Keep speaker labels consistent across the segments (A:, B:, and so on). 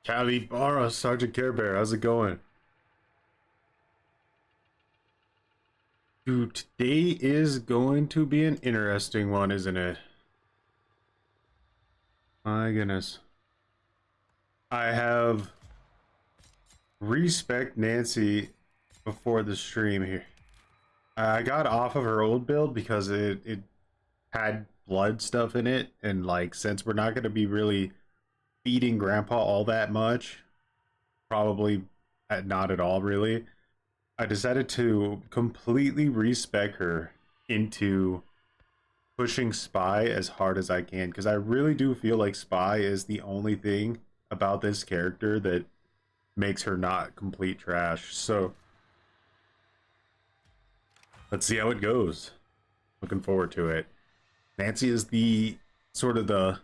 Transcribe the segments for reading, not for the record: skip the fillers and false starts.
A: Capybara, Sergeant Care Bear, how's it going? Dude, today is going to be an interesting one, isn't it? My goodness. I have respec Nancy before the stream here. I got off of her old build because it had blood stuff in it, and like since we're not going to be really feeding Grandpa all that much, probably not at all really, I decided to completely respec her into pushing Spy as hard as I can, because I really do feel like Spy is the only thing about this character that makes her not complete trash. So let's see how it goes. Looking forward to it. Nancy is the sort of the,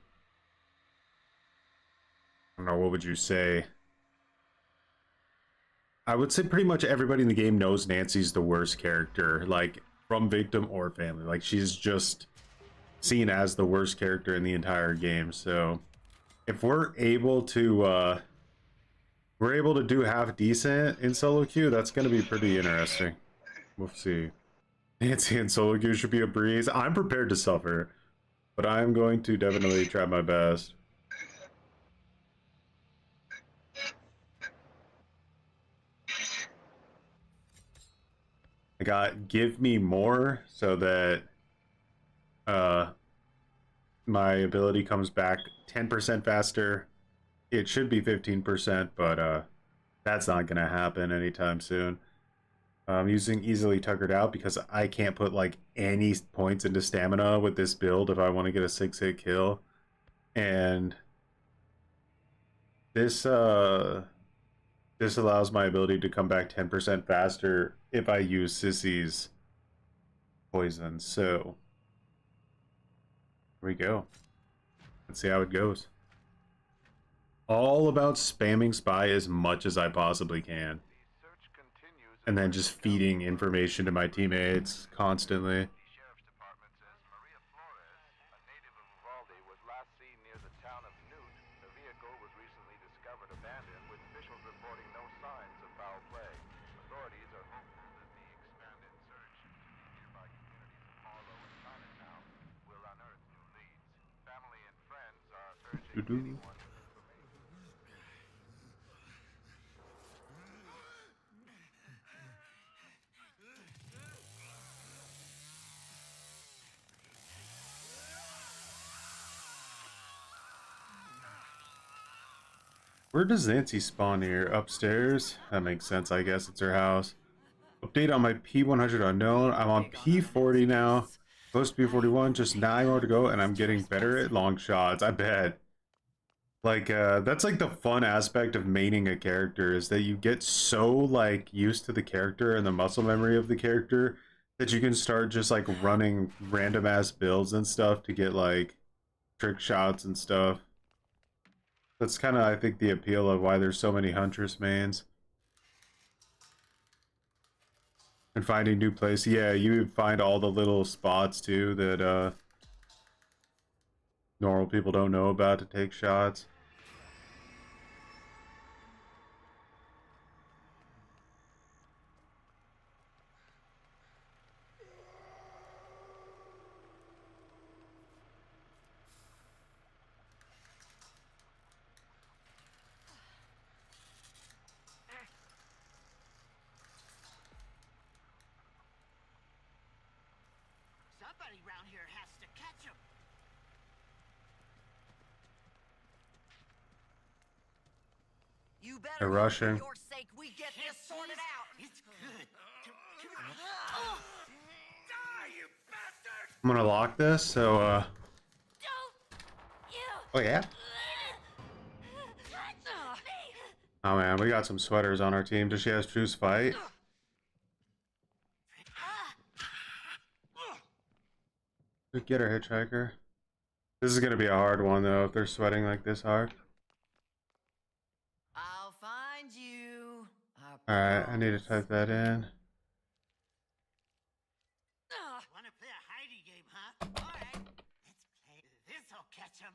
A: I don't know, what would you say? I would say pretty much everybody in the game knows Nancy's the worst character, like from victim or family. Like she's just seen as the worst character in the entire game. So if we're able to do half decent in solo queue, that's going to be pretty interesting. We'll see. Nancy and solo queue should be a breeze. I'm prepared to suffer, but I'm going to definitely try my best. I got give me more so that my ability comes back 10% faster. It should be 15%, but that's not gonna happen anytime soon. I'm using easily tuckered out because I can't put like any points into stamina with this build if I want to get a 6-hit kill. And this allows my ability to come back 10% faster if I use Sissy's poison. So here we go. Let's see how it goes. All about spamming Spy as much as I possibly can. And then just feeding information to my teammates constantly. Doo-doo. Where does Nancy spawn here? Upstairs? That makes sense, I guess. It's her house. Update on my P100 unknown. I'm on P40 now. Close to P41, just 9 more to go, and I'm getting better at long shots. I bet. Like, that's like the fun aspect of maining a character, is that you get so, like, used to the character and the muscle memory of the character that you can start just, like, running random-ass builds and stuff to get, like, trick shots and stuff. That's kind of, I think, the appeal of why there's so many Huntress mains. And finding new places. Yeah, you find all the little spots, too, that, normal people don't know about to take shots.
B: Somebody around here has to catch him. You better
A: They're
B: hope
A: rushing.
B: for your sake we get this sorted out. It's good. Die, you bastard!
A: I'm gonna lock this, so,
B: Don't you?
A: oh yeah? Oh man, we got some sweaters on our team. Does she have choose fight? Get her, hitchhiker. This is gonna be a hard one though, if they're sweating like this hard.
B: I'll find you.
A: Alright, I need to type that in.
B: Wanna play a hidey game, huh? Alright, let's play. This'll catch him.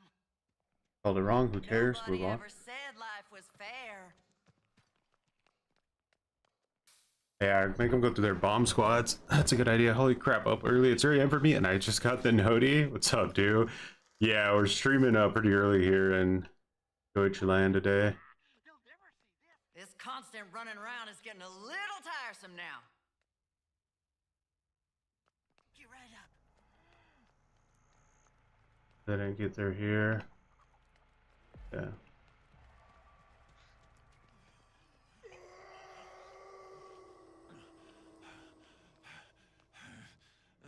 A: Spelled it wrong, who cares?
B: Nobody
A: Move on.
B: ever said life
C: was fair.
A: Yeah, make them go through their bomb squads. That's a good idea. Holy crap, up early. It's 3 a.m. for me, and I just got the noti. What's up, dude? Yeah, we're streaming pretty early here in Deutschland today.
C: This constant running around is getting a little tiresome now. Get right up.
A: Didn't get through here. Yeah.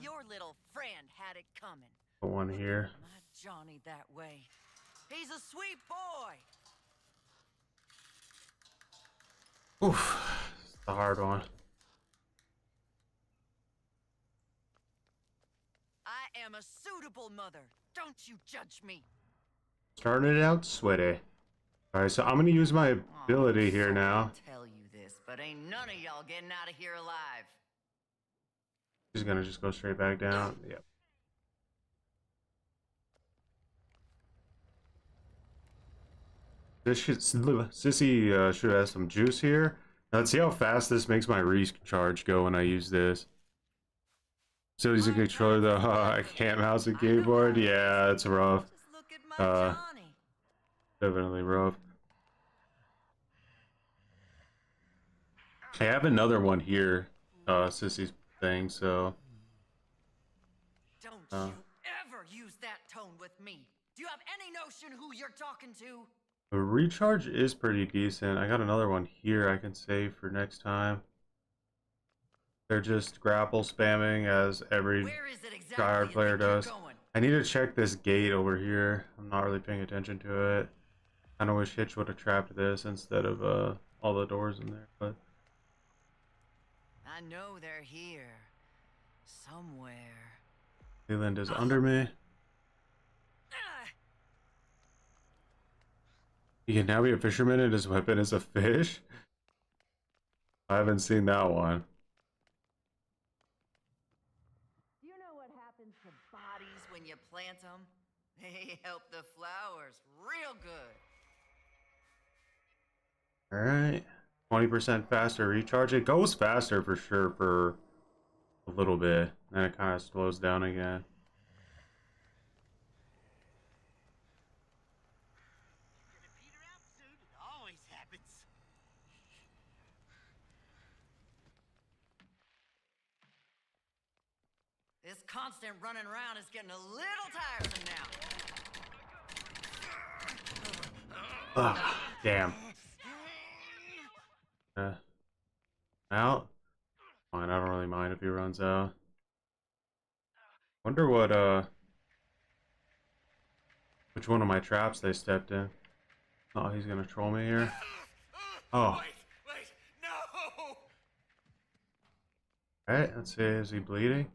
C: Your little friend had it coming.
A: Put one here.
C: My Johnny that way. He's a sweet boy.
A: Oof. It's the hard one.
C: I am a suitable mother. Don't you judge me.
A: Starting it out sweaty. Alright, so I'm gonna use my ability here
C: Sorry
A: now.
C: to tell you this, but ain't none of y'all getting out of here alive.
A: She's gonna just go straight back down. Yep. This shit, Sissy should have some juice here. Now, let's see how fast this makes my recharge go when I use this. So he's a controller though. I can't mouse and keyboard. Yeah, it's rough.
C: Just look at my Johnny.
A: Definitely rough. I have another one here, Sissy's thing, so.
C: Don't you ever use that tone with me. Do you have any notion who you're talking to?
A: The recharge is pretty decent. I got another one here I can save for next time. They're just grapple spamming as every
C: Where is it exactly
A: tryhard
C: you
A: player
C: think you're
A: does.
C: going?
A: I need to check this gate over here. I'm not really paying attention to it. Kinda wish Hitch would have trapped this instead of all the doors in there, but
C: I know they're here. Somewhere.
A: Leland is under me. He can now be a fisherman and his weapon is a fish? I haven't seen that one.
C: Do you know what happens to bodies when you plant them? They help the flowers real good.
A: Alright. 20% faster recharge. It goes faster for sure for a little bit. Then it kind of slows down again.
B: Gonna peter out soon. It always happens.
C: This constant running around is getting a little tiresome now.
A: Ah, damn. Out? Fine, I don't really mind if he runs out. Wonder what, which one of my traps they stepped in. Oh, he's gonna troll me here. Oh.
B: Wait, no!
A: Alright, let's see, is he bleeding?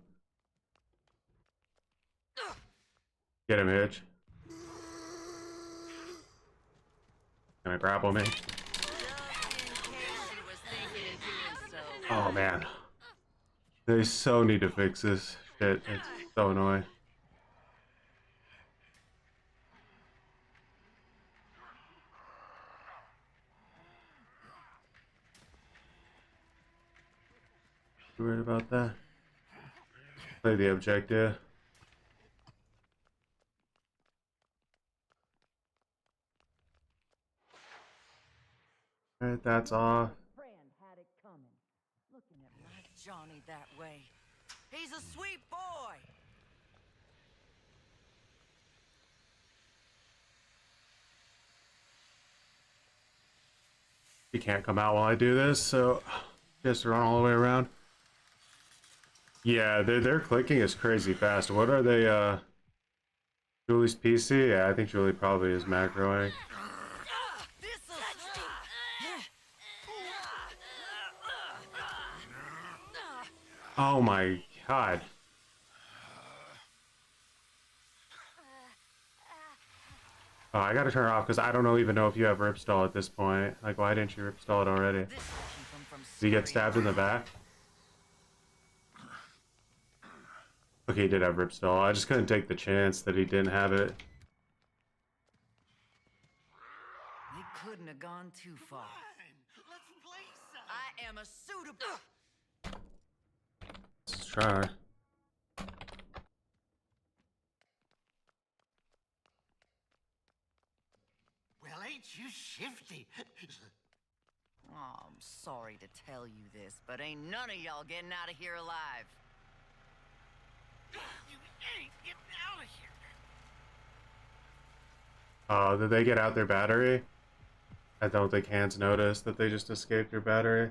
A: Get him, Hitch. Gonna grapple me.
C: Just in case you was thinking of doing so.
A: Oh man. They so need to fix this shit. It's so annoying. You worried about that? Play the objective. Alright, that's off.
C: Friend had it coming. Looking at my Johnny that way. He's a sweet boy.
A: He can't come out while I do this, so just run all the way around. Yeah, their clicking is crazy fast. What are they, Julie's PC? Yeah, I think Julie probably is macroing. Oh my god. Oh, I gotta turn it off because I don't even know if you have ripstall at this point. Like, why didn't you ripstall it already? Did he get stabbed in the back? Okay, he did have ripstall. I just couldn't take the chance that he didn't have it.
C: They couldn't have gone too far.
B: Let's play some.
C: I am a suitable.
A: Let's try.
B: Well, ain't you shifty?
C: Oh, I'm sorry to tell you this, but ain't none of y'all getting out of here alive.
B: You ain't getting out of here.
A: Oh, did they get out their battery? I don't think Hans noticed that they just escaped their battery.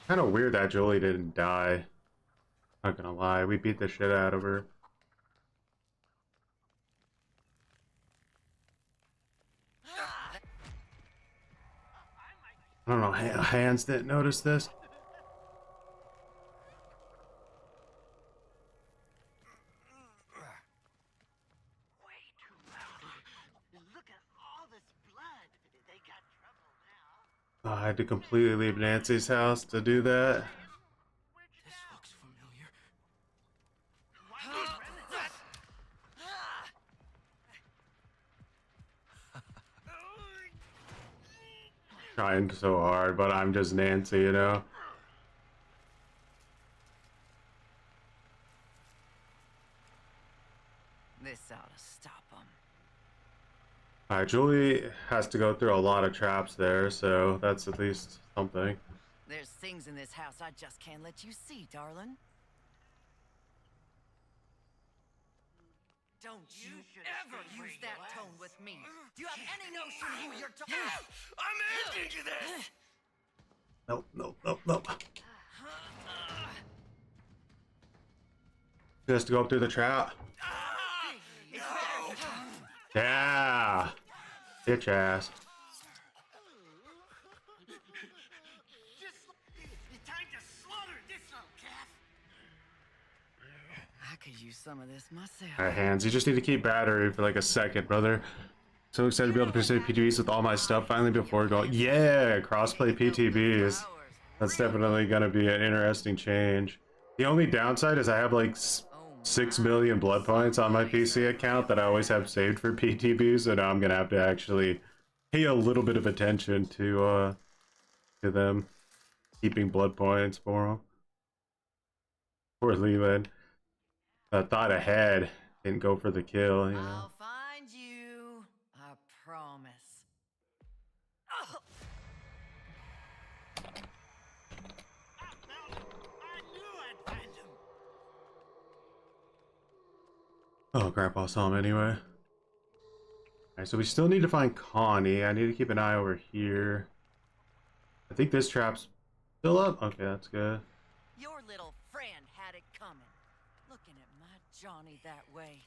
A: Kind of weird that Julie didn't die. Not gonna lie, we beat the shit out of her. I don't know, Hans didn't notice this.
B: Way too loud. Look at all this blood. They got trouble now.
A: Oh, I had to completely leave Nancy's house to do that.
B: This looks familiar. Why you running that?
A: Trying so hard, but I'm just Nancy, you know?
C: This ought to stop them.
A: Alright, Julie has to go through a lot of traps there, so that's at least something.
C: There's things in this house I just can't let you see, darling. Don't you ever use that tone with me. Do you have any notion who you're talking to?
B: I'm ending this.
A: Nope, nope, nope, nope. She has to go up through the trap. Yeah! Bitch ass.
B: It's time to slaughter this little calf.
C: I could use some of this myself.
A: Alright, Hands, you just need to keep battery for like a second, brother. So excited to be able to pursue PTBs with all my stuff finally before going. Yeah! Crossplay PTBs. That's definitely gonna be an interesting change. The only downside is I have like 6 million blood points on my PC account that I always have saved for PTBs, so now I'm gonna have to actually pay a little bit of attention to them. Keeping blood points for them. Poor Leland. Thought ahead. Didn't go for the kill, you know.
C: I'll find you. I promise.
B: I knew I'd find him.
A: Oh, Grandpa saw him anyway. Alright, so we still need to find Connie. I need to keep an eye over here. I think this trap's still up. Okay, that's good.
C: Your little friend had it coming. Looking at my Johnny that way.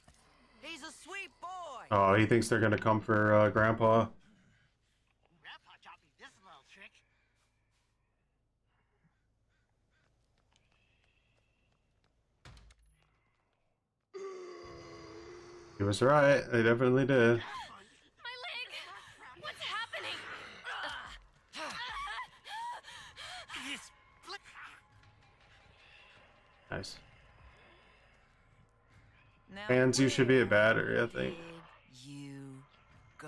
C: He's a sweet boy.
A: Oh, he thinks they're gonna come for Grandpa.
B: Grandpa taught me this little trick.
A: He was right. They definitely did.
D: My leg! What's happening?
B: This flick.
A: Nice.
C: Now
A: Hands, you should be a
C: where
A: battery, I think.
C: did you go?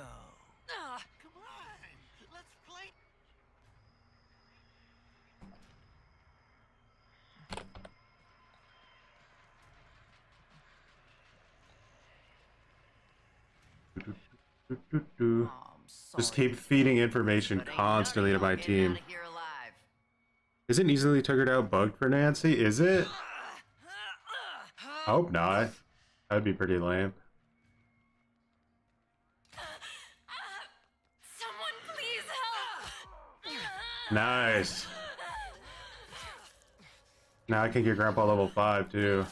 B: Come on. Let's play.
C: Oh, I'm
A: Just
C: sorry
A: keep
C: to
A: feeding
C: say this,
A: information
C: but ain't none of
A: constantly to
C: y'all
A: my
C: getting
A: team.
C: outta here alive.
A: Isn't easily triggered out bugged for Nancy? Is it? I hope not. That'd be pretty lame.
D: Someone please help!
A: Nice. Now I can get Grandpa level 5 too.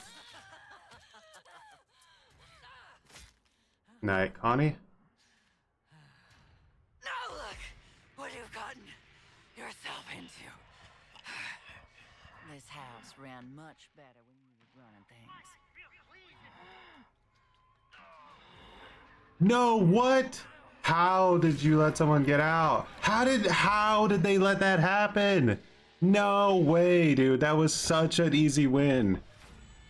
A: Night, Connie?
C: Now look what you've gotten yourself into. This house ran much better when you were running things.
A: No, what? How did you let someone get out? How did they let that happen? No way, dude. That was such an easy win.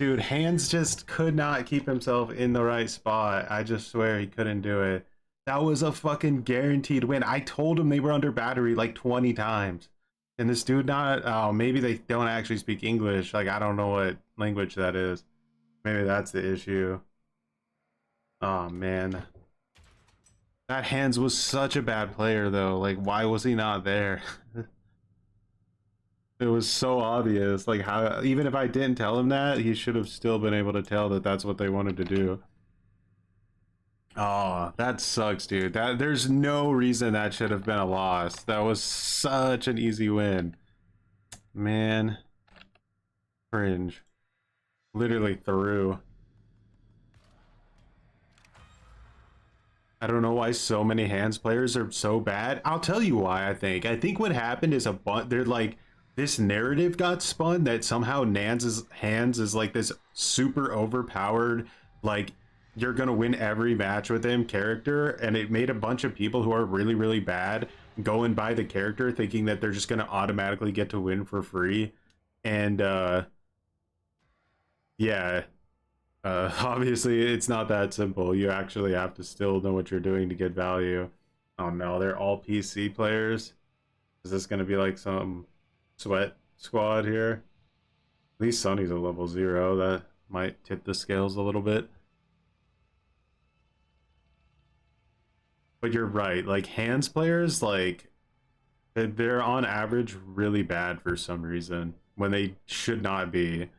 A: Dude, Hands just could not keep himself in the right spot. I just swear he couldn't do it. That was a fucking guaranteed win. I told him they were under battery like 20 times. And this dude not, oh, maybe they don't actually speak English. Like, I don't know what language that is. Maybe that's the issue. Oh, man. That Hands was such a bad player, though. Like, why was he not there? It was so obvious. Like, how, even if I didn't tell him that, he should have still been able to tell that that's what they wanted to do. Oh, that sucks, dude. There's no reason that should have been a loss. That was such an easy win. Man. Cringe. Literally through. I don't know why so many Hands players are so bad. I'll tell you why, I think. I think what happened is they're like, this narrative got spun that somehow Hands is like this super overpowered, like, you're gonna win every match with him character, and it made a bunch of people who are really, really bad go and buy the character thinking that they're just gonna automatically get to win for free. And yeah, obviously it's not that simple. You actually have to still know what you're doing to get value. Oh no, they're all PC players. Is this gonna be like some sweat squad here? At least Sonny's a level 0. That might tip the scales a little bit. But you're right, like Hands players, like they're on average really bad for some reason when they should not be.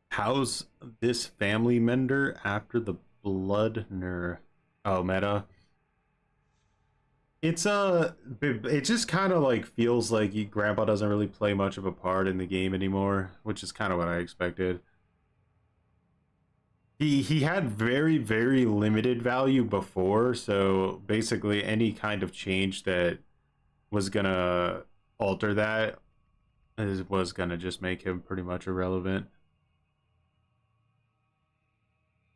A: How's this family mender after the blood nerf? Oh, meta. It just kind of like feels like Grandpa doesn't really play much of a part in the game anymore, which is kind of what I expected. He had very, very limited value before, so basically any kind of change that was gonna alter that was gonna just make him pretty much irrelevant.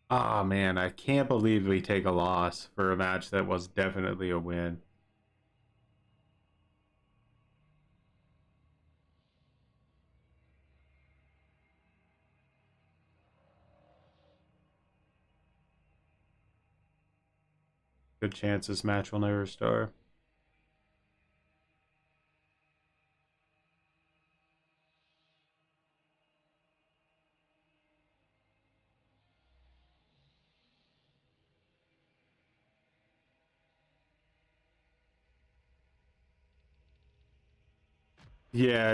A: Ah, man, I can't believe we take a loss for a match that was definitely a win. Good chance this match will never start. Yeah,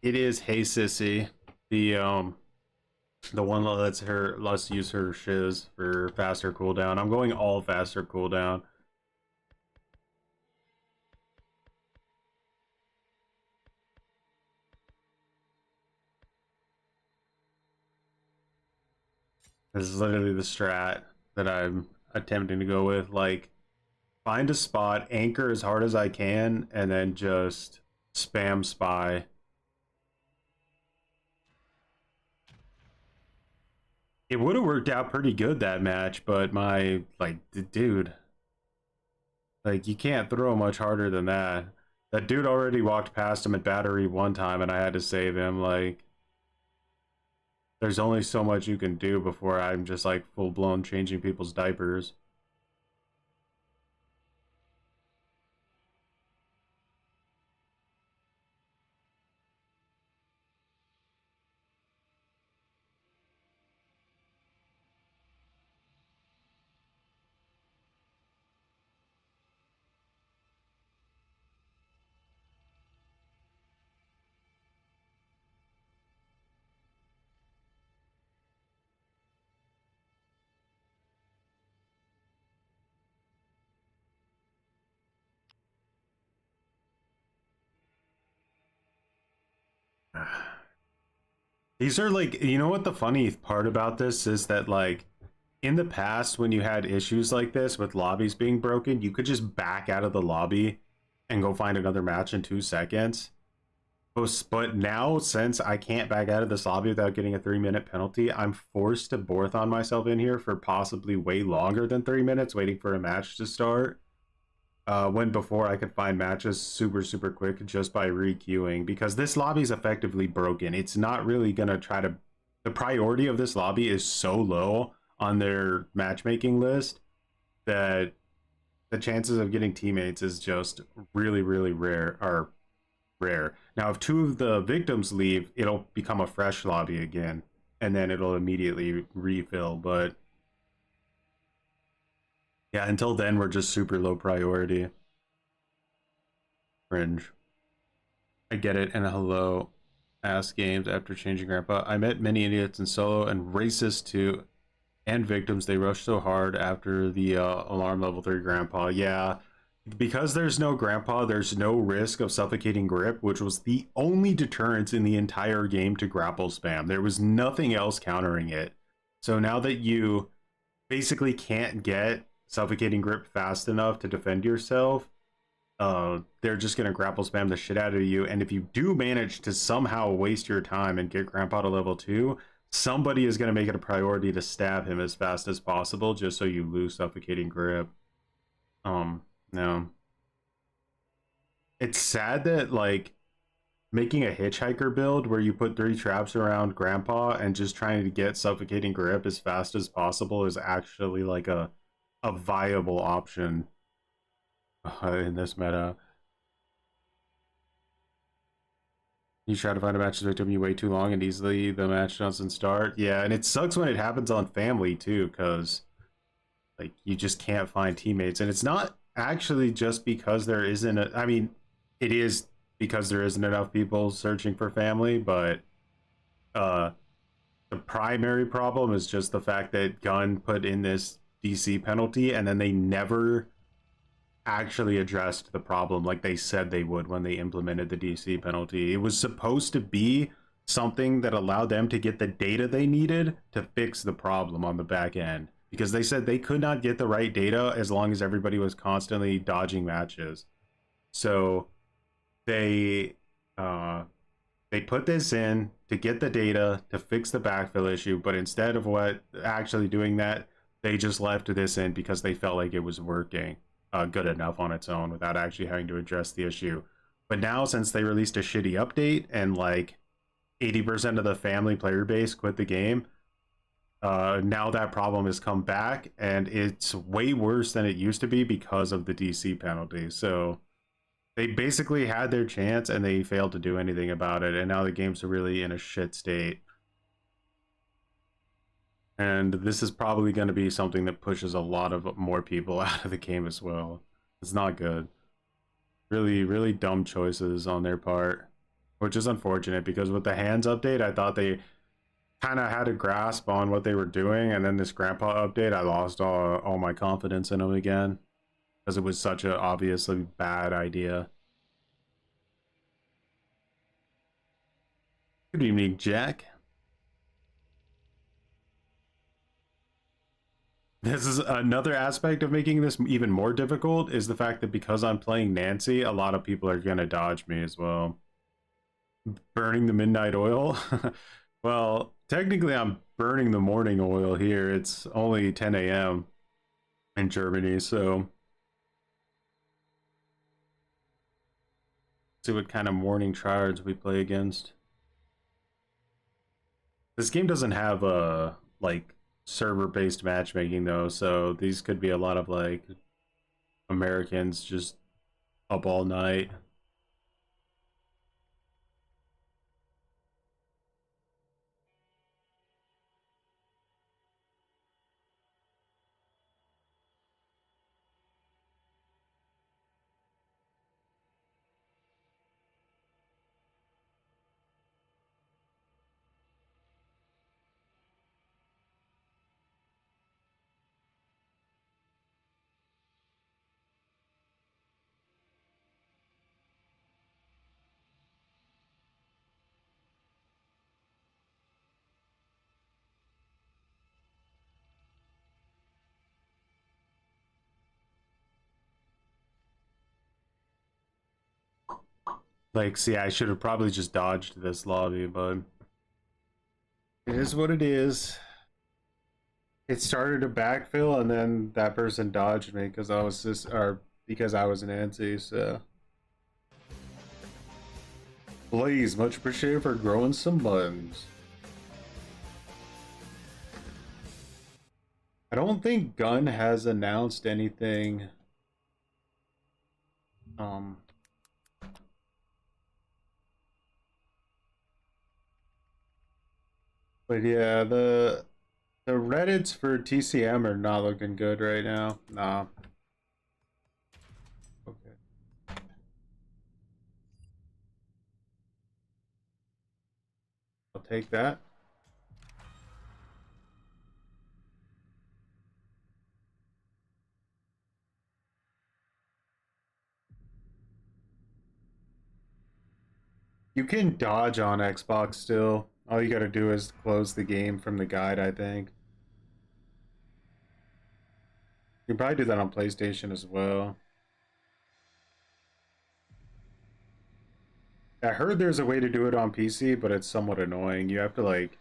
A: it is Hey Sissy, the one that lets use her shiz for faster cooldown. I'm going all faster cooldown. This is literally the strat that I'm attempting to go with. Like, find a spot, anchor as hard as I can, and then just spam spy. It would have worked out pretty good that match, but dude, like, you can't throw much harder than that. That dude already walked past him at battery one time, and I had to save him. Like, there's only so much you can do before I'm just like full-blown changing people's diapers. These are like, you know what the funny part about this is that, like, in the past when you had issues like this with lobbies being broken, you could just back out of the lobby and go find another match in 2 seconds. But now, since I can't back out of this lobby without getting a 3-minute penalty, I'm forced to Borthon myself in here for possibly way longer than 3 minutes waiting for a match to start. when before I could find matches super quick just by re-queuing, because this lobby is effectively broken. It's not really gonna try to. The priority of this lobby is so low on their matchmaking list that the chances of getting teammates is just really rare. Are rare. Now, if 2 of the victims leave, it'll become a fresh lobby again, and then it'll immediately refill. But yeah, until then, we're just super low priority. Cringe. I get it. And hello, ass games after changing grandpa. I met many idiots in solo and racist too, and victims. They rush so hard after the alarm level 3 grandpa. Yeah, because there's no grandpa, there's no risk of suffocating grip, which was the only deterrence in the entire game to grapple spam. There was nothing else countering it. So now that you basically can't get suffocating grip fast enough to defend yourself, they're just gonna grapple spam the shit out of you. And if you do manage to somehow waste your time and get grandpa to level 2, somebody is gonna make it a priority to stab him as fast as possible just so you lose suffocating grip. No. It's sad that, like, making a hitchhiker build where you put 3 traps around grandpa and just trying to get suffocating grip as fast as possible is actually like a viable option in this meta. You try to find a match victim, you wait too long and easily the match doesn't start. Yeah, and it sucks when it happens on family too, because like you just can't find teammates. And it's not actually just because there isn't a, I mean, it is because there isn't enough people searching for family, but the primary problem is just the fact that Gun put in this DC penalty and then they never actually addressed the problem like they said they would when they implemented the DC penalty. It was supposed to be something that allowed them to get the data they needed to fix the problem on the back end, because they said they could not get the right data as long as everybody was constantly dodging matches. So they put this in to get the data to fix the backfill issue, but instead of what actually doing that, they just left this in because they felt like it was working good enough on its own without actually having to address the issue. But now, since they released a shitty update and like 80% of the family player base quit the game, now that problem has come back and it's way worse than it used to be because of the DC penalty. So they basically had their chance and they failed to do anything about it, and now the game's really in a shit state. And this is probably going to be something that pushes a lot of more people out of the game as well. It's not good. Really dumb choices on their part, which is unfortunate, because with the hands update, I thought they kind of had a grasp on what they were doing, and then this grandpa update, I lost all my confidence in them again, because it was such an obviously bad idea. Good evening, Jack. This is another aspect of making this even more difficult, is the fact that because I'm playing Nancy, a lot of people are going to dodge me as well. Burning the midnight oil? Well, technically I'm burning the morning oil here. It's only 10 a.m. in Germany, so see what kind of morning tryhards we play against. This game doesn't have a like server-based matchmaking though, so these could be a lot of like Americans just up all night. Like, see, I should have probably just dodged this lobby, but it is what it is. It started to backfill, and then that person dodged me because I was just, or because I was Nancy, so. Please, much appreciated for growing some buns. I don't think Gunn has announced anything. But yeah, the Reddits for TCM are not looking good right now. Nah. Okay. I'll take that. You can dodge on Xbox still. All you gotta do is close the game from the guide, I think. You can probably do that on PlayStation as well. I heard there's a way to do it on PC, but it's somewhat annoying. You have to like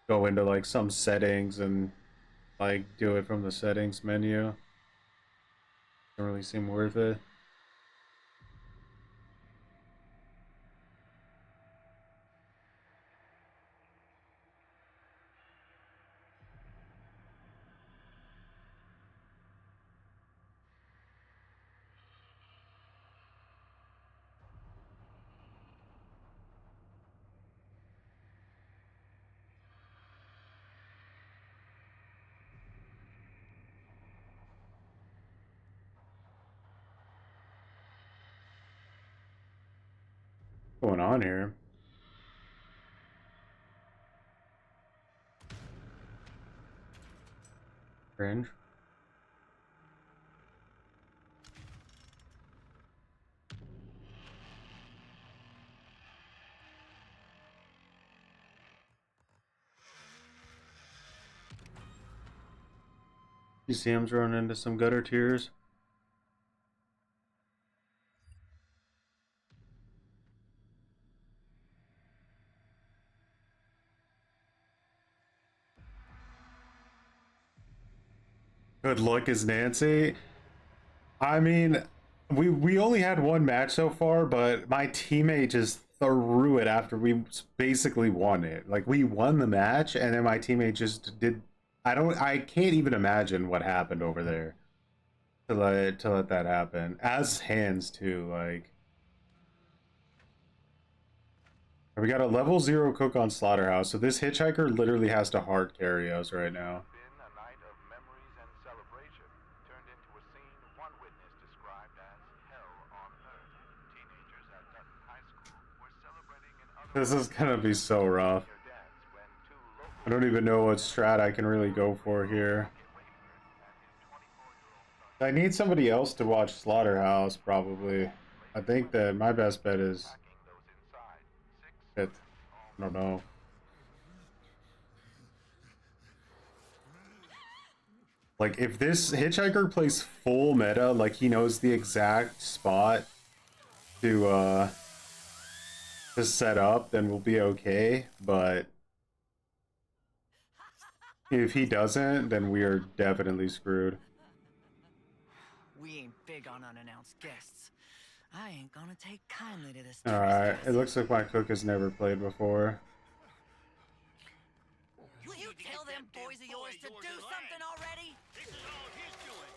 A: go into like some settings and like do it from the settings menu. Don't really seem worth it. What's going on here? Cringe. PCM's running into some gutter tears. Good luck as Nancy. I mean, we only had one match so far, but my teammate just threw it after we basically won it. Like we won the match, and then my teammate just did. I can't even imagine what happened over there to let that happen. As hands too, like. We got a level 0 cook on Slaughterhouse, so this hitchhiker literally has to hard carry us right now.
E: Been a night of memories and celebration, turned into a scene one witness described as hell on earth. Teenagers at Dutton High School were celebrating an
A: This is gonna be so rough. I don't even know what strat I can really go for here. I need somebody else to watch Slaughterhouse, probably. I think that my best bet is it. I don't know. Like, if this hitchhiker plays full meta, like he knows the exact spot to set up, then we'll be okay. But if he doesn't, then we are definitely screwed.
C: We ain't big on unannounced guests. I ain't gonna take kindly to this.
A: Alright, it looks like my cook has never played before.
C: Will you tell them boys of yours to do something already?
B: This is all his doing.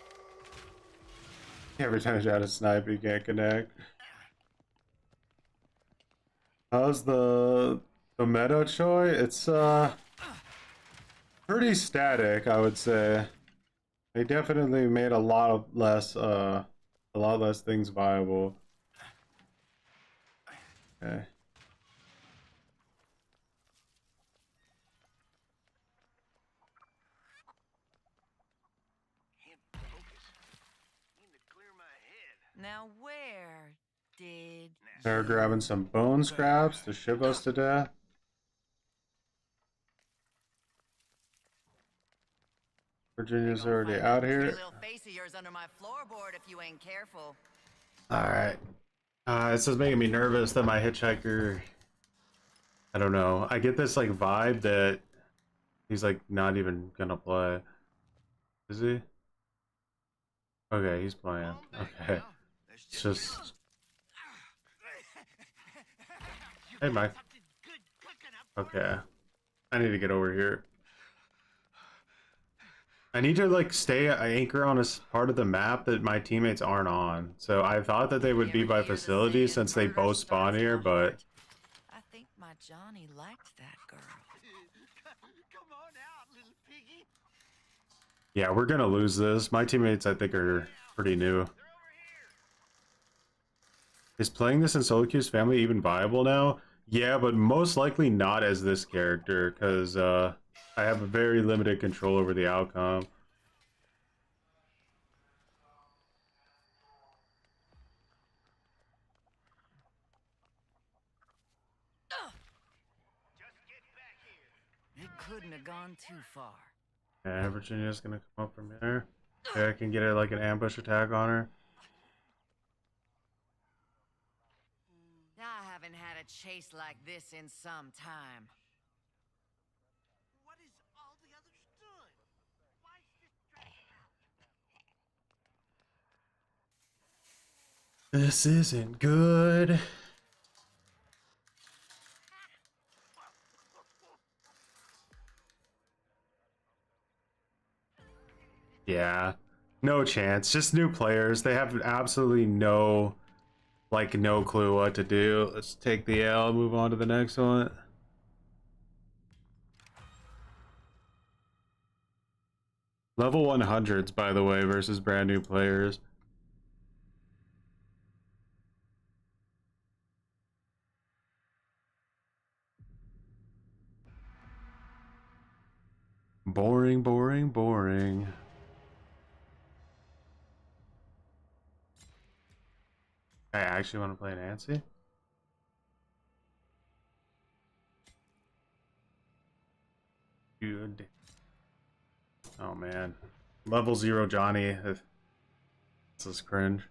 A: Every time I try to snipe, you can't connect. How's the meta, Choy? It's pretty static, I would say. They definitely made a lot less things viable. Okay.
B: Can't focus. Need to clear my head.
C: Now where did
A: They're grabbing some bone scraps to ship us to death. Virginia's already out here.
C: little face of yours under my floorboard if you ain't careful?
A: Alright. This is making me nervous that my hitchhiker... I don't know. I get this, like, vibe that he's, like, not even gonna play. Is he? Okay, he's playing. Okay. It's just... Hey, Mike. Okay. I need to get over here. I need to, like, stay anchor on a part of the map that my teammates aren't on. So I thought that they would be by facility since they both spawn here, but...
C: I think my Johnny liked that girl.
B: Come on out, little piggy.
A: Yeah, we're gonna lose this. My teammates, I think, are pretty new. Is playing this in solo queue's family even viable now? Yeah, but most likely not as this character, because I have a very limited control over the outcome.
C: It couldn't have gone too far.
A: Yeah, Virginia's gonna come up from there. Okay, I can get it like an ambush attack on her.
C: I haven't had a chase like this in some time.
B: What is all the others doing? Why is this
A: This isn't good. Yeah, no chance. Just new players. They have absolutely no, like, no clue what to do. Let's take the L and move on to the next one. Level 100s, by the way, versus brand new players. Boring, boring, boring. I actually want to play Nancy. Good. Oh man. Level 0 Johnny. This is cringe.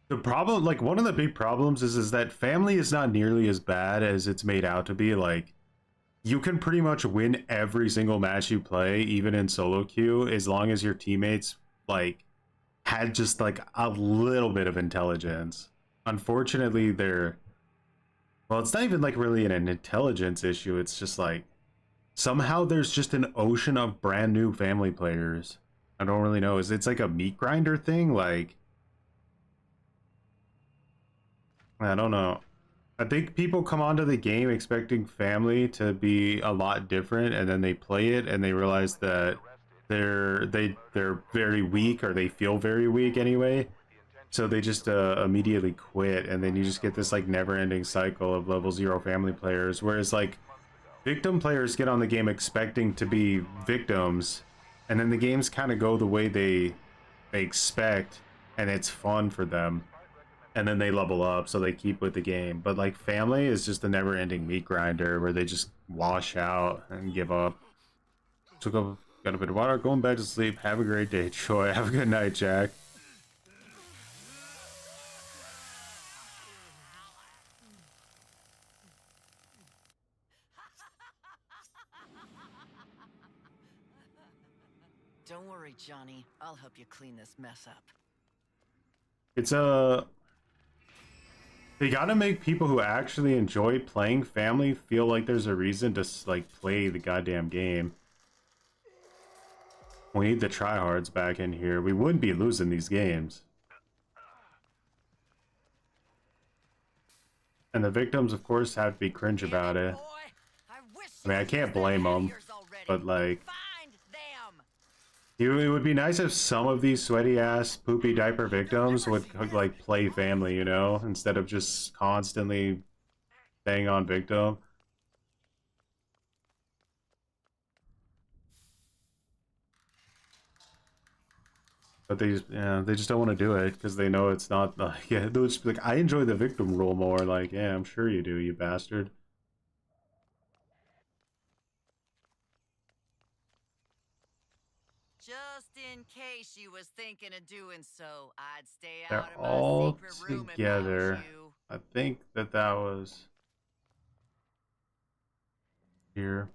A: The problem, like, one of the big problems is that family is not nearly as bad as it's made out to be. Like, you can pretty much win every single match you play, even in solo queue, as long as your teammates, like, had just, like, a little bit of intelligence. Unfortunately, they're... Well, it's not even, like, really an intelligence issue. It's just, like, somehow there's just an ocean of brand new family players. I don't really know. It's like a meat grinder thing? Like... I don't know. I think people come onto the game expecting family to be a lot different, and then they play it and they realize that they're very weak, or they feel very weak anyway. So they just immediately quit, and then you just get this like never-ending cycle of level 0 family players. Whereas like victim players get on the game expecting to be victims, and then the games kind of go the way they expect, and it's fun for them. And then they level up, so they keep with the game. But like family is just a never-ending meat grinder where they just wash out and give up. Took up, got a bit of water, going back to sleep. Have a great day, Choy. Have a good night, Jack.
C: Don't worry, Johnny. I'll help you clean this mess up.
A: It's a... They gotta make people who actually enjoy playing family feel like there's a reason to like play the goddamn game. We need the tryhards back in here. We wouldn't be losing these games. And the victims, of course, have to be cringe about it. I mean, I can't blame them, but like... It would be nice if some of these sweaty-ass, poopy diaper victims would, like, play family, you know? Instead of just constantly staying on victim. But they just, yeah, they just don't want to do it, because they know it's not, yeah, they'll just be like, I enjoy the victim role more. Like, yeah, I'm sure you do, you bastard.
C: Just in case you was thinking of doing so, I'd stay
A: They're
C: out of my
A: all
C: secret room if I was
A: together.
C: you.
A: I think that was... here.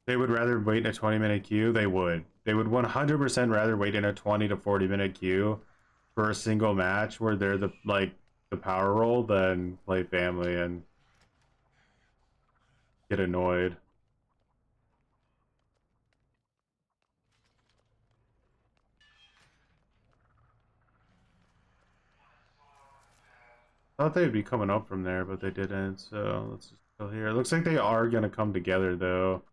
A: They would rather wait in a 20-minute queue. They would. They would 100% rather wait in a 20 to 40-minute queue for a single match where they're the the power role than play family and get annoyed. Thought they'd be coming up from there, but they didn't. So let's just go here. It looks like they are gonna come together though.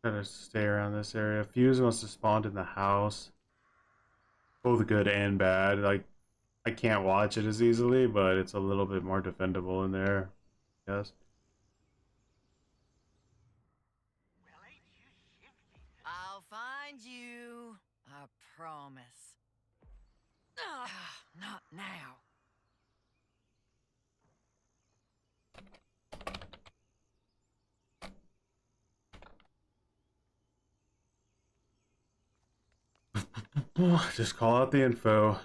A: Gotta stay around this area. Fuse wants to spawn in the house. Both good and bad. Like, I can't watch it as easily, but it's a little bit more defendable in there. Yes.
B: Well, ain't you shifty?
C: I'll find you. I promise. Ugh, not now.
A: Just call out the info.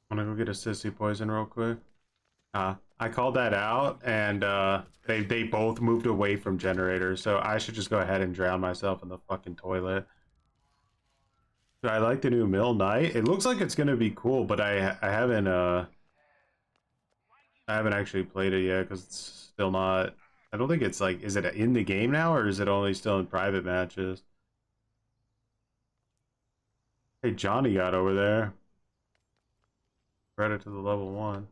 A: I'm gonna go get a sissy poison real quick. I called that out, and they both moved away from generators, so I should just go ahead and drown myself in the fucking toilet. I like the new Mill Knight. It looks like it's gonna be cool, but I haven't actually played it yet because it's still not. I don't think it's like. Is it in the game now, or is it only still in private matches? Hey, Johnny got over there. Credit to the level 1.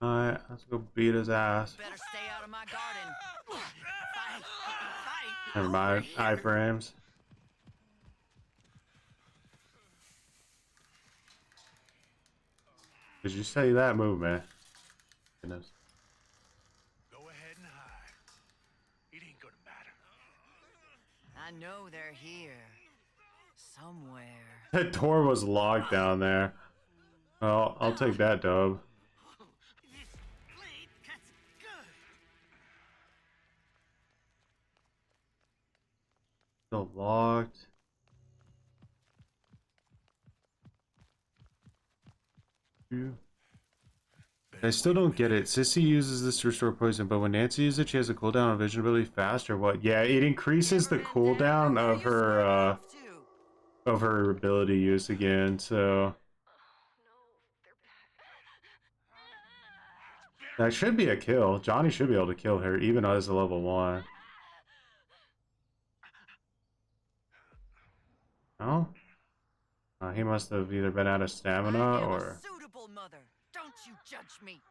A: Alright, let's go beat his ass.
C: Better stay out of my garden. Fight, fight.
A: Never mind, iframes. Did you say that movement? Goodness.
E: Go ahead and hide. It ain't gonna matter.
C: I know they're here. Somewhere.
A: That door was locked down there. Well, I'll take that, dub.
B: This blade cuts good.
A: Still locked. I still don't get it. Sissy uses this to restore poison, but when Nancy uses it, she has a cooldown on vision ability fast or what? Yeah, it increases the cooldown of her ability use again, so that should be a kill. Johnny should be able to kill her even as a level 1. No? He must have either been out of stamina
C: I am
A: or...
C: a suitable mother. Don't you judge me.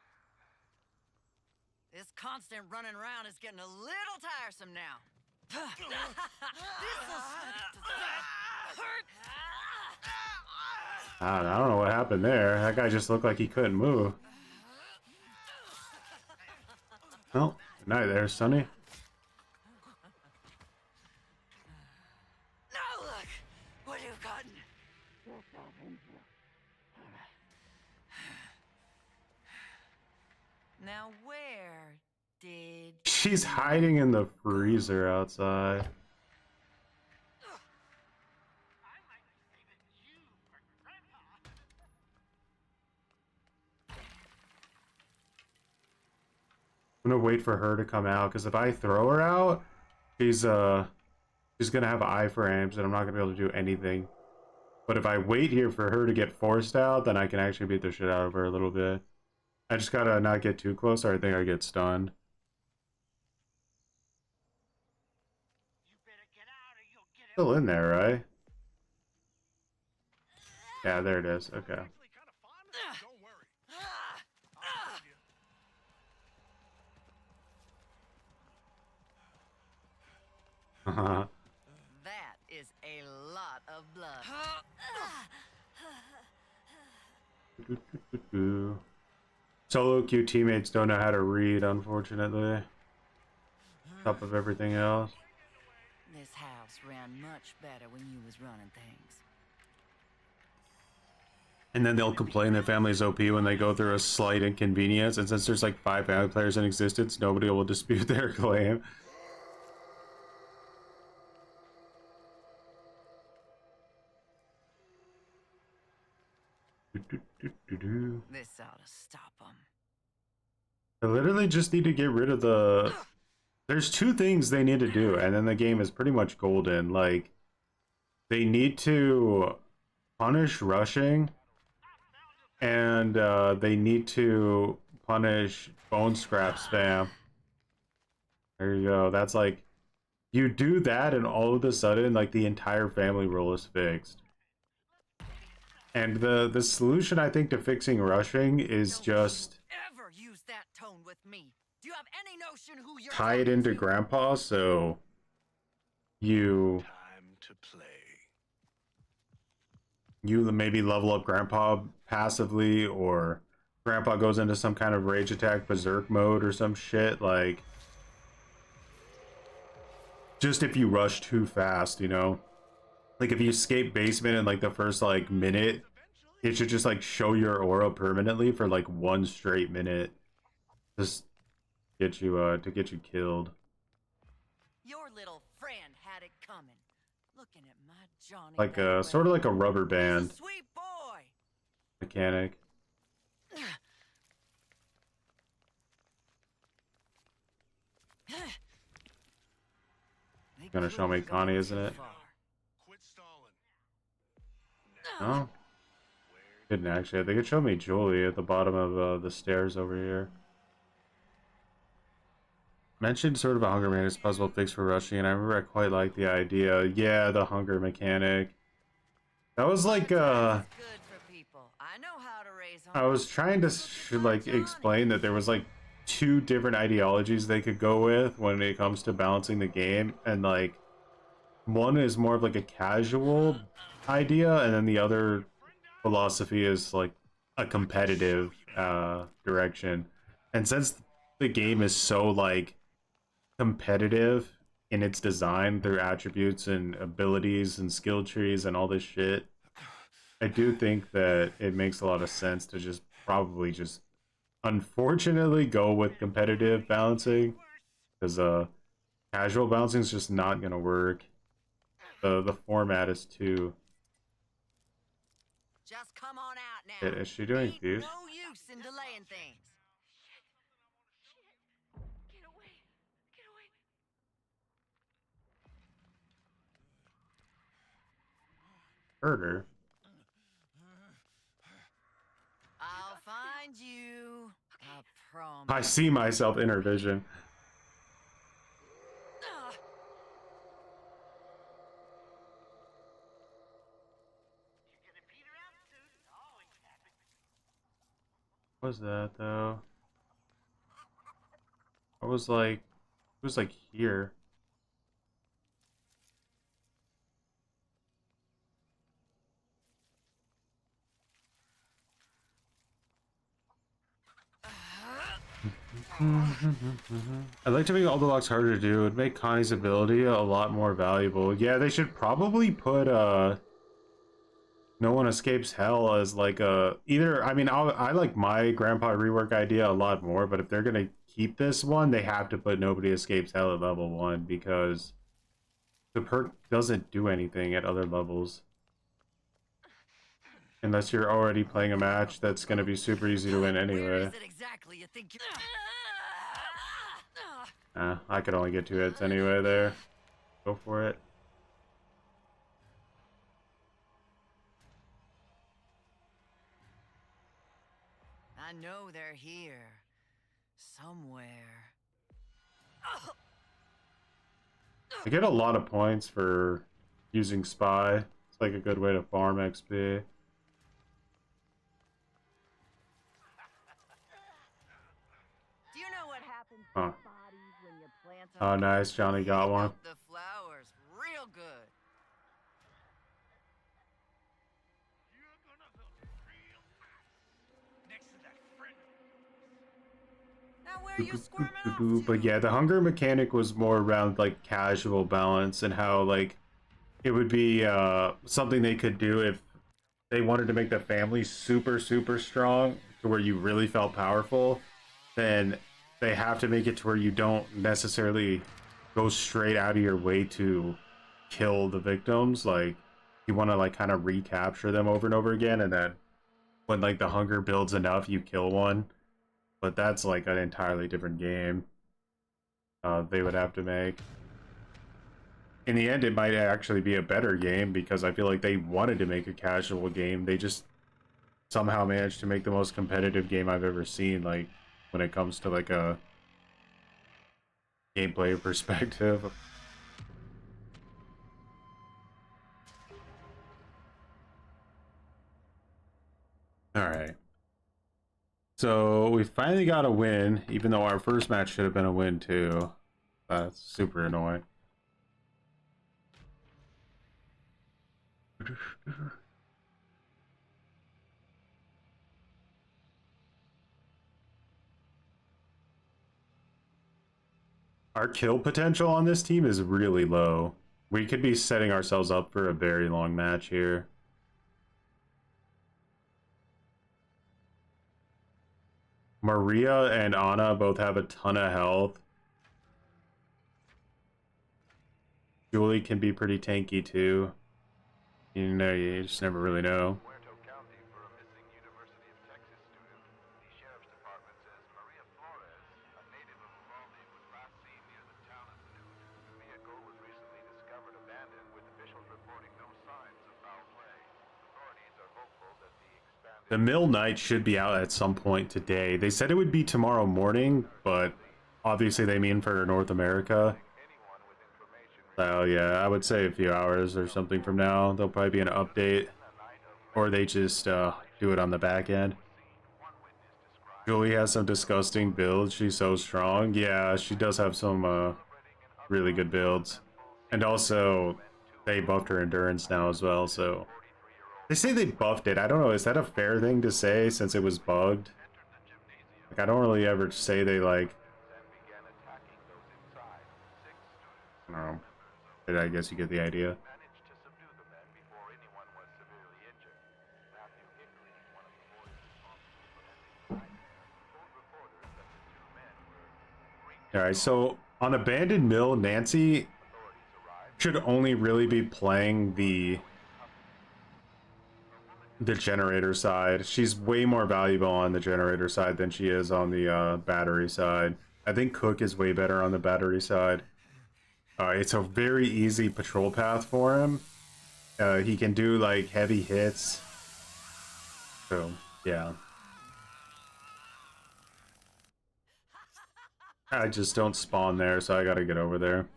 C: This constant running around is getting a little tiresome now.
A: I don't know what happened there. That guy just looked like he couldn't move. Oh, good night there, Sonny.
C: Now look what you've gotten. Now where did
A: She's hiding in the freezer outside.
B: I might be saving you for Grandpa.
A: I'm gonna wait for her to come out, because if I throw her out, she's gonna have iframes and I'm not gonna be able to do anything. But if I wait here for her to get forced out, then I can actually beat the shit out of her a little bit. I just gotta not get too close or I think I get stunned.
B: You better get out or you'll get it.
A: Still in there, right? Yeah, there it is. Okay.
E: Actually kind of fun. Don't worry. I'll find you.
C: that is a lot of blood.
A: Solo queue teammates don't know how to read, unfortunately. Top of everything else.
C: This house ran much better when you was running things.
A: And then they'll complain that family's OP when they go through a slight inconvenience. And since there's like 5 family players in existence, nobody will dispute their claim.
C: This ought to stop them.
A: I literally just need to get rid of the... There's 2 things they need to do, and then the game is pretty much golden. Like, they need to punish rushing, and they need to punish bone scrap spam. There you go. That's like, you do that, and all of a sudden, like, the entire family role is fixed. And the solution, I think, to fixing rushing is just
C: Ever use that tone with me? Do you have any notion who you're
A: tie it
C: talking
A: into
C: to?
A: Grandpa, so you maybe level up Grandpa passively, or Grandpa goes into some kind of rage attack berserk mode or some shit. Like, just if you rush too fast, you know? Like, if you escape basement in like the first like minute, it should just like show your aura permanently for like 1 straight minute. Just get you to get you killed.
C: Your little friend had it coming. Looking at my Johnny.
A: Like
C: that
A: sort of
C: way.
A: like a rubber
C: He's a
A: band
C: sweet boy.
A: mechanic.
C: They
A: Gonna show me
C: couldn't go
A: Connie,
C: too
A: isn't it?
C: far.
A: Oh, didn't actually. They could show me Julie at the bottom of the stairs over here. Mentioned sort of a hunger man as possible fix for rushing, and I remember I quite liked the idea. Yeah, the hunger mechanic. That was like
C: Good for people. I know how to raise
A: I was trying to like explain that there was like 2 different ideologies they could go with when it comes to balancing the game, and like one is more of like a casual idea, and then the other philosophy is like a competitive direction. And since the game is so like competitive in its design through attributes and abilities and skill trees and all this shit, I do think that it makes a lot of sense to just probably just unfortunately go with competitive balancing, because casual balancing is just not gonna work. The format is too...
C: Just come on out now.
A: Is she doing
C: Ain't
A: fuse?
C: no use in delaying things.
D: Get away. Get away.
A: Hurt her.
C: I'll find you. I promise.
A: I see myself in her vision.
B: You're gonna peter out soon. It always happens.
A: What was that though? I was like, it was like here. I'd like to make all the locks harder to do. It would make Connie's ability a lot more valuable. Yeah, they should probably put No One Escapes Hell as like a either. I mean, I like my grandpa rework idea a lot more, but if they're gonna keep this one, they have to put Nobody Escapes Hell at level 1, because the perk doesn't do anything at other levels. Unless you're already playing a match that's gonna be super easy to win
C: Where
A: anyway.
C: is it exactly you think you're...
A: I could only get 2 hits anyway there. Go for it.
C: I know they're here. Somewhere.
A: I get a lot of points for using Spy. It's like a good way to farm XP.
B: Do you
C: know what happens
A: Huh.
C: to bodies when you plant them?
A: Oh, nice. Johnny got one.
C: The flowers real good.
B: You're gonna feel real nice next to that friend.
C: Now where are you squirming off to?
A: But yeah, the hunger mechanic was more around like casual balance, and how like it would be something they could do if they wanted to make the family super, super strong to where you really felt powerful, then they have to make it to where you don't necessarily go straight out of your way to kill the victims. Like, you want to like kind of recapture them over and over again, and then when like the hunger builds enough, you kill one. But that's like an entirely different game. They would have to make. In the end, it might actually be a better game because I feel like they wanted to make a casual game. They just somehow managed to make the most competitive game I've ever seen, like when it comes to like a gameplay perspective. Alright. So we finally got a win, even though our first match should have been a win too. That's super annoying. Our kill potential on this team is really low. We could be setting ourselves up for a very long match here. Maria and Anna both have a ton of health. Julie can be pretty tanky too. You know, you just never really know.
E: Puerto County for a missing University of Texas student. The sheriff's department says Maria Flores, a native of Uvalde, was last seen near the town of Newt. The vehicle was recently discovered abandoned, with officials reporting no signs of foul play. Authorities are hopeful that the expanded...
A: The Mill Knight should be out at some point today. They said it would be tomorrow morning, but obviously they mean for North America.
E: anyone with information
A: So yeah, I would say a few hours or something from now. There'll probably be an update. Or they just do it on the back end. Julie has some disgusting builds. She's so strong. Yeah, she does have some really good builds. And also, they buffed her endurance now as well, so... They say they buffed it. I don't know, is that a fair thing to say since it was bugged? Like, I don't really ever say they, like... I don't know. But I guess you get the idea.
E: managed to subdue the men before anyone was severely injured. Matthew Hickory, one of the boys responsible for ending the riot, told reporters that the two men were
A: Alright, so on Abandoned Mill, Nancy should only really be playing the generator side. She's way more valuable on the generator side than she is on the battery side. I think Cook is way better on the battery side. It's a very easy patrol path for him. He can do like heavy hits. So, yeah. I just don't spawn there, so I gotta get over there.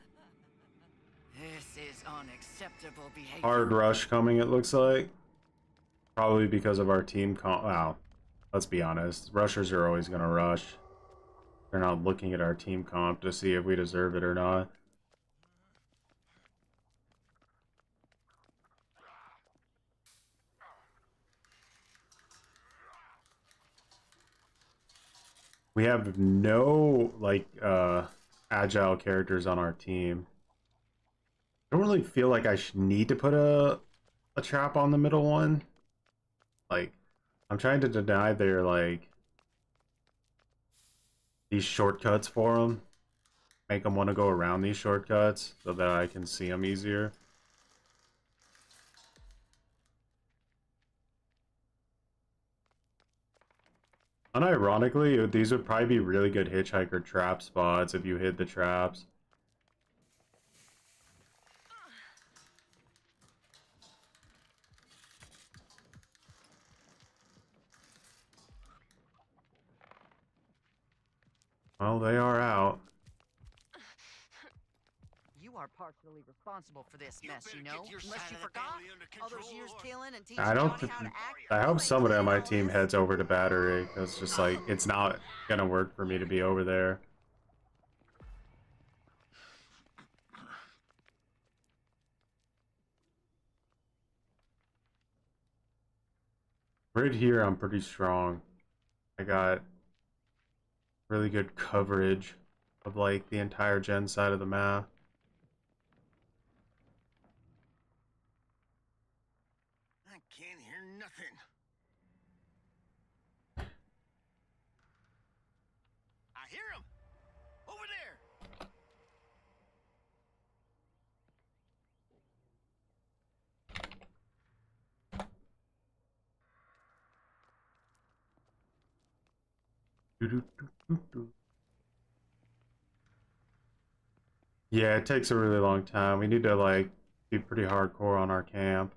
C: This is unacceptable behavior.
A: Hard rush coming, it looks like. Probably because of our team comp. Wow. Let's be honest. Rushers are always gonna rush. They're not looking at our team comp to see if we deserve it or not. We have no, like, agile characters on our team. I don't really feel like I need to put a trap on the middle one. Like, I'm trying to deny their, like, these shortcuts for them. Make them want to go around these shortcuts so that I can see them easier. Unironically, these would probably be really good hitchhiker trap spots if you hit the traps. Well, they are out.
C: You are partially responsible for this mess, you know? Unless you forgot all those years killing and teaching
A: I don't.
C: Johnny how to act.
A: I hope somebody on my team heads over to battery. It's just like it's not gonna work for me to be over there. Right here, I'm pretty strong. I got really good coverage of like the entire gen side of the map.
B: I can't hear nothing.
A: Yeah, it takes a really long time. We need to like be pretty hardcore on our camp.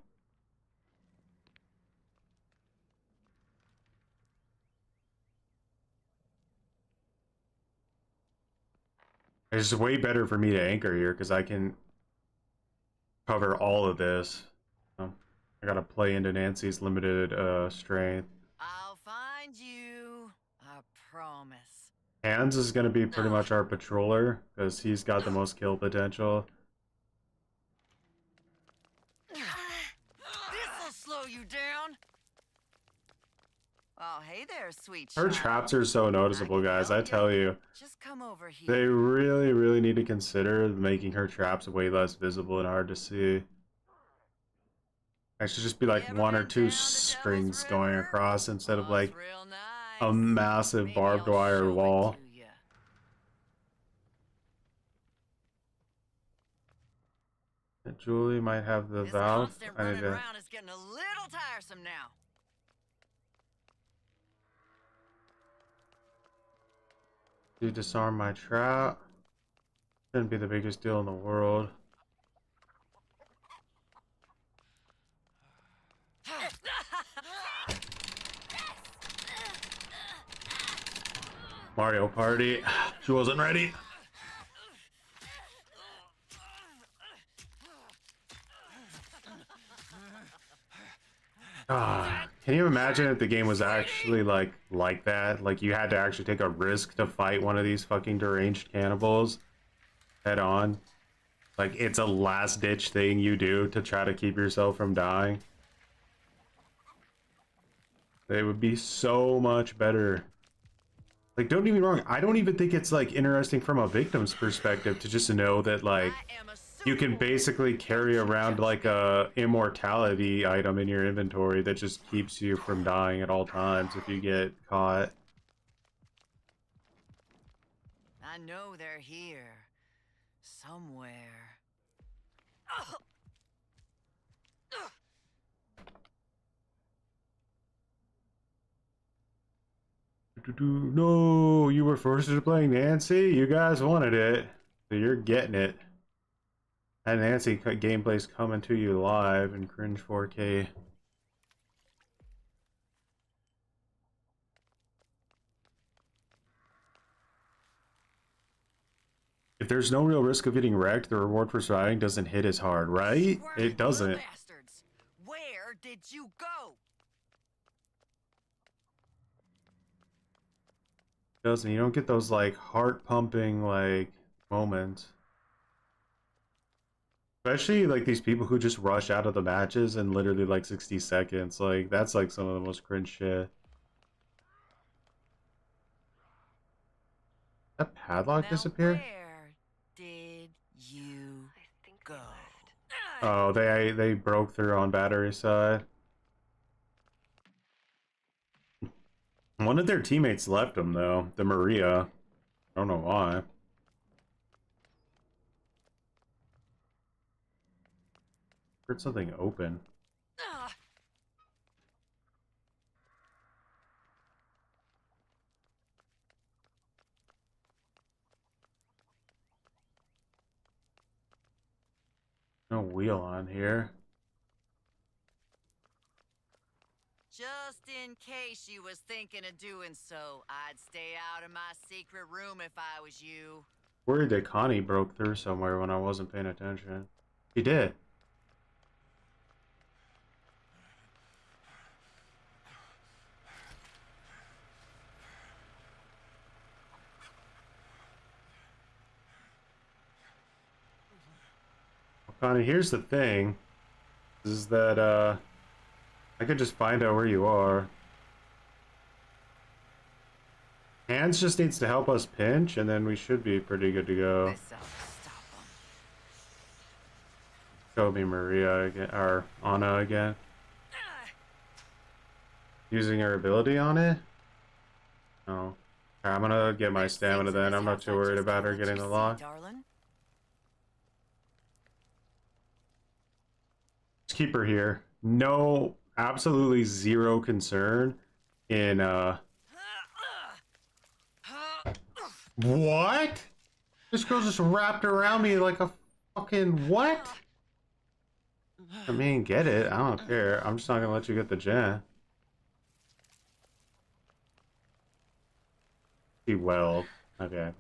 A: It's way better for me to anchor here because I can cover all of this. I gotta play into Nancy's limited strength.
C: I'll find you. I promise.
A: Hans is gonna be pretty much our patroller because he's got the most kill potential.
C: This'll slow you down. Oh, hey there, sweet
A: Her
C: child.
A: traps are so noticeable, guys. I tell you,
C: Just come over here.
A: they really need to consider making her traps way less visible and hard to see. I should just be like one or two strings going across instead of like a massive barbed wire wall. Julie might have the valve. I need to.
C: Around is getting a little tiresome now.
A: You disarm my trap. Shouldn't be the biggest deal in the world. Mario Party. She wasn't ready. Can you imagine if the game was actually like that? Like you had to actually take a risk to fight one of these fucking deranged cannibals head on. Like it's a last ditch thing you do to try to keep yourself from dying. They would be so much better. Like don't get me wrong, I don't even think it's like interesting from a victim's perspective to just know that like you can basically carry around like a immortality item in your inventory that just keeps you from dying at all times if you get caught.
C: I know they're here. Somewhere.
A: No, you were forced to play Nancy? You guys wanted it, so you're getting it. And Nancy gameplay's coming to you live in cringe 4K. If there's no real risk of getting wrecked, the reward for surviving doesn't hit as hard, right? It doesn't.
C: Bastards. Where did you go?
A: It doesn't. You don't get those like heart-pumping like moments. Especially like these people who just rush out of the matches in literally like 60 seconds. Like that's like some of the most cringe shit. That padlock disappeared?
C: Where did you go?
A: Oh, they broke through on battery side. One of their teammates left them though, the Maria. I don't know why. Heard something open. No wheel on here.
C: Just in case you was thinking of doing so, I'd stay out of my secret room if I was you.
A: Worried that Connie broke through somewhere when I wasn't paying attention. She did. Connie, here's the thing. Is that, I could just find out where you are. Hans just needs to help us pinch, and then we should be pretty good to go. Show me Maria again, or Anna again. Using her ability on it? No. I'm gonna get my stamina then. I'm not too worried about her getting the lock. Just keep her here. No, absolutely zero concern in What? This girl just wrapped around me like a fucking what? I mean, get it. I don't care. I'm just not gonna let you get the gen. She well. Okay.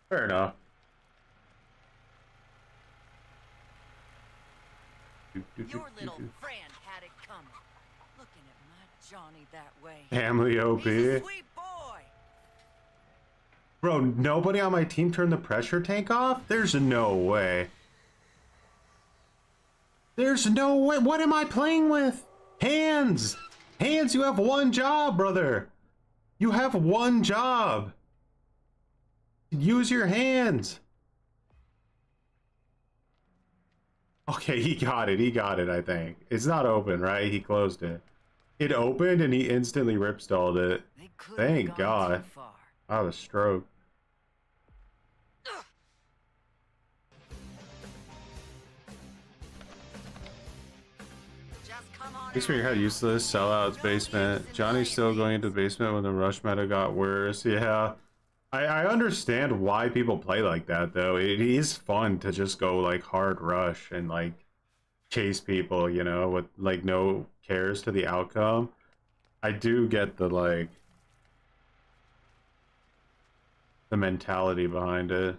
A: Fair enough.
C: Your little friend had it coming. Looking at my Johnny that way.
A: Family OP.
C: He's a sweet boy.
A: Bro, nobody on my team turned the pressure tank off? There's no way. There's no way. What am I playing with? Hands! Hands, you have one job, brother. You have one job. Use your hands. Okay, he got it. He got it, I think. It's not open, right? He closed it. It opened and he instantly ripstalled it. Thank God. I was stroke. Makes me how useless. Sellouts basement. Johnny's still going into the basement when the rush meta got worse. Yeah. I understand why people play like that though. It is fun to just go like hard rush and like chase people, you know, with like no cares to the outcome. I do get the like the mentality behind it.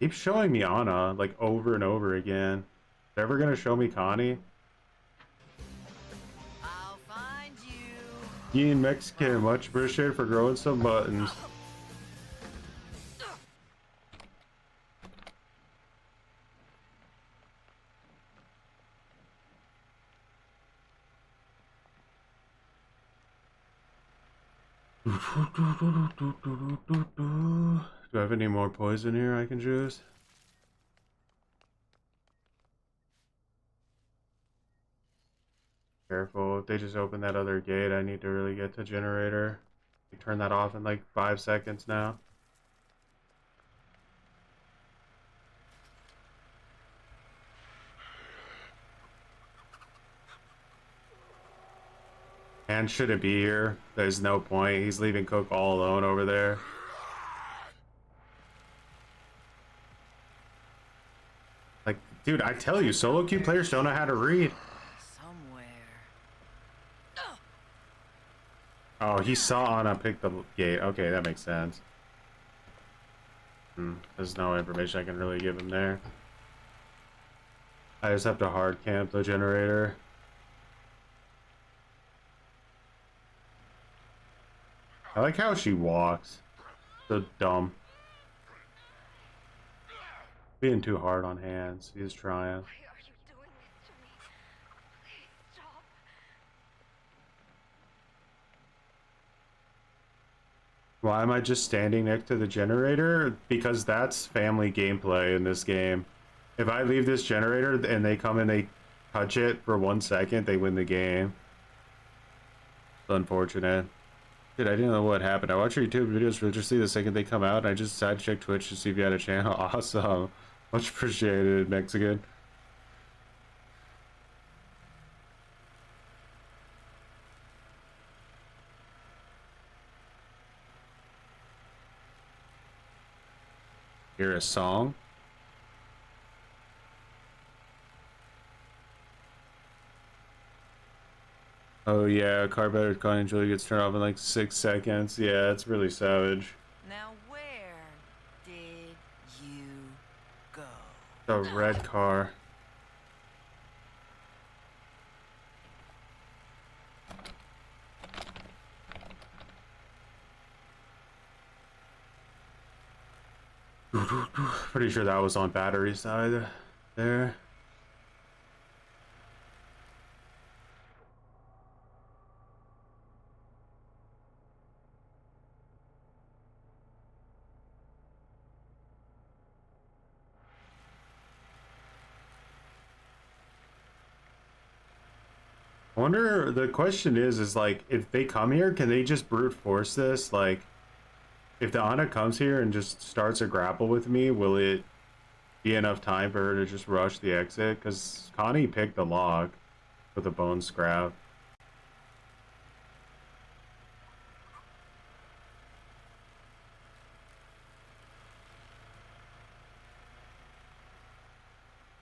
A: Keep showing me Anna like over and over again. They're ever gonna show me Connie?
C: I'll find you.
A: Ian Mexican, much appreciated for growing some buttons. Do I have any more poison here I can juice? Careful, if they just open that other gate, I need to really get to generator. You turn that off in like 5 seconds now. And shouldn't be here. There's no point. He's leaving Cook all alone over there. Like, dude, I tell you, solo queue players don't know how to read.
C: Somewhere.
A: Oh, he saw Anna pick the gate. Okay, that makes sense. There's no information I can really give him there. I just have to hard camp the generator. I like how she walks. So dumb. Being too hard on hands. He's trying.
D: Why are you doing this to me? Please stop.
A: Why am I just standing next to the generator? Because that's family gameplay in this game. If I leave this generator and they come and they touch it for 1 second, they win the game. It's unfortunate. Dude, I didn't know what happened. I watch your YouTube videos religiously the second they come out, and I just side checked Twitch to see if you had a channel. Awesome. Much appreciated, Mexican. Hear a song? Oh yeah, carbureted con usually gets turned off in like 6 seconds. Yeah, it's really savage.
C: Now where did you go?
A: The red car. Pretty sure that was on battery side there. I wonder, the question is like, if they come here, can they just brute force this? Like, If the Ana comes here and just starts a grapple with me, will it be enough time for her to just rush the exit? Because Connie picked the lock with a bone scrap.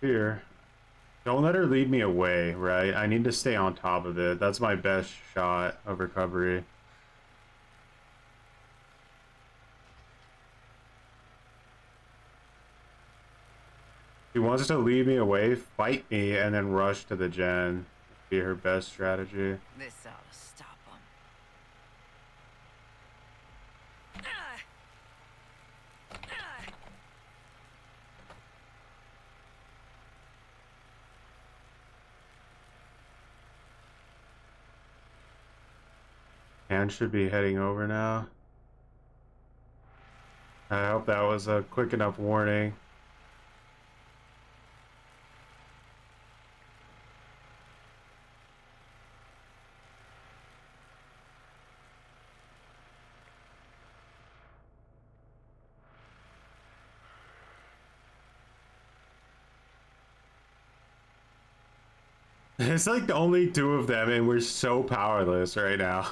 A: Here. Don't let her lead me away, right? I need to stay on top of it. That's my best shot of recovery. She wants to lead me away, fight me, and then rush to the gen. Be her best strategy.
C: This ought to stop them.
A: Hand should be heading over now. I hope that was a quick enough warning. It's like the only two of them, and we're so powerless right now.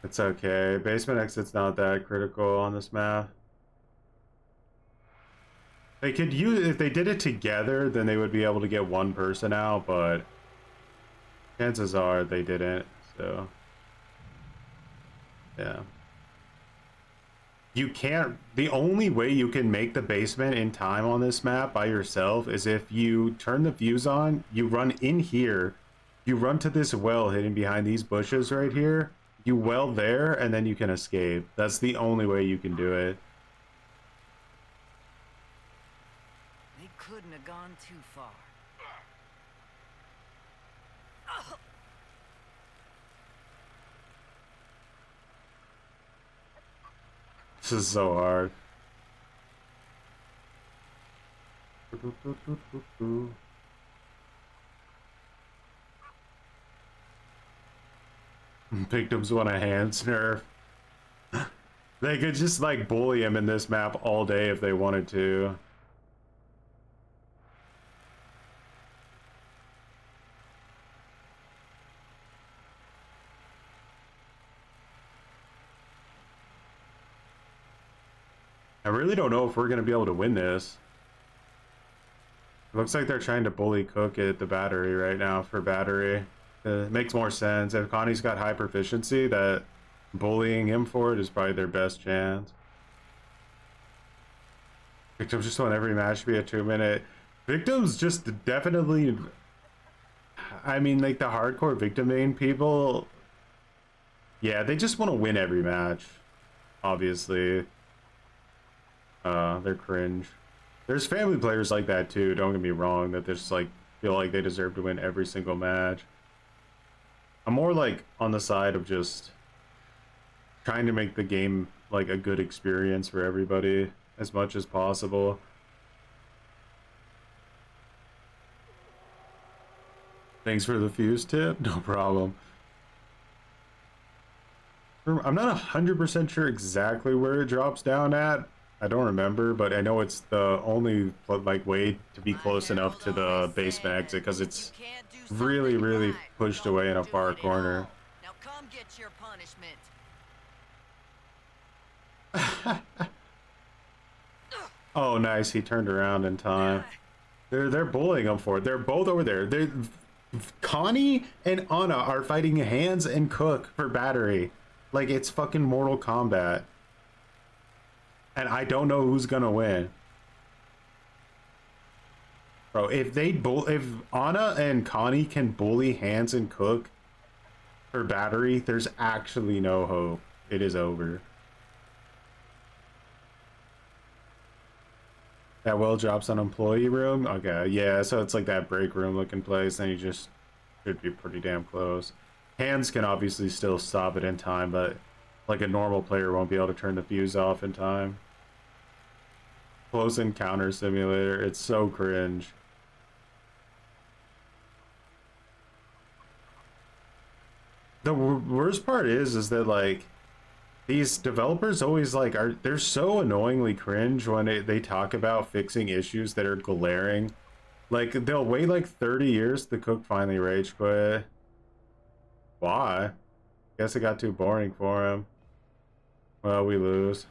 A: It's okay. Basement exit's not that critical on this map. They could use, if they did it together, then they would be able to get one person out, but chances are they didn't, so yeah. You can't, the only way you can make the basement in time on this map by yourself is if you turn the fuse on, you run in here, you run to this well hidden behind these bushes right here, you well there, and then you can escape. That's the only way you can do it.
C: They couldn't have gone too far.
A: This is so hard. Victims want a hands nerf. They could just like bully him in this map all day if they wanted to. I really don't know if we're gonna be able to win this. It looks like they're trying to bully Cook at the battery right now for battery. It makes more sense. If Connie's got high proficiency, that bullying him for it is probably their best chance. Victims just want every match to be a 2-minute. Victims just definitely, I mean, like the hardcore victim main people, yeah, they just want to win every match, obviously. They're cringe. There's family players like that too, don't get me wrong, that just like feel like they deserve to win every single match. I'm more like on the side of just trying to make the game like a good experience for everybody as much as possible. Thanks for the fuse tip, no problem. I'm not 100% sure exactly where it drops down at. I don't remember, but I know it's the only like way to be close enough to the basement exit because it's really pushed away in a far corner.
C: Now come get your punishment.
A: Oh, nice. He turned around in time. They're bullying him for it. They're both over there. Connie and Anna are fighting Hands and Cook for battery. Like it's fucking Mortal Kombat. And I don't know who's gonna win. Bro, if Anna and Connie can bully Hands and Cook for battery, there's actually no hope. It is over. That well drops on employee room? Okay, yeah, so it's like that break room looking place, then you just should be pretty damn close. Hands can obviously still stop it in time, but like a normal player won't be able to turn the fuse off in time. Close encounter simulator, it's so cringe. The worst part is that like these developers always like they're so annoyingly cringe when they talk about fixing issues that are glaring. Like they'll wait like 30 years to cook finally rage quit. Why? Guess it got too boring for him. Well, we lose.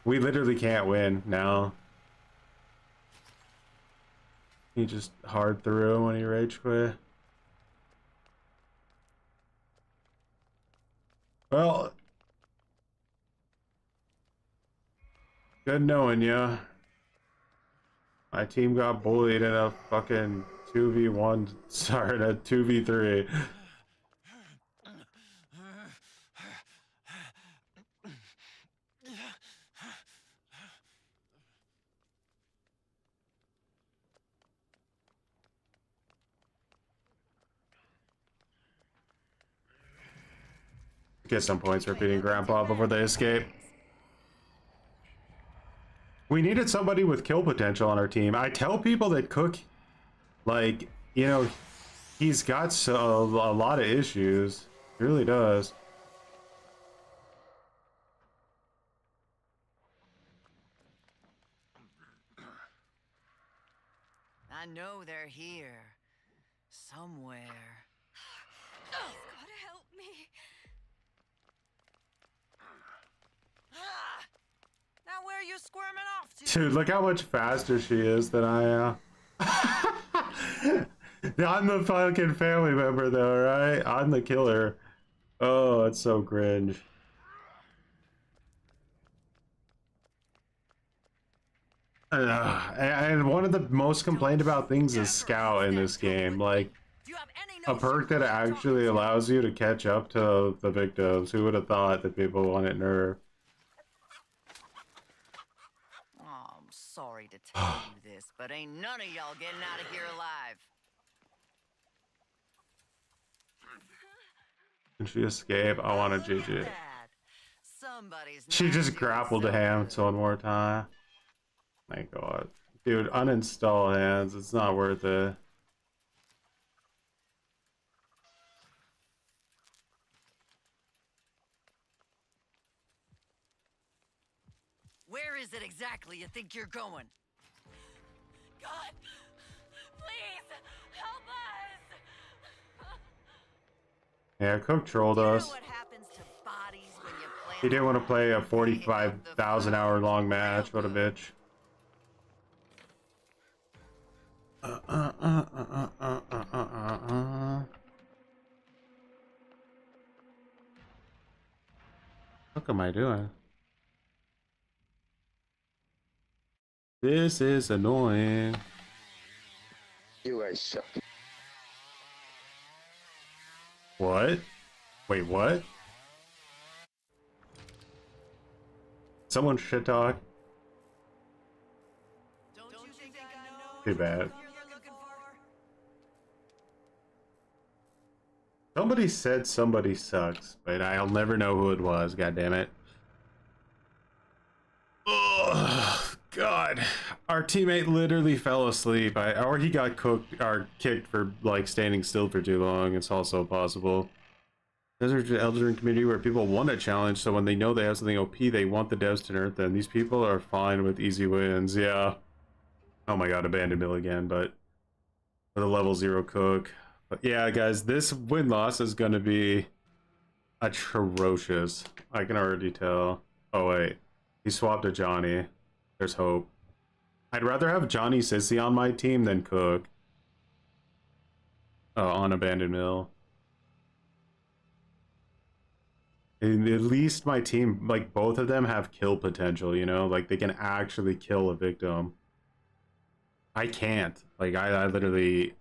A: We literally can't win now. He just hard through when he rage quit. Well, good knowing ya. My team got bullied in a fucking 2v1, sorry, in a 2v3. Get some points for beating Grandpa before they escape. We needed somebody with kill potential on our team. I tell people that Cook, like, you know, he's got a lot of issues. He really does.
C: I know they're here. Somewhere.
D: He's gotta help me.
C: Ah! Now where are you squirming off to?
A: Dude, look how much faster she is than I am. I'm the fucking family member though, right? I'm the killer. Oh, it's so cringe. And one of the most complained about things is Scout in this game. Like,
C: Do you have any
A: a
C: notion
A: perk that
C: who you're talking
A: actually
C: to?
A: allows you to catch up to the victims. Who would have thought that people wanted nerf?
C: Oh, I'm sorry to tell you this, but ain't none of y'all getting out of here alive.
A: Can she escape? I want to GG.
C: Dad, somebody's
A: She
C: not
A: just
C: doing
A: grappled
C: so
A: Hands
C: good.
A: one more time. My god. Dude, uninstall Hands. It's not worth it.
C: Where is it exactly you think you're going?
D: God, please help us.
A: Yeah, Cook trolled
C: You know
A: us.
C: what happens to bodies when you plant
A: He didn't want to play a
C: them?
A: 45,000 hour long match. What a bitch. What am I doing? This is annoying.
F: You guys suck.
A: What? Wait, what? Someone shit talk?
C: Don't you think I know
A: Too bad.
C: what you're looking for?
A: Somebody said somebody sucks, but I'll never know who it was, god damn it. Oh god. Our teammate literally fell asleep. Or he got cooked or kicked for like standing still for too long. It's also possible. There's an Elden community where people want a challenge, so when they know they have something OP, they want the devs to nerf them. These people are fine with easy wins, yeah. Oh my god, abandoned mill again, but for the level 0 cook. But yeah, guys, this win-loss is gonna be atrocious. I can already tell. Oh wait, he swapped to Johnny. There's hope. I'd rather have Johnny Sissy on my team than Cook. Oh, on abandoned mill. And at least my team, like both of them have kill potential, you know? Like they can actually kill a victim. I can't. Like I literally,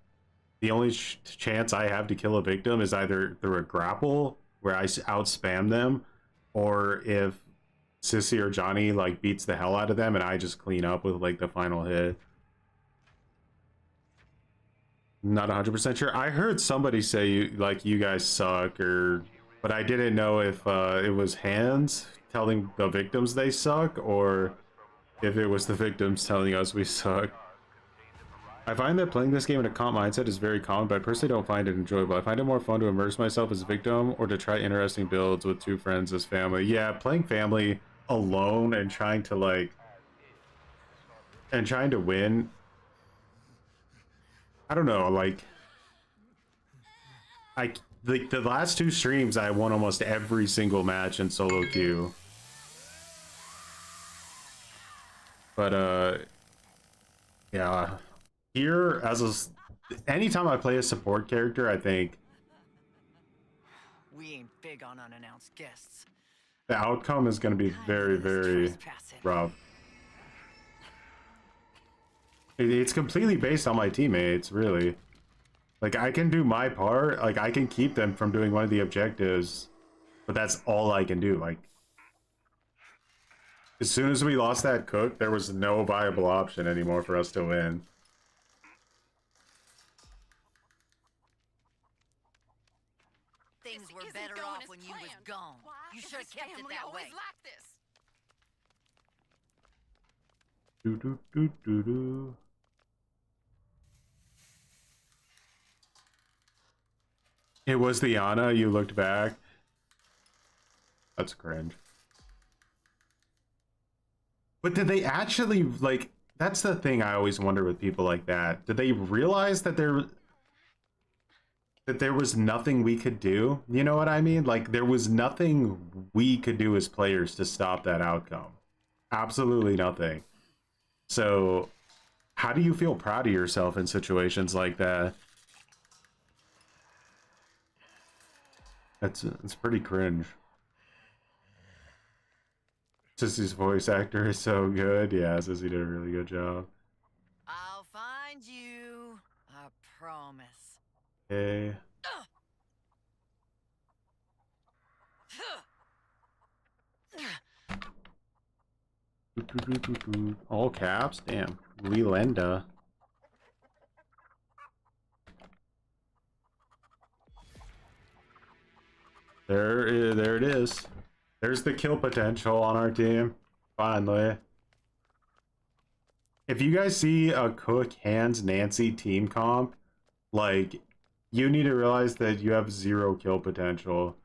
A: the only chance I have to kill a victim is either through a grapple where I outspam them, or if Sissy or Johnny like beats the hell out of them and I just clean up with like the final hit. Not 100% sure. I heard somebody say you guys suck, or but I didn't know if it was Hands telling the victims they suck or if it was the victims telling us we suck. I find that playing this game in a comp mindset is very common, but I personally don't find it enjoyable. I find it more fun to immerse myself as a victim or to try interesting builds with two friends as family. Yeah, playing family alone and trying to win. I don't know, like the last two streams I won almost every single match in solo queue. But yeah, here anytime I play a support character, I think
C: We ain't big on unannounced guests.
A: the outcome is going to be very, very rough. It's completely based on my teammates, really. Like, I can do my part, like, I can keep them from doing one of the objectives, but that's all I can do. Like, as soon as we lost that cook, there was no viable option anymore for us to win.
C: Things were better off when you was gone. You should have kept it that way.
A: Do do do do do. It was the Ana, you looked back. That's cringe. But did they actually, like, that's the thing I always wonder with people like that. Did they realize that there was nothing we could do? You know what I mean? Like, there was nothing we could do as players to stop that outcome. Absolutely nothing. So, how do you feel proud of yourself in situations like that? It's pretty cringe. Sissy's voice actor is so good. Yeah, Sissy did a really good job.
C: I'll find you. I promise.
A: Okay. All caps? Damn. Relenda. There it is. There's the kill potential on our team. Finally. If you guys see a Cook Hands Nancy team comp, like, you need to realize that you have 0 kill potential.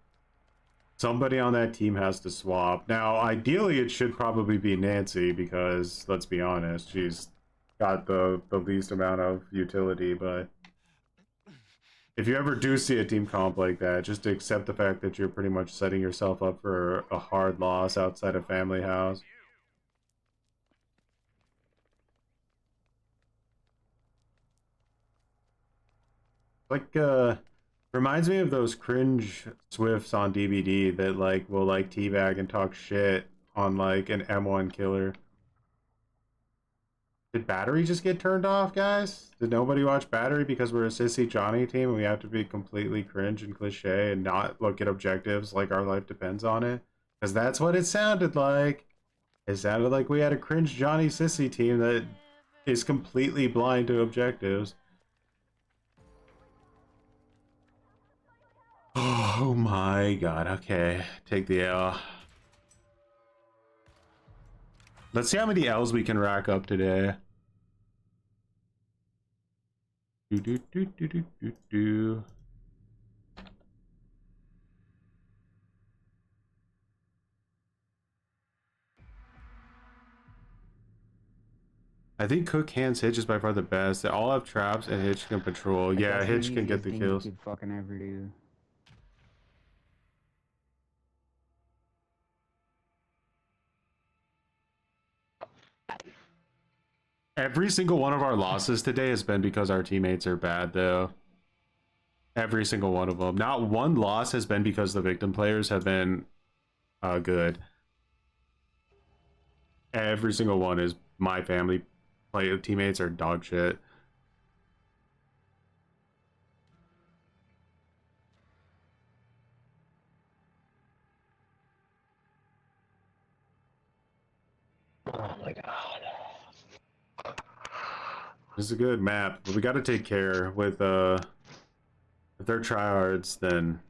A: Somebody on that team has to swap. Now, ideally, it should probably be Nancy because, let's be honest, she's got the least amount of utility, but if you ever do see a team comp like that, just accept the fact that you're pretty much setting yourself up for a hard loss outside of Family House. Like, reminds me of those cringe Swifts on DVD that, like, will, like, teabag and talk shit on, like, an M1 killer. Did Battery just get turned off, guys? Did nobody watch Battery because we're a Sissy Johnny team and we have to be completely cringe and cliche and not look at objectives like our life depends on it? Because that's what it sounded like. It sounded like we had a cringe Johnny Sissy team that is completely blind to objectives. Oh my god, okay. Take the L. Let's see how many L's we can rack up today. Do do do do do do do. I think Cook Hands Hitch is by far the best. They all have traps and Hitch can patrol. Yeah, Hitch can get the kills.
G: You could fucking ever do.
A: Every single one of our losses today has been because our teammates are bad, though. Every single one of them. Not one loss has been because the victim players have been good. Every single one is my family teammates are dog shit.
F: Oh my god.
A: This is a good map, but we got to take care with if they're tryhards, then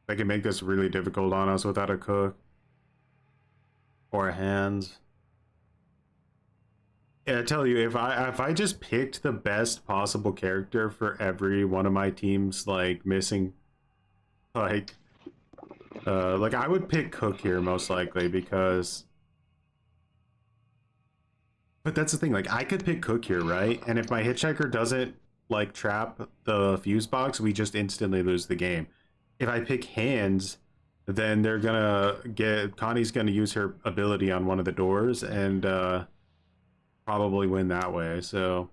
A: they can make this really difficult on us without a cook or a hands. Yeah, I tell you, if I just picked the best possible character for every one of my teams, like missing, like I would pick Cook here most likely because, but that's the thing, like I could pick Cook here, right? And if my hitchhiker doesn't like trap the fuse box, we just instantly lose the game. If I pick Hands, then they're gonna get Connie's gonna use her ability on one of the doors and probably win that way. So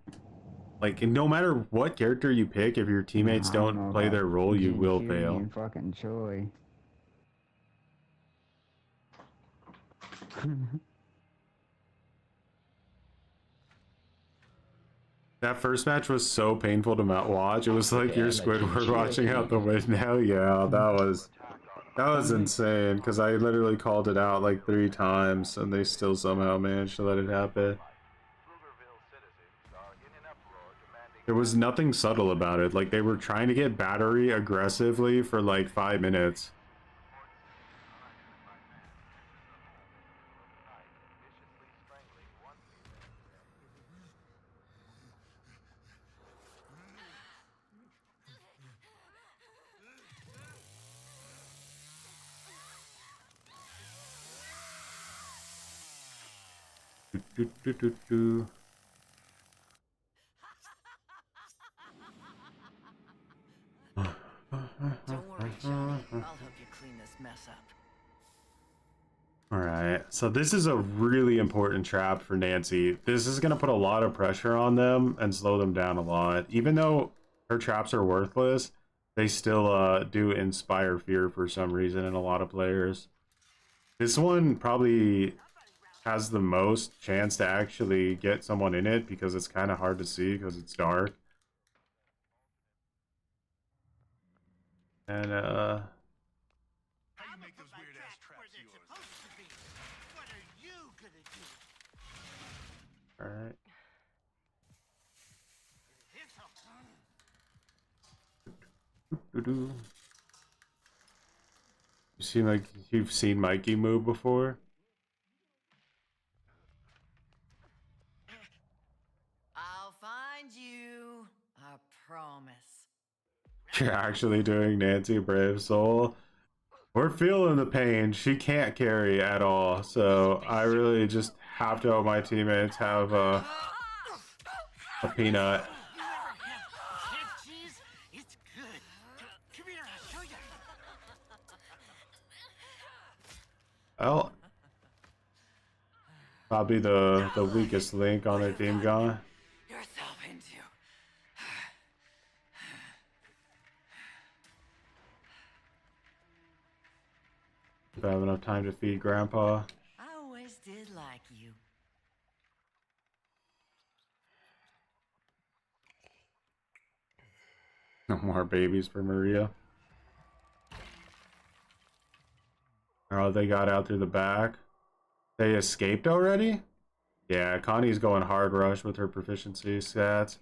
A: like no matter what character you pick, if your teammates
F: I don't
A: don't
F: know
A: play
F: about
A: their role, you will
F: Fury
A: fail.
F: and fucking Choy.
A: That first match was so painful to watch. It was like your
F: Yeah, like
A: Squidward
F: shit.
A: watching out the window. Yeah, that was insane because I literally called it out like 3 times and they still somehow managed to let it happen.
E: Pflugerville citizens are in an uproar demanding
A: There was nothing subtle about it. Like they were trying to get battery aggressively for like 5 minutes.
E: viciously strangling one female.
A: Do, do, do, do.
C: Don't worry, Johnny. I'll help you clean this mess up.
A: Alright, so this is a really important trap for Nancy. This is going to put a lot of pressure on them and slow them down a lot. Even though her traps are worthless, they still do inspire fear for some reason in a lot of players. This one probably has the most chance to actually get someone in it because it's kind of hard to see because it's dark. And
B: How you make those weird ass traps of yours? Supposed to be. What are you gonna do?
A: alright.
B: This'll.
A: You seem like you've seen Mikey move before.
C: I'll find you. I promise.
A: You're actually doing Nancy Brave Soul. We're feeling the pain. She can't carry at all, so I really just have to help my teammates have a peanut.
B: You ever have kid cheese? It's good. Come here, I'll show you.
A: Well, probably the weakest link on their team gone.
C: Yourself into.
A: If I have enough time to feed Grandpa.
C: I always did like you.
A: No more babies for Maria. Oh, they got out through the back. They escaped already? Yeah, Connie's going hard rush with her proficiency stats.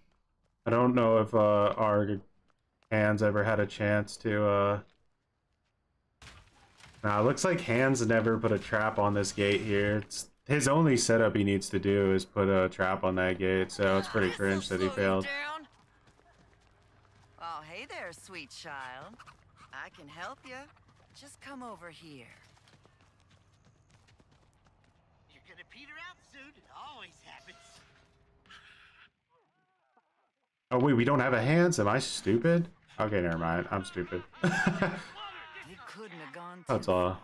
A: I don't know if our Hands ever had a chance to Nah, it looks like Hands never put a trap on this gate here. It's his only setup he needs to do is put a trap on that gate, so it's pretty cringe that he failed.
C: Down. Oh, hey there, sweet child. I can help you. Just come over here.
B: You're gonna peter out soon. It always happens.
A: Oh wait, we don't have a Hands? Am I stupid? Okay, never mind. I'm stupid.
C: You couldn't have gone too
A: That's all.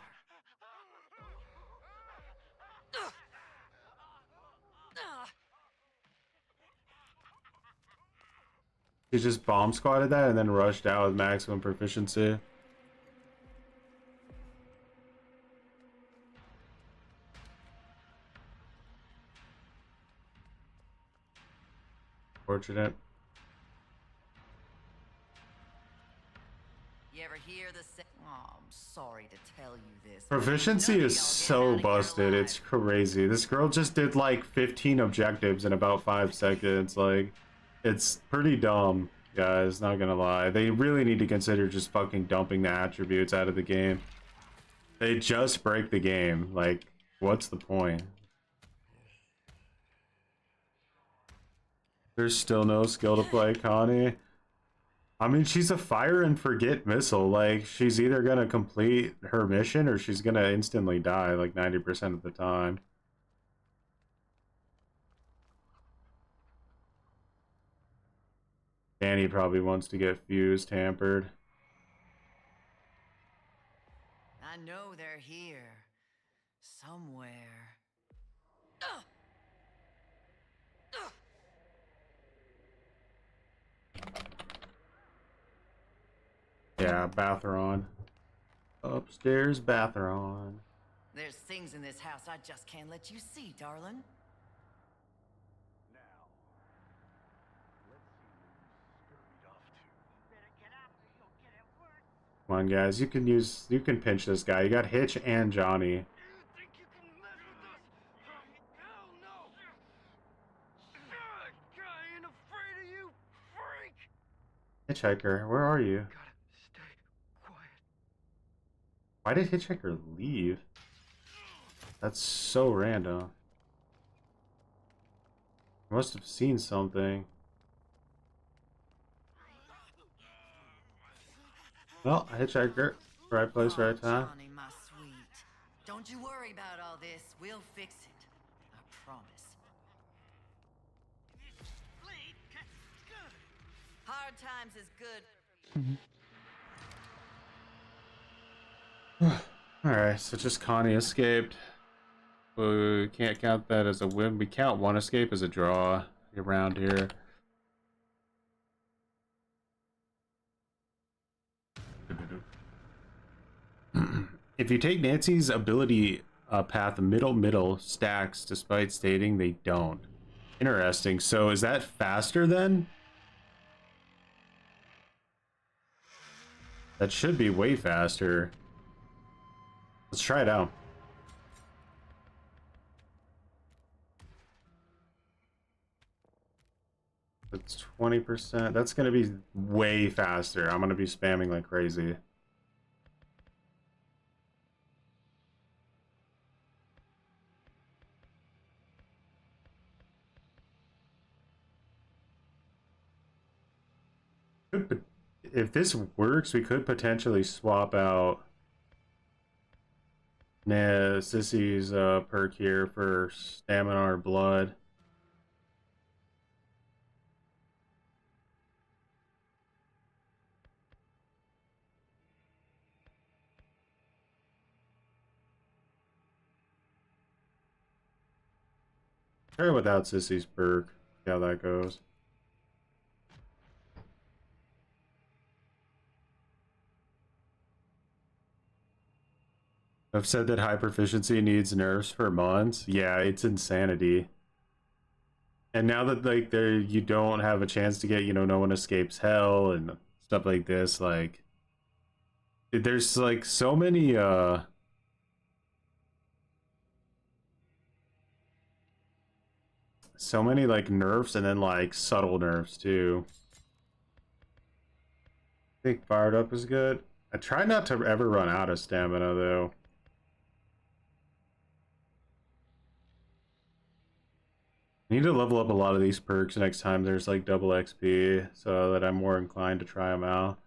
A: He just bomb squatted that and then rushed out with maximum proficiency. Fortunate.
C: You ever hear the oh, I'm sorry to tell you this.
A: Proficiency
C: None of
A: is
C: y'all get out
A: so
C: of here
A: busted.
C: alive.
A: It's crazy. This girl just did like 15 objectives in about 5 seconds. Like, it's pretty dumb, guys. Not gonna lie. They really need to consider just fucking dumping the attributes out of the game. They just break the game. Like, what's the point? There's still no skill to play Connie. I mean, she's a fire and forget missile. Like, she's either gonna complete her mission or she's gonna instantly die, like 90% of the time. Danny probably wants to get fused, hampered.
C: I know they're here. Somewhere. Ugh! Ugh!
A: Yeah, Batheron. Upstairs, Batheron.
C: There's things in this house I just can't let you see, darling.
E: Now, let's see where you scurried off to.
B: Better get out or you'll get it worse.
A: Come on, guys. You can pinch this guy. You got Hitch and Johnny.
B: You think you can mess with us? Hell no! I ain't afraid of you, freak!
A: Hitchhiker, where are you?
B: Gotta stay quiet.
A: Why did Hitchhiker leave? That's so random. I must have seen something. Well, Hitchhiker. Right place, right time.
C: Johnny, my sweet. Don't you worry about all this. We'll fix it. I promise.
B: Bleed gets good.
C: Hard times is good.
A: Alright, so just Connie escaped. We can't count that as a win. We count one escape as a draw around here. If you take Nancy's ability path middle stacks despite stating they don't. Interesting. So is that faster then? That should be way faster. Let's try it out. It's 20%. That's going to be way faster. I'm going to be spamming like crazy. If this works, we could potentially swap out Sissy's perk here for stamina or blood. Try it without Sissy's perk. See how that goes. I've said that high proficiency needs nerfs for months. Yeah, it's insanity. And now that like you don't have a chance to get, you know, no one escapes hell and stuff like this, like there's like so many like nerfs and then like subtle nerfs too. I think fired up is good. I try not to ever run out of stamina though. I need to level up a lot of these perks next time there's like double XP so that I'm more inclined to try them out.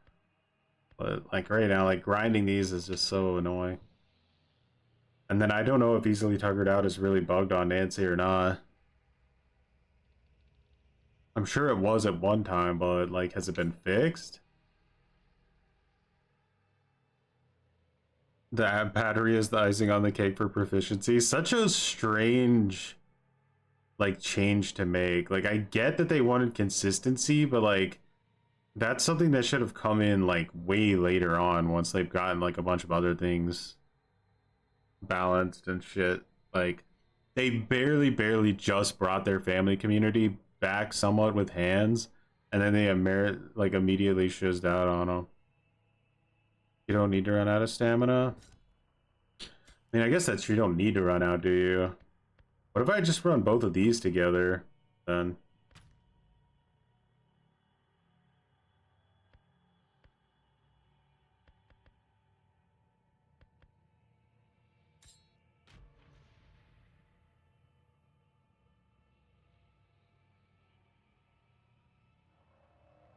A: But like right now, like grinding these is just so annoying. And then I don't know if easily tuckered out is really bugged on Nancy or not. I'm sure it was at one time, but like has it been fixed? The battery is the icing on the cake for proficiency. Such a strange like change to make. Like I get that they wanted consistency, but like that's something that should have come in like way later on once they've gotten like a bunch of other things balanced and shit. Like they barely just brought their family community back somewhat with hands, and then they like immediately shizzed out on them. You don't need to run out of stamina. I mean, I guess that's true. You don't need to run out, do you? What if I just run both of these together, then?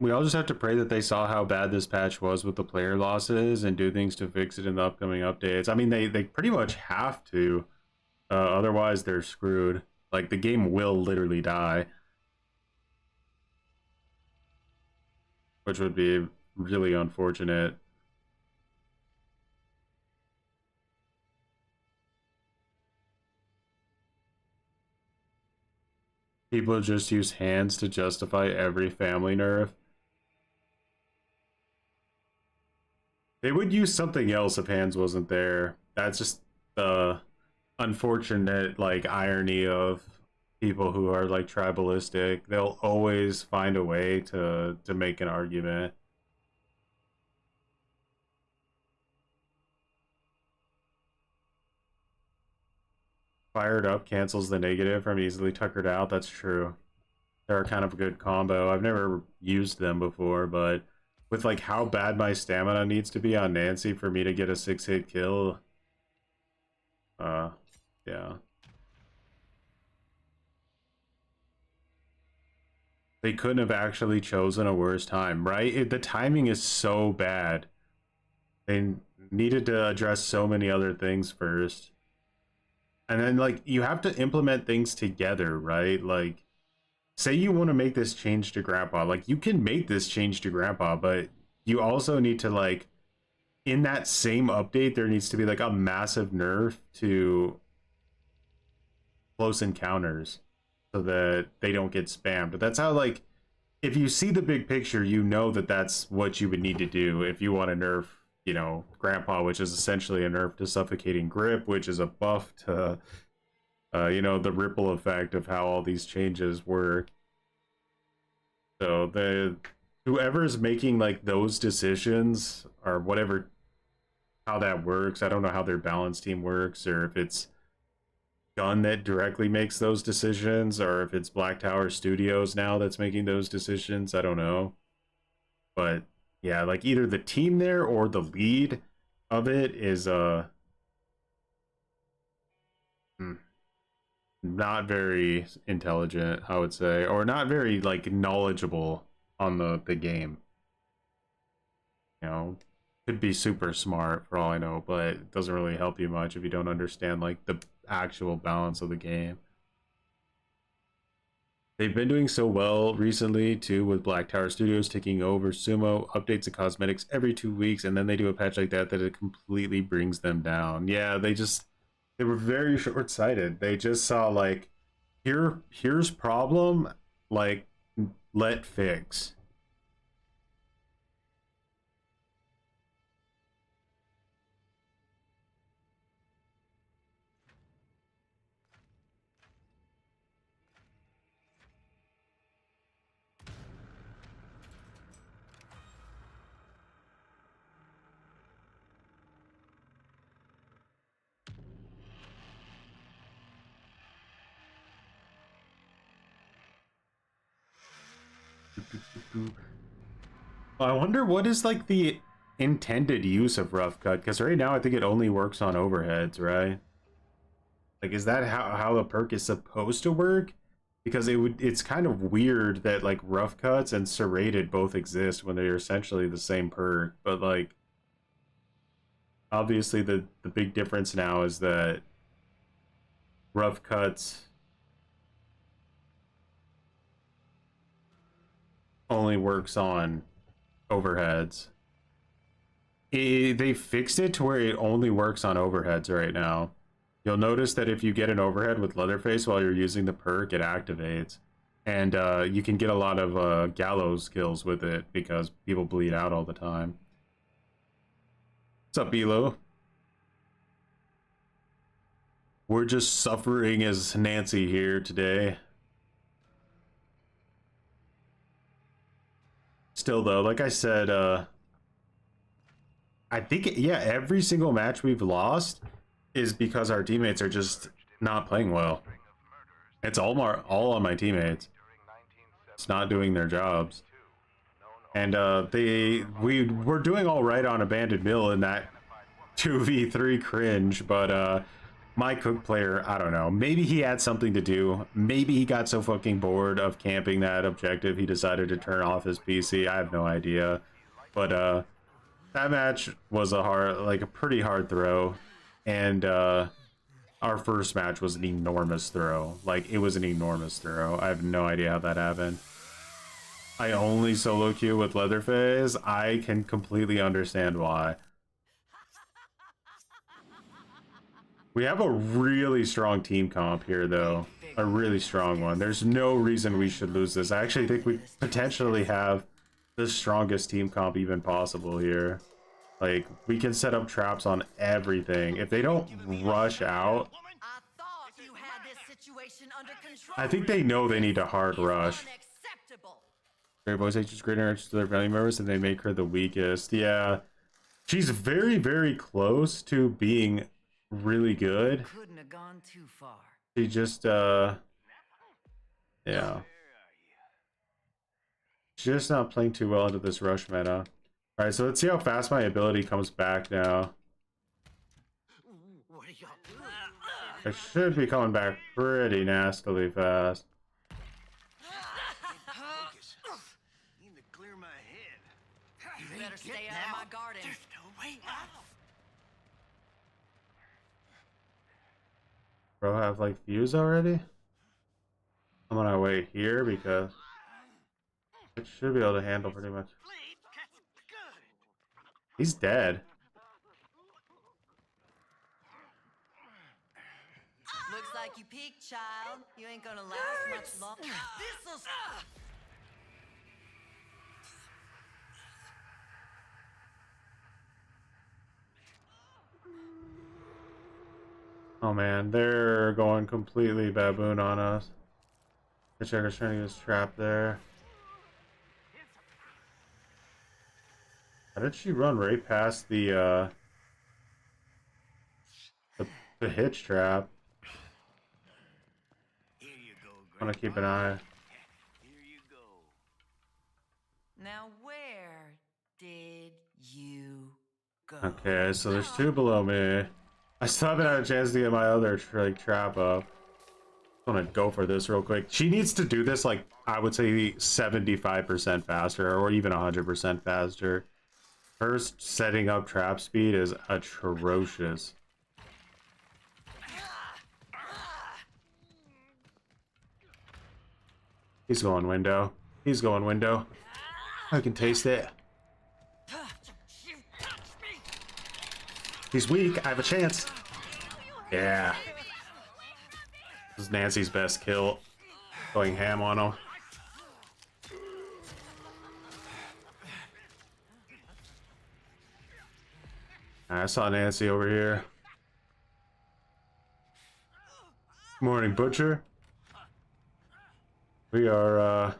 A: we all just have to pray that they saw how bad this patch was with the player losses and do things to fix it in the upcoming updates. I mean, they pretty much have to. Otherwise, they're screwed. Like, the game will literally die. Which would be really unfortunate. People just use hands to justify every family nerf. They would use something else if hands wasn't there. That's just the unfortunate, like, irony of people who are, like, tribalistic. They'll always find a way to make an argument. Fired up cancels the negative from easily tuckered out. That's true. They're kind of a good combo. I've never used them before, but with like how bad my stamina needs to be on Nancy for me to get a 6-hit kill, yeah. They couldn't have actually chosen a worse time, right? The timing is so bad. They needed to address so many other things first. And then, like, you have to implement things together, right? Like, say you want to make this change to Grandpa. Like, you can make this change to Grandpa, but you also need to, like, in that same update, there needs to be, like, a massive nerf to close encounters so that they don't get spammed. But that's how, like, if you see the big picture, you know that that's what you would need to do if you want to nerf, you know, Grandpa, which is essentially a nerf to Suffocating Grip, which is a buff to, you know, the ripple effect of how all these changes work. So whoever's making, like, those decisions, or whatever, how that works, I don't know how their balance team works, or if it's Gun that directly makes those decisions, or if it's Black Tower Studios now that's making those decisions, I don't know. But yeah, like, either the team there or the lead of it is not very intelligent, I would say, or not very, like, knowledgeable on the game. You know, could be super smart for all I know, but it doesn't really help you much if you don't understand, like, the actual balance of the game. They've been doing so well recently too, with Black Tower Studios taking over Sumo, updates and cosmetics every 2 weeks, and then they do a patch like that it completely brings them down. Yeah, they were very short-sighted. They just saw, like, here's problem, like, let fix. I wonder what is, like, the intended use of rough cut, because right now I think it only works on overheads, right? Like, is that how a perk is supposed to work? Because it's kind of weird that, like, rough cuts and serrated both exist when they're essentially the same perk, but, like, obviously the big difference now is that rough cuts only works on overheads. They fixed it to where it only works on overheads right now. You'll notice that if you get an overhead with Leatherface while you're using the perk, it activates. And you can get a lot of gallows kills with it because people bleed out all the time. What's up, Belo? We're just suffering as Nancy here today. Still, though, like I said, I think, yeah, every single match we've lost is because our teammates are just not playing well. It's all on my teammates. It's not doing their jobs. And we're doing all right on Abandoned Mill in that 2v3 cringe, but my cook player, I don't know. Maybe he had something to do. Maybe he got so fucking bored of camping that objective he decided to turn off his PC. I have no idea. But that match was a pretty hard throw. And our first match was an enormous throw. Like, it was an enormous throw. I have no idea how that happened. I only solo queue with Leatherface. I can completely understand why. We have a really strong team comp here, though. A really strong one. There's no reason we should lose this. I actually think we potentially have the strongest team comp even possible here. Like, we can set up traps on everything. If they don't rush out,
C: I thought you had this situation under control.
A: I think they know they need to hard rush.
C: Unacceptable.
A: Great voice actors, great interactions with their family members, and they make her the weakest. Yeah. She's very, very close to being really good.
C: Couldn't have gone too far.
A: She just, yeah. She's just not playing too well into this rush meta. Alright, so let's see how fast my ability comes back now.
B: What are y'all doing?
A: It should be coming back pretty nastily fast.
B: Focus. Need to clear my head.
C: You better stay out of my garden.
B: There's no way out.
A: Bro, have like views already? I'm gonna wait here because it should be able to handle pretty much.
B: Bleed. That's good.
A: He's dead.
C: Looks like you peaked, child. You ain't gonna last much longer. This'll.
A: Oh man, they're going completely baboon on us. The checker's trying to use trap there. How did she run right past the hitch trap?
B: Here you go,
A: I'm gonna keep an eye.
B: Here you go.
C: Now where did you go?
A: Okay, so there's two below me. I still haven't had a chance to get my other trap up. I'm gonna go for this real quick. She needs to do this like, I would say 75% faster or even 100% faster. Her setting up trap speed is atrocious. He's going window. He's going window. I can taste it. He's weak. I have a chance. Yeah. This is Nancy's best kill. Going ham on him. I saw Nancy over here. Morning, Butcher. We are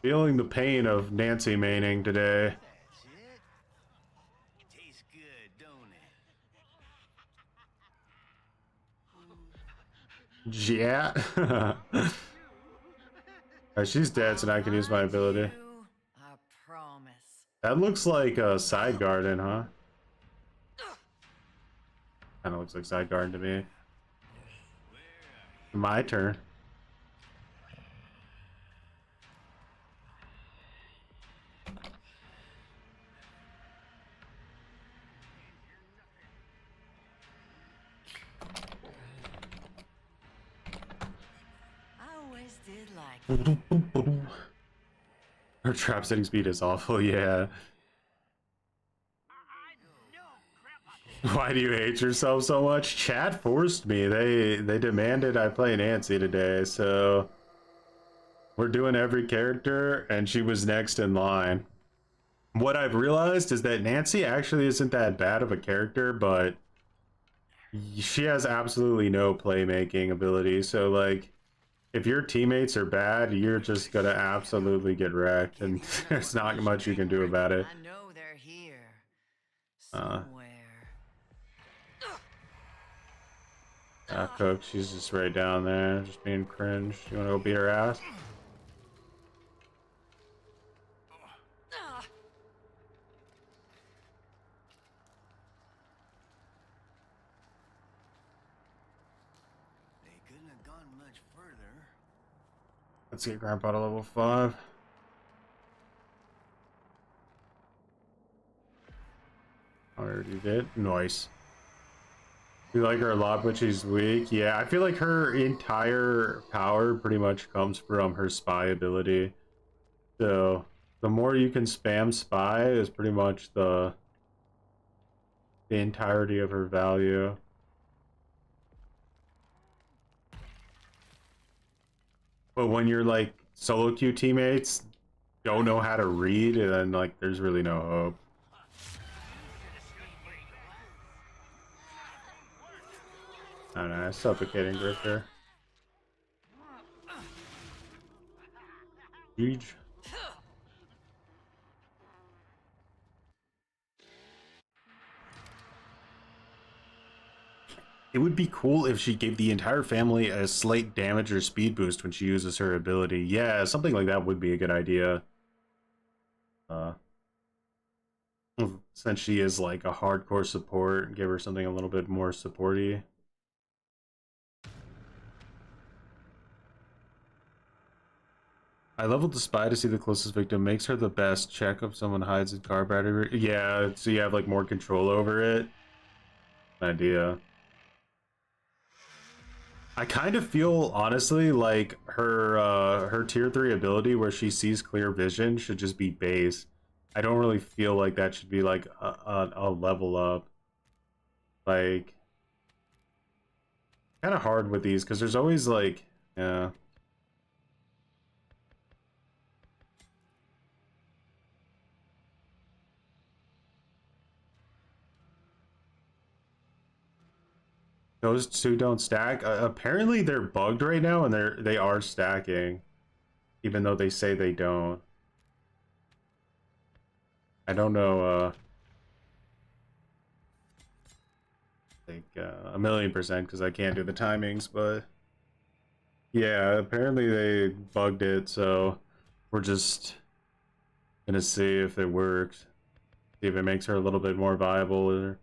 A: feeling the pain of Nancy maining today.
B: That's it. Tastes good, don't it?
A: Yeah. Alright, she's dead, so now I can use my ability.
C: I promise.
A: That looks like a side garden, huh? Kinda looks like side garden to me. My turn.
C: I always did like
A: Her trap setting speed is awful, yeah. Why do you hate yourself so much? Chat forced me. They demanded I play Nancy today, so we're doing every character, and she was next in line. What I've realized is that Nancy actually isn't that bad of a character, but she has absolutely no playmaking ability, so like, if your teammates are bad, you're just gonna absolutely get wrecked, and there's not much you can do about it.
C: I know they're here.
A: Uh.
C: Somewhere.
A: Cook, she's just right down there, just being cringe. You wanna go beat her ass?
B: gone much further.
A: Let's get Grandpa to level 5. I already did. Nice. We like her a lot, but she's weak. Yeah, I feel like her entire power pretty much comes from her spy ability. So the more you can spam spy is pretty much the entirety of her value. But when you're like solo queue teammates don't know how to read, and then like there's really no hope. I don't know, suffocating grifter. Huge. It would be cool if she gave the entire family a slight damage or speed boost when she uses her ability. Yeah, something like that would be a good idea. Since she is like a hardcore support, give her something a little bit more supporty. I leveled the spy to see the closest victim. Makes her the best. Check if someone hides in car battery. Yeah, so you have like more control over it. Idea. I kind of feel honestly like her tier 3 ability where she sees clear vision should just be base. I don't really feel like that should be like a level up. Like kind of hard with these because there's always like yeah. Those two don't stack. Apparently they're bugged right now and they are stacking even though they say they don't. I don't know like 1,000,000% because I can't do the timings, but yeah, apparently they bugged it, so we're just gonna see if it works. See if it makes her a little bit more viable, or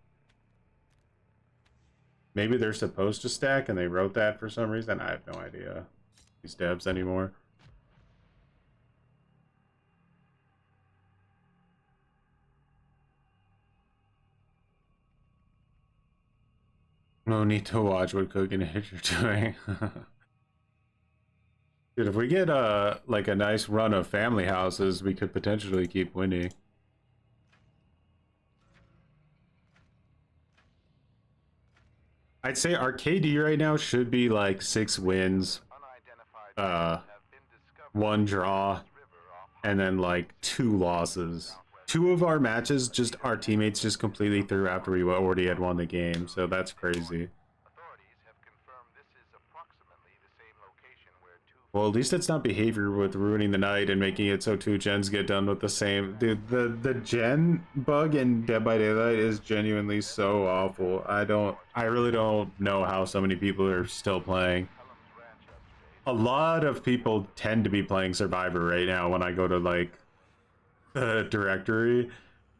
A: maybe they're supposed to stack and they wrote that for some reason. I have no idea these devs anymore. No need to watch what cooking hit you're doing. Dude, if we get like a nice run of family houses, we could potentially keep winning. I'd say our KD right now should be like 6 wins, 1 draw, and then like 2 losses. 2 of our matches, just our teammates just completely threw after we already had won the game, so that's crazy. Well, at least it's not behavior with ruining the night and making it so 2 gens get done with the same. Dude, the gen bug in Dead by Daylight is genuinely so awful. I really don't know how so many people are still playing. A lot of people tend to be playing Survivor right now. When I go to like the directory,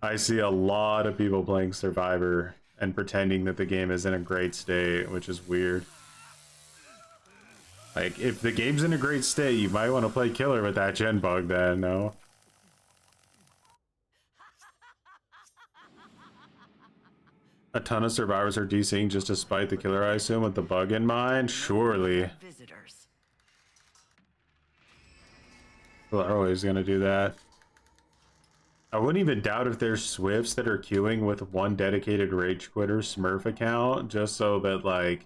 A: I see a lot of people playing Survivor and pretending that the game is in a great state, which is weird. Like, if the game's in a great state, you might want to play Killer with that gen bug then, no? A ton of survivors are DCing just to spite the Killer, I assume, with the bug in mind? Surely.
C: Visitors.
A: Well, they're always gonna do that. I wouldn't even doubt if there's Swifts that are queuing with 1 dedicated Rage Quitter Smurf account, just so that, like,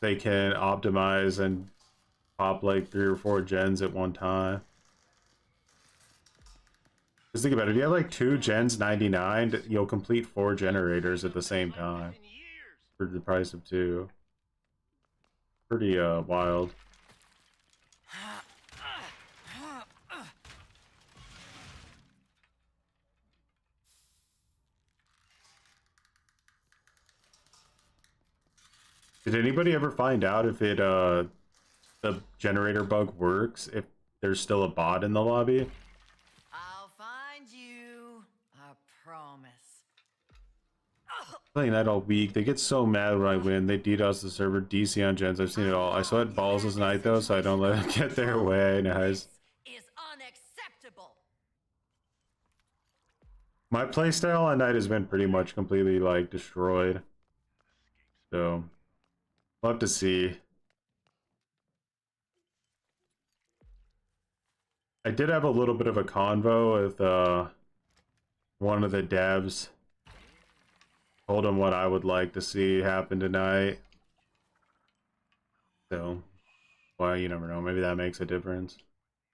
A: they can optimize and pop like 3 or 4 gens at one time. Just think about it, if you have like 2 gens 99, you'll complete 4 generators at the same time for the price of 2. Pretty wild. Did anybody ever find out if it the generator bug works if there's still a bot in the lobby?
C: I'll find you. I promise.
A: Playing that all week. They get so mad when I win. They DDoS the server, DC on gens. I've seen it all. I sweat balls this night though, so I don't let them get their way. Nice.
C: Is unacceptable.
A: My playstyle on night has been pretty much completely like destroyed. So, love to see. I did have a little bit of a convo with one of the devs. Told him what I would like to see happen tonight. So, well, you never know. Maybe that makes a difference.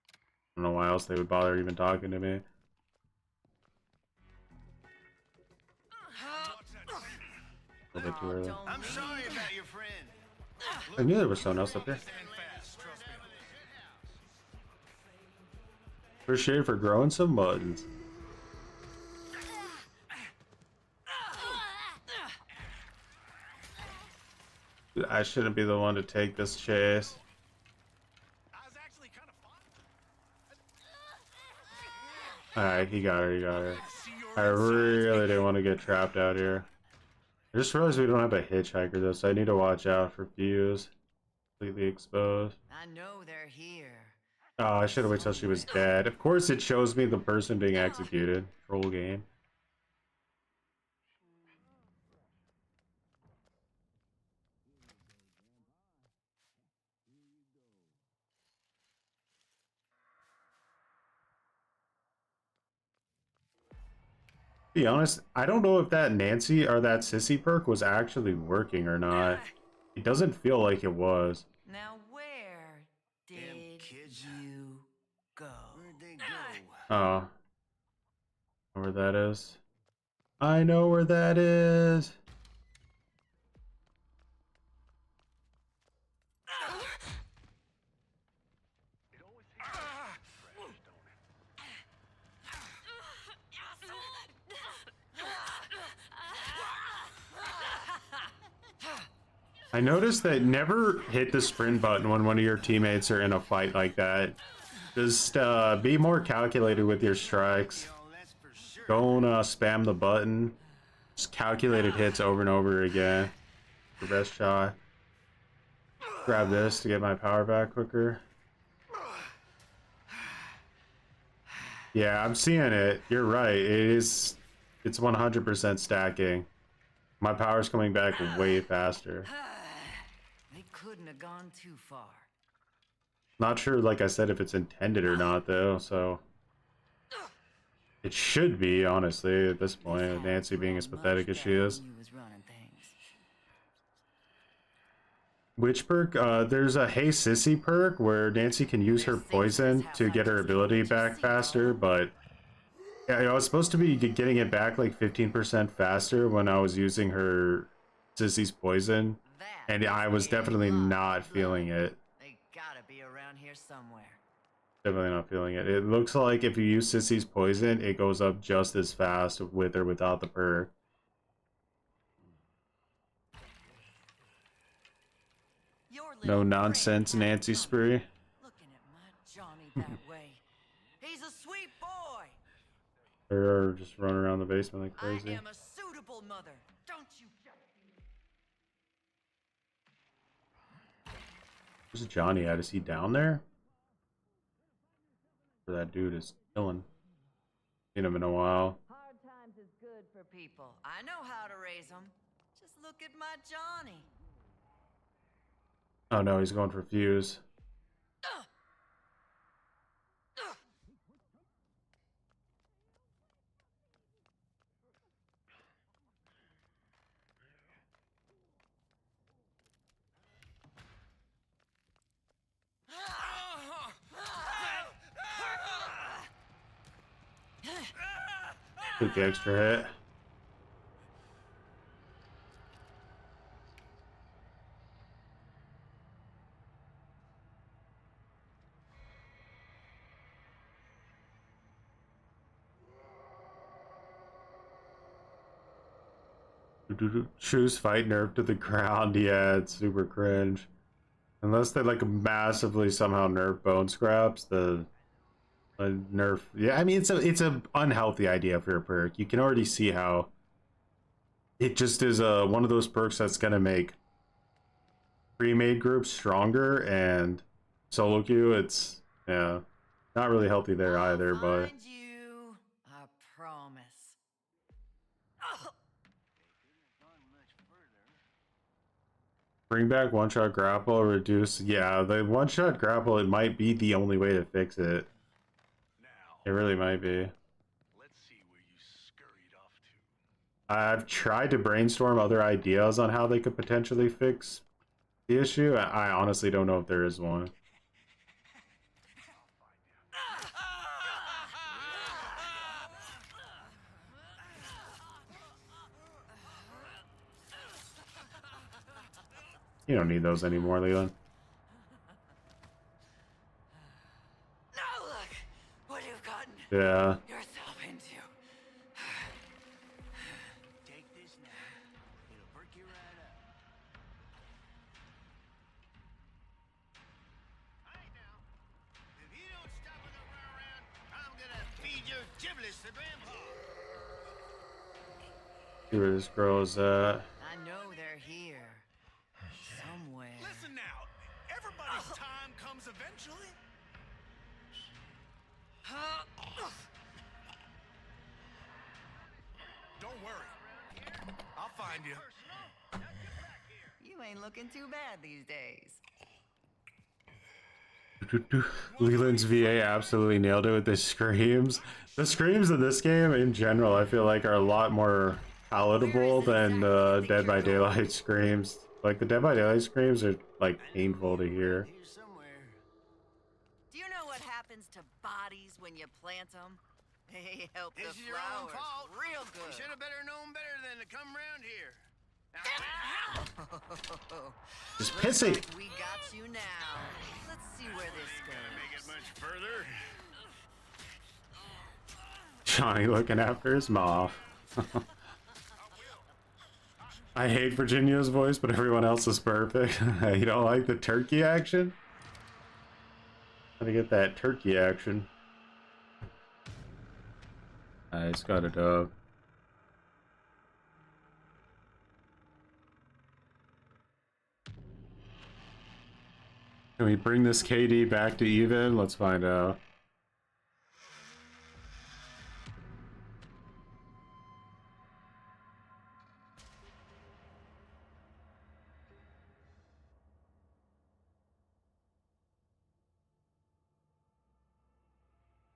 A: I don't know why else they would bother even talking to me. A little bit too early.
B: I'm sorry about your friend.
A: I knew there was someone else up there.
B: Stand fast, trust me.
A: Appreciate it for growing some muttons. I shouldn't be the one to take this chase.
B: I was actually kind of fun.
A: Alright, he got her, he got her.
B: See your
A: I really didn't want to get trapped out here. I just realized we don't have a hitchhiker though, so I need to watch out for views. Completely exposed.
C: I know they're here.
A: Oh, I should have waited till she was dead. Of course it shows me the person being executed. Troll game. To be honest, I don't know if that Nancy or that Sissy perk was actually working or not. It doesn't feel like it was.
C: Now where
B: Them
C: did
B: kids.
C: you go?
B: Where'd they go?
A: Oh. Know where that is? I know where that is.
E: It always takes fresh, don't it?
A: I noticed that never hit the sprint button when one of your teammates are in a fight like that. Just be more calculated with your strikes.
B: Oh, that's for sure.
A: Don't spam the button. Just calculated hits over and over again. The best shot. Grab this to get my power back quicker. Yeah, I'm seeing it. You're right. It's 100% stacking. My power's coming back way faster.
C: They couldn't have gone too far.
A: Not sure, like I said, if it's intended or not, though, so... It should be, honestly, at this point, Nancy being as pathetic as she is.
C: You was running things.
A: Which perk? There's a Hey Sissy perk where Nancy can use her poison to get her ability back faster, but... Yeah, I was supposed to be getting it back like 15% faster when I was using her Sissy's poison, and I was definitely not feeling it.
C: They gotta be around here somewhere.
A: Definitely not feeling it. It looks like if you use Sissy's poison, it goes up just as fast with or without the perk.
C: Your
A: No
C: little
A: nonsense,
C: friend had
A: Nancy
C: it
A: spree.
C: coming. Looking at my Johnny that way. He's a sweet boy.
A: Or just run around the basement like
C: I
A: crazy.
C: am a suitable mother. Don't you just
A: Where's Johnny at? Is he down there? Or that dude is chilling. Seen him in a while.
C: Hard times is good for people. I know how to raise them. Just look at my Johnny.
A: Oh no, he's going for fuse. Took the extra hit. Choose fight nerf to the ground. Yeah, it's super cringe. Unless they like massively somehow nerf bone scraps, the nerf. Yeah, I mean it's a unhealthy idea for a perk. You can already see how It just is one of those perks that's gonna make pre-made groups stronger, and solo queue, it's, yeah, not really healthy there
C: I'll
A: either, but
C: find you. I promise.
A: bring back one-shot grapple, reduce, yeah, the one-shot grapple, it might be the only way to fix it. It really might be.
B: Let's see where you scurried off to.
A: I've tried to brainstorm other ideas on how they could potentially fix the issue. I honestly don't know if there is one. You don't need those anymore, Leland.
C: Now look what you've gotten
A: Yeah.
C: yourself into.
B: Take this now. It'll perk you right up. Hey now, if you don't stop with the runaround, I'm gonna feed your giblets to Grandpa.
A: See where this girl is at.
C: I know they're here. Somewhere.
B: Listen now, everybody's time comes eventually. Don't worry, I'll find you.
C: You ain't looking too bad these days.
A: Leland's VA absolutely nailed it with the screams. The screams in this game, in general, I feel like are a lot more palatable than the Dead by Daylight screams. Like, the Dead by Daylight screams are, like, painful to hear.
B: Here somewhere.
C: Do you know what happens to bodies when you plant them? They help the
B: This is your own
C: flowers
B: fault.
C: real
B: You
C: good.
B: should have better known better than to come round here.
A: Just
C: Looks
A: pissy.
C: like we got you now. Let's see where this
B: Make it
C: goes.
B: much further.
A: Johnny looking after his mom. I hate Virginia's voice, but everyone else is perfect. You don't like the turkey action? Gotta get that turkey action. Nice, got a dub. Can we bring this KD back to even? Let's find out.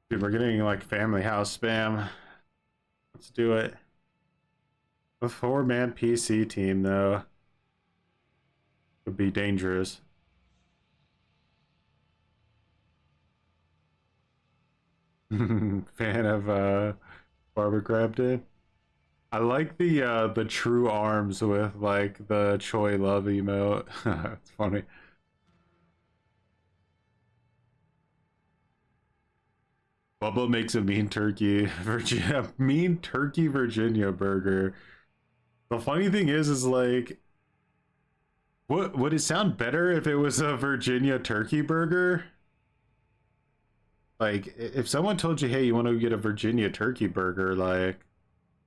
A: Dude, we're getting like family house spam. Let's do it. A 4-man PC team, though, would be dangerous. Fan of Barbara Crabton. I like the true arms with like the Choy love emote. It's funny. Bubba makes a mean turkey Virginia burger. The funny thing is like, what would it sound better if it was a Virginia turkey burger? Like, if someone told you, hey, you want to get a Virginia turkey burger, like,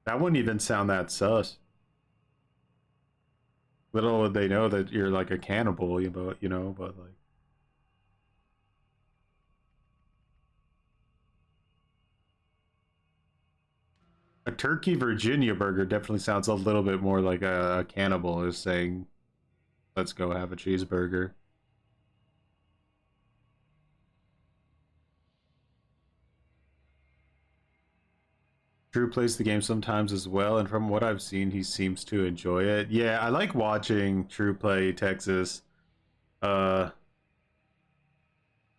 A: that wouldn't even sound that sus. Little would they know that you're like a cannibal, but like. A turkey Virginia burger definitely sounds a little bit more like a cannibal is saying, let's go have a cheeseburger. Drew plays the game sometimes as well, and from what I've seen, he seems to enjoy it. Yeah, I like watching Drew play Texas. I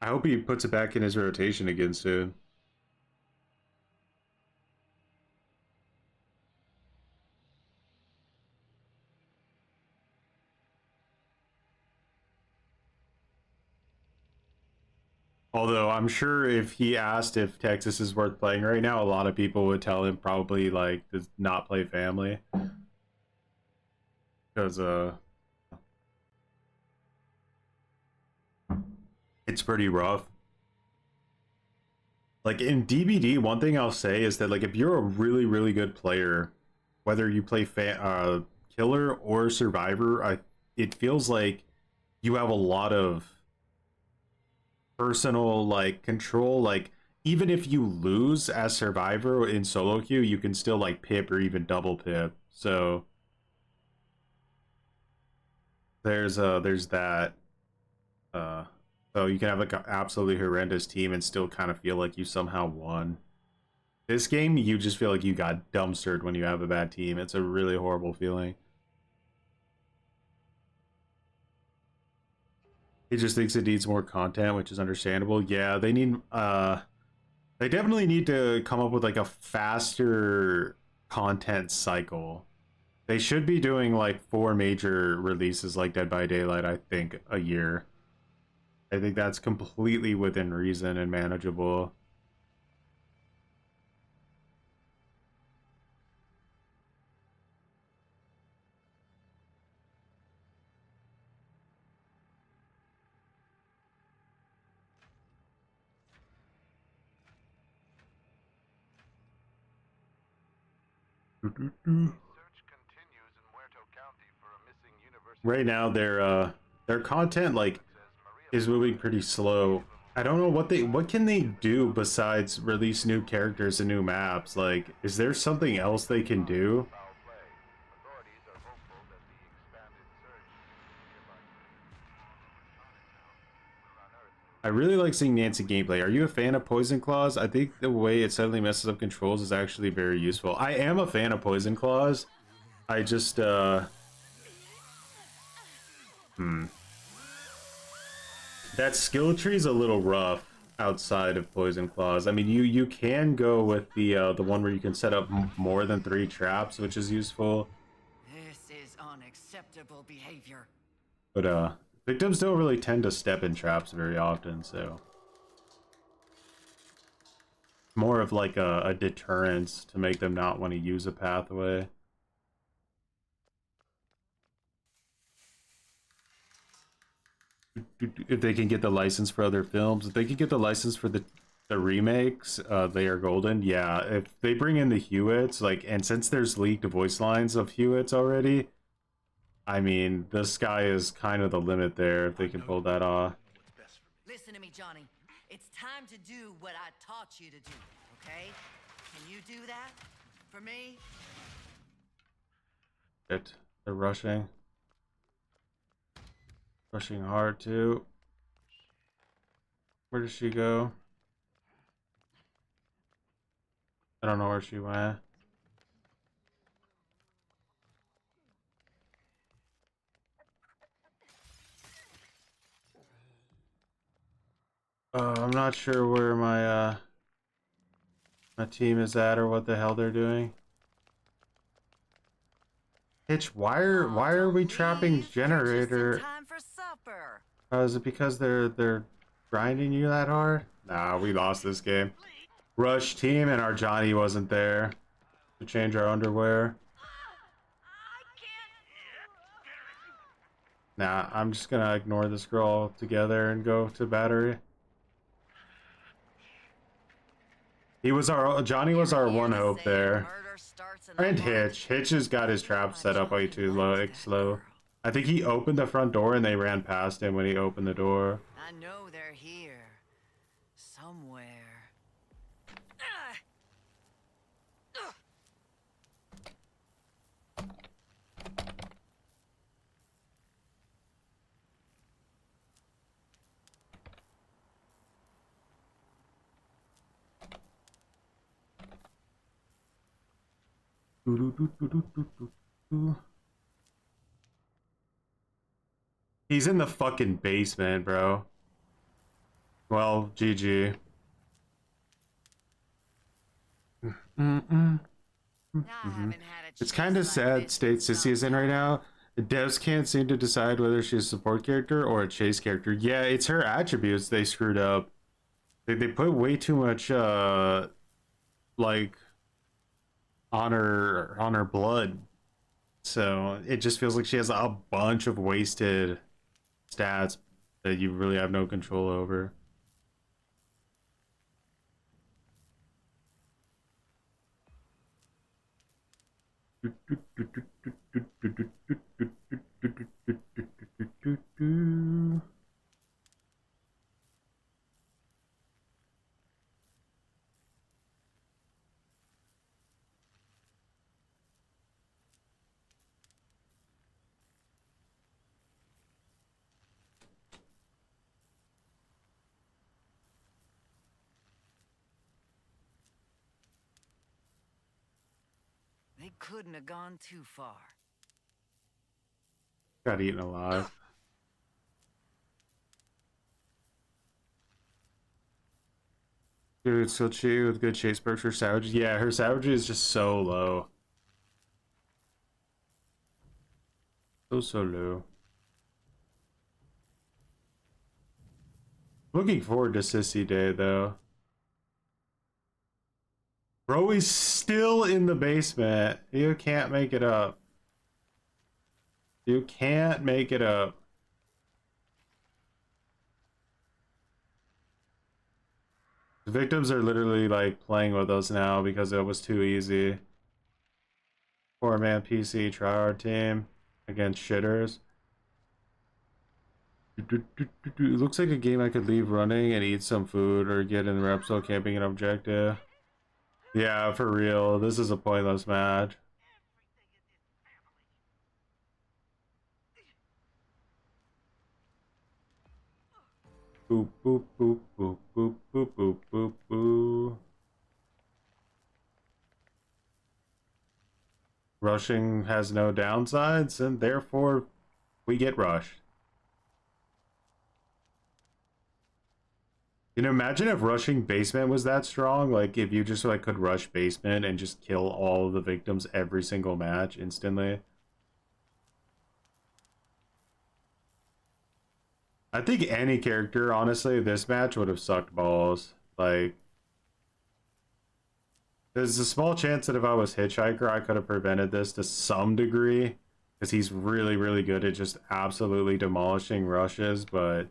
A: hope he puts it back in his rotation again soon. Although I'm sure if he asked if Texas is worth playing right now, a lot of people would tell him probably like to not play family. Because it's pretty rough. Like in DBD, one thing I'll say is that like if you're a really, really good player whether you play killer or survivor, it feels like you have a lot of personal like control. Like even if you lose as survivor in solo queue, you can still like pip or even double pip. So there's that. So you can have like an absolutely horrendous team and still kind of feel like you somehow won. This game, you just feel like you got dumpstered when you have a bad team. It's a really horrible feeling. He just thinks it needs more content, which is understandable. Yeah, they definitely need to come up with like a faster content cycle. They should be doing like 4 major releases like Dead by Daylight, I think, a year. I think that's completely within reason and manageable.
E: Search continues in Muerto County for a missing university.
A: Right now, their content like is moving pretty slow. I don't know what can they do besides release new characters and new maps. Like, is there something else they can do?
E: Foul play. Authorities are hopeful that the expanded search
A: I really like seeing Nancy gameplay. Are you a fan of Poison Claws? I think the way it suddenly messes up controls is actually very useful. I am a fan of Poison Claws. I just that skill tree is a little rough outside of Poison Claws. I mean, you can go with the one where you can set up more than 3 traps, which is useful.
C: This is unacceptable behavior.
A: But victims don't really tend to step in traps very often, so more of like a deterrence to make them not want to use a pathway. If they can get the license for other films, if they can get the license for the remakes, they are golden. Yeah, if they bring in the Hewitts, like, and since there's leaked voice lines of Hewitts already, I mean, the sky is kind of the limit there if they can pull that off.
C: Listen to me, Johnny. It's time to do what I taught you to do, okay? Can you do that? For me?
A: Shit, they're rushing. Rushing hard too. Where does she go? I don't know where she went. I'm not sure where my my team is at or what the hell they're doing. Hitch, why are we trapping generator?
C: Time for supper.
A: Is it because they're grinding you that hard? Nah, we lost this game. Rush team and our Johnny wasn't there to change our underwear. Nah, I'm just gonna ignore this girl altogether and go to battery. Johnny was our one hope there. And Hitch. Hitch has got his trap set up way too slow. I think he opened the front door and they ran past him when he opened the door.
C: I know they're here. Somewhere.
A: He's in the fucking basement, bro. Well, GG. It's kind of sad state Sissy is in right now. The devs can't seem to decide whether she's a support character or a chase character. Yeah, it's her attributes they screwed up. They put way too much like on her blood. So it just feels like she has a bunch of wasted stats that you really have no control over.
C: They couldn't have gone too far.
A: Got eaten alive. Dude, still chew with good chase perks for savage. Yeah, her savage is just so low. So low. Looking forward to Sissy Day though. Bro is still in the basement. You can't make it up. You can't make it up. The victims are literally like playing with us now because it was too easy. 4-man PC tryhard team against shitters. It looks like a game I could leave running and eat some food or get in the Repsol camping an objective. Yeah, for real. This is a pointless match. Boop, boop, boop, boop, boop, boop, boop, boop, boop. Rushing has no downsides, and therefore we get rushed. You know, imagine if rushing basement was that strong. Like, if you just like could rush basement and just kill all of the victims every single match instantly. I think any character, honestly, this match would have sucked balls. Like, there's a small chance that if I was Hitchhiker, I could have prevented this to some degree. Because he's really, really good at just absolutely demolishing rushes, but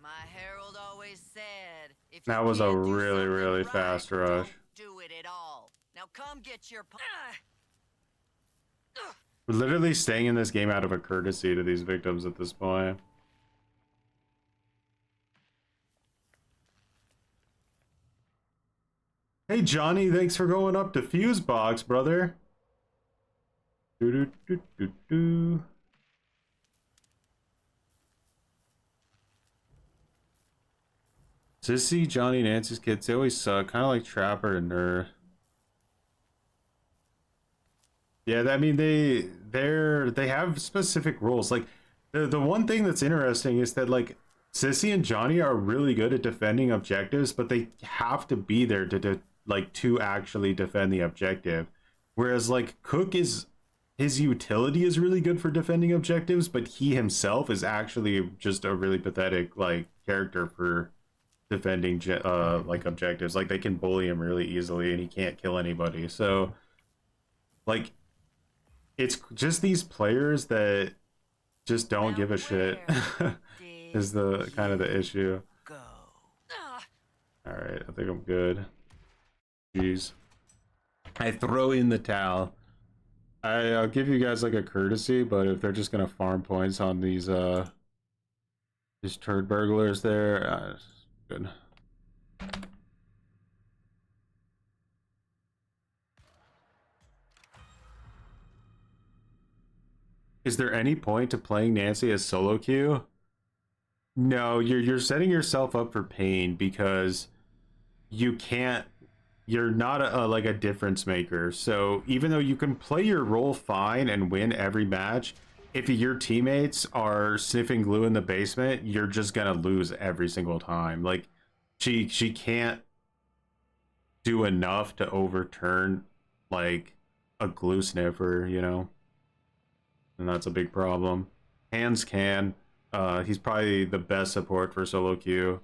C: My herald always said, if
A: that
C: you
A: was a
C: can't do
A: really,
C: something
A: really
C: right,
A: fast rush.
C: don't do it at all. Now come get your
A: We're literally staying in this game out of a courtesy to these victims at this point. Hey Johnny, thanks for going up to Fuse Box, brother. Do do do do do. Sissy, Johnny, Nancy's kids, they always suck. Kind of like Trapper and Nerd. Yeah, I mean they have specific roles. Like the one thing that's interesting is that like Sissy and Johnny are really good at defending objectives, but they have to be there to actually defend the objective. Whereas like Cook is his utility is really good for defending objectives, but he himself is actually just a really pathetic like character for defending like objectives. Like they can bully him really easily and he can't kill anybody. So like it's just these players that just don't give a shit is the kind of the issue.
C: go.
A: All right, I think I'm good. Jeez. I throw in the towel. I'll give you guys like a courtesy, but if they're just gonna farm points on these turd burglars there, good. Is there any point to playing Nancy as solo queue? No, you're setting yourself up for pain because you can't. You're not like a difference maker. So even though you can play your role fine and win every match, if your teammates are sniffing glue in the basement, you're just gonna lose every single time. Like she can't do enough to overturn like a glue sniffer, you know, and that's a big problem. Hands can. He's probably the best support for solo queue.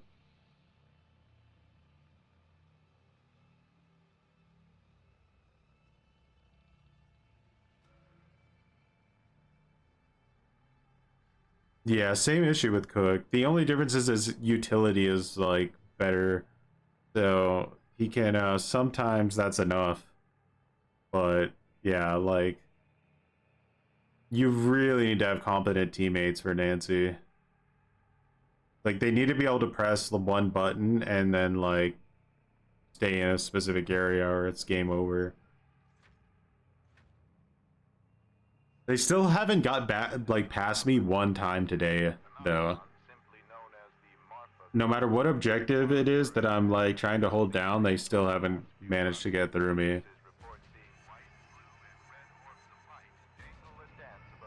A: Yeah, same issue with Cook. The only difference is his utility is like better. So he can sometimes that's enough. But yeah, like You really need to have competent teammates for Nancy. Like, they need to be able to press the one button and then, like, stay in a specific area or it's game over. They still haven't got back, like, past me one time today, though. No matter what objective it is that I'm, like, trying to hold down, they still haven't managed to get through me.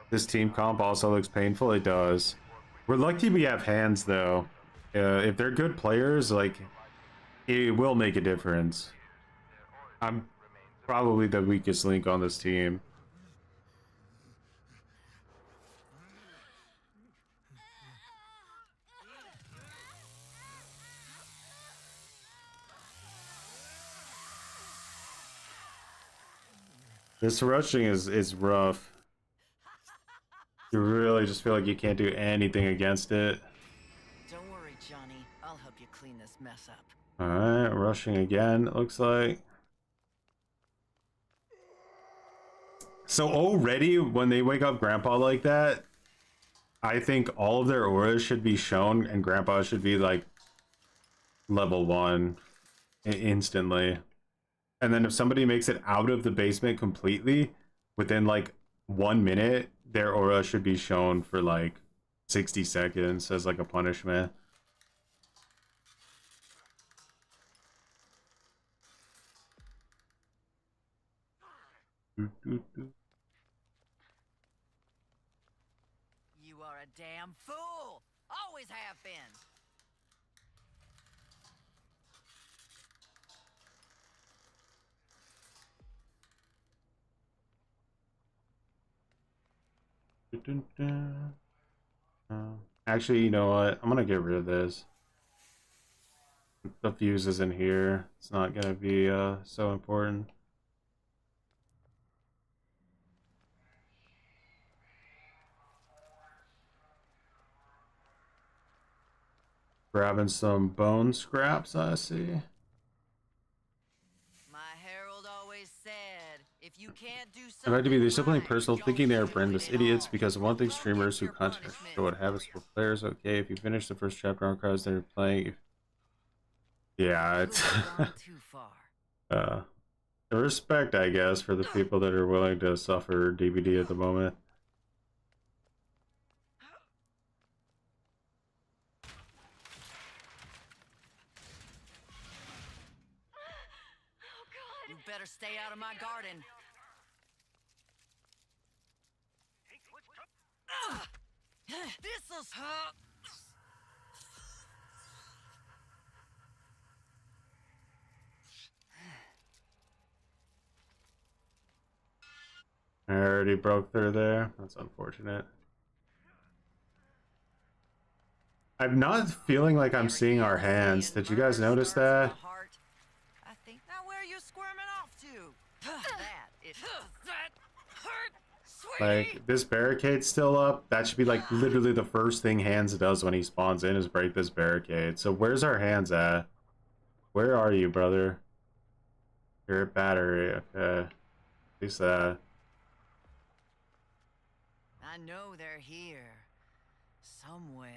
A: This team comp also looks painful. It does. We're lucky we have hands, though. If they're good players, like, it will make a difference. I'm probably the weakest link on this team. This rushing is rough. You really just feel like you can't do anything against it.
C: Don't worry, Johnny. I'll help you clean this mess up.
A: Alright, rushing again, it looks like. So already, when they wake up Grandpa like that, I think all of their auras should be shown, and Grandpa should be, like, level 1 instantly. And then if somebody makes it out of the basement completely, within, like, 1 minute, their aura should be shown for, like, 60 seconds as, like, a punishment.
C: You are a damn fool! Always have been!
A: Actually, you know what? I'm gonna get rid of this. The fuse is in here. It's not gonna be so important. Grabbing some bone scraps, I see.
C: My herald always said, if you can't do
A: I'd
C: something
A: like to be they're still playing
C: right,
A: personal,
C: don't
A: thinking they are
C: do
A: brainless
C: it at
A: idiots
C: all.
A: because one thing
C: Go
A: streamers
C: get
A: who
C: your
A: content
C: punishment.
A: show what habits for players. Okay, if you finish the first chapter on cards they're playing. Yeah, it's
C: Gone too far.
A: respect, I guess, for the people that are willing to suffer DVD at the moment.
D: Oh, God.
C: You better stay out of my garden. This'll hurt.
A: I already broke through there. That's unfortunate. I'm not feeling like I'm seeing our hands. Did you guys notice that?
C: I think now where you squirming off to? That hurt, sweetie.
A: Like, this barricade's still up. That should be, like, literally the first thing Hands does when he spawns in is break this barricade. So where's our Hands at? Where are you, brother? You're at battery. Okay. At least that.
C: I know they're here. Somewhere.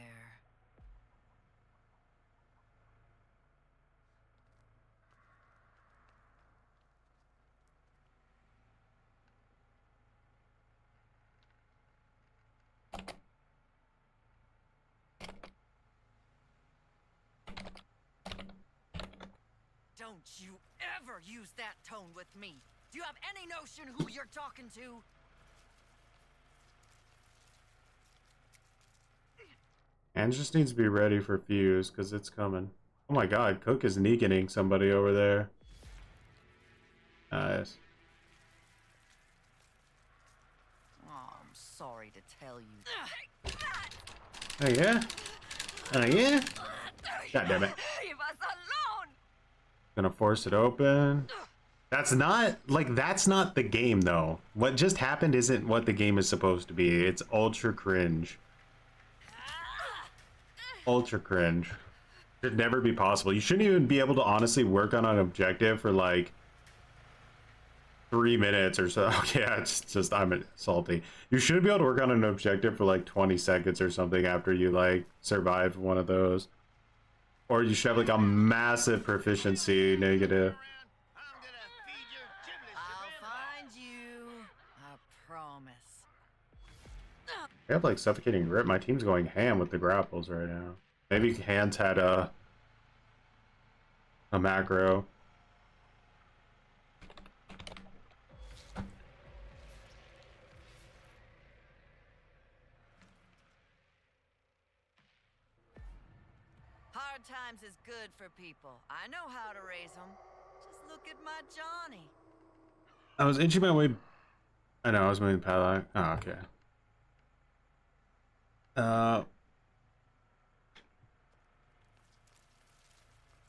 C: Don't you ever use that tone with me. Do you have any notion who you're talking to?
A: Hands just needs to be ready for fuse, because it's coming. Oh my god, Cook is negating somebody over there. Nice.
C: Oh, I'm sorry to tell you.
A: Oh yeah? Oh yeah? God damn it.
D: Leave us alone!
A: Gonna force it open. That's not, like, that's not the game, though. What just happened isn't what the game is supposed to be. It's ultra cringe. Ultra cringe. Should never be possible. You shouldn't even be able to honestly work on an objective for, like, 3 minutes or so. Okay, it's just I'm salty. You should be able to work on an objective for like 20 seconds or something after you like survive one of those. Or you should have like a massive proficiency negative.
B: I'm gonna feed your giblets to
C: I'll
B: Grandpa.
C: find you. I promise.
A: I have like suffocating grip. My team's going ham with the grapples right now. Maybe Hands had a macro.
C: Hard times is good for people. I know how to raise them. Just look at my Johnny.
A: I was inching my way. I know I was moving padlock. Oh, okay.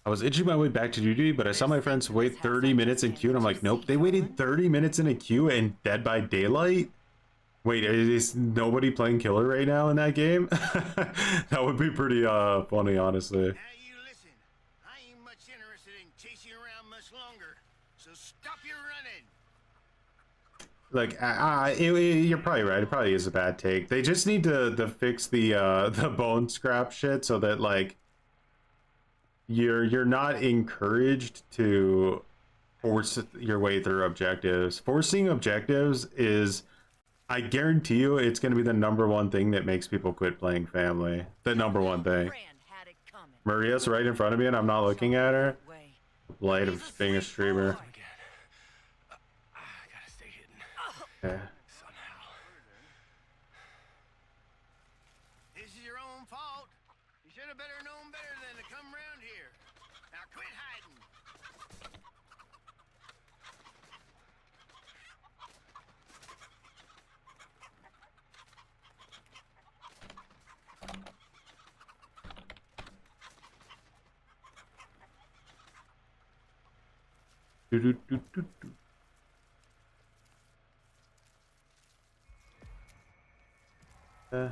A: I was itching my way back to duty, but I saw my friends wait 30 minutes in queue, and I'm like, nope, they waited 30 minutes in a queue and Dead by Daylight? Wait, is nobody playing killer right now in that game? That would be pretty funny, honestly.
B: Now you listen. I ain't much interested in chasing you around much longer. So stop your running.
A: Like, you're probably right. It probably is a bad take. They just need to fix the bone scrap shit so that like you're not encouraged to force your way through objectives. Forcing objectives is, I guarantee you, it's going to be the #1 thing that makes people quit playing Family. The #1 thing.
C: Friend had it coming.
A: Maria's right in front of me and I'm not looking at her.
C: Way.
A: Light of being a streamer.
E: I gotta stay hidden.
A: Yeah.
E: Somehow.
B: This is your own fault. You should have better known better than to come around here. Now quit hiding.
A: Do-do-do-do-do.
C: I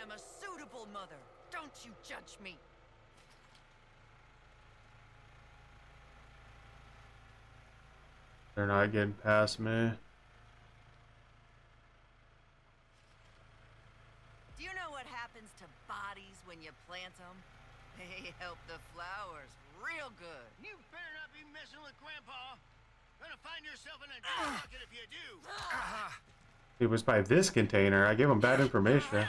C: am a suitable mother. Don't you judge me.
A: They're not getting past me.
C: Do you know what happens to bodies when you plant them? They help the flowers real good.
B: You better not be messing with Grandpa. Gonna find yourself in a deep pocket if you do.
A: It was by this container. I gave him bad information.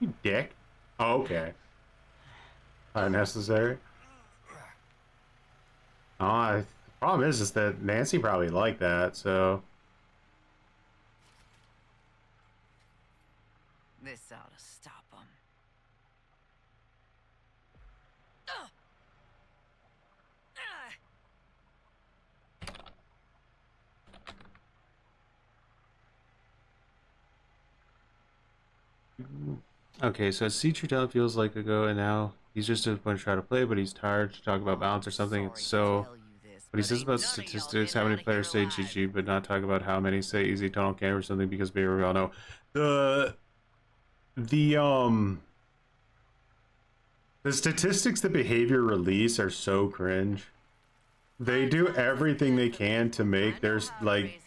A: You dick. Oh, okay. Unnecessary. The problem is that Nancy probably liked that, so.
C: This ought to stop them.
A: Okay, so C Trudell feels like a go, and now he's just going to try to play, but he's tired to talk about balance or something. It's so. But he says about statistics, how many players say GG, but not talk about how many say easy tunnel camp or something, because we all know the statistics that behavior release are so cringe. They do everything they can to make their like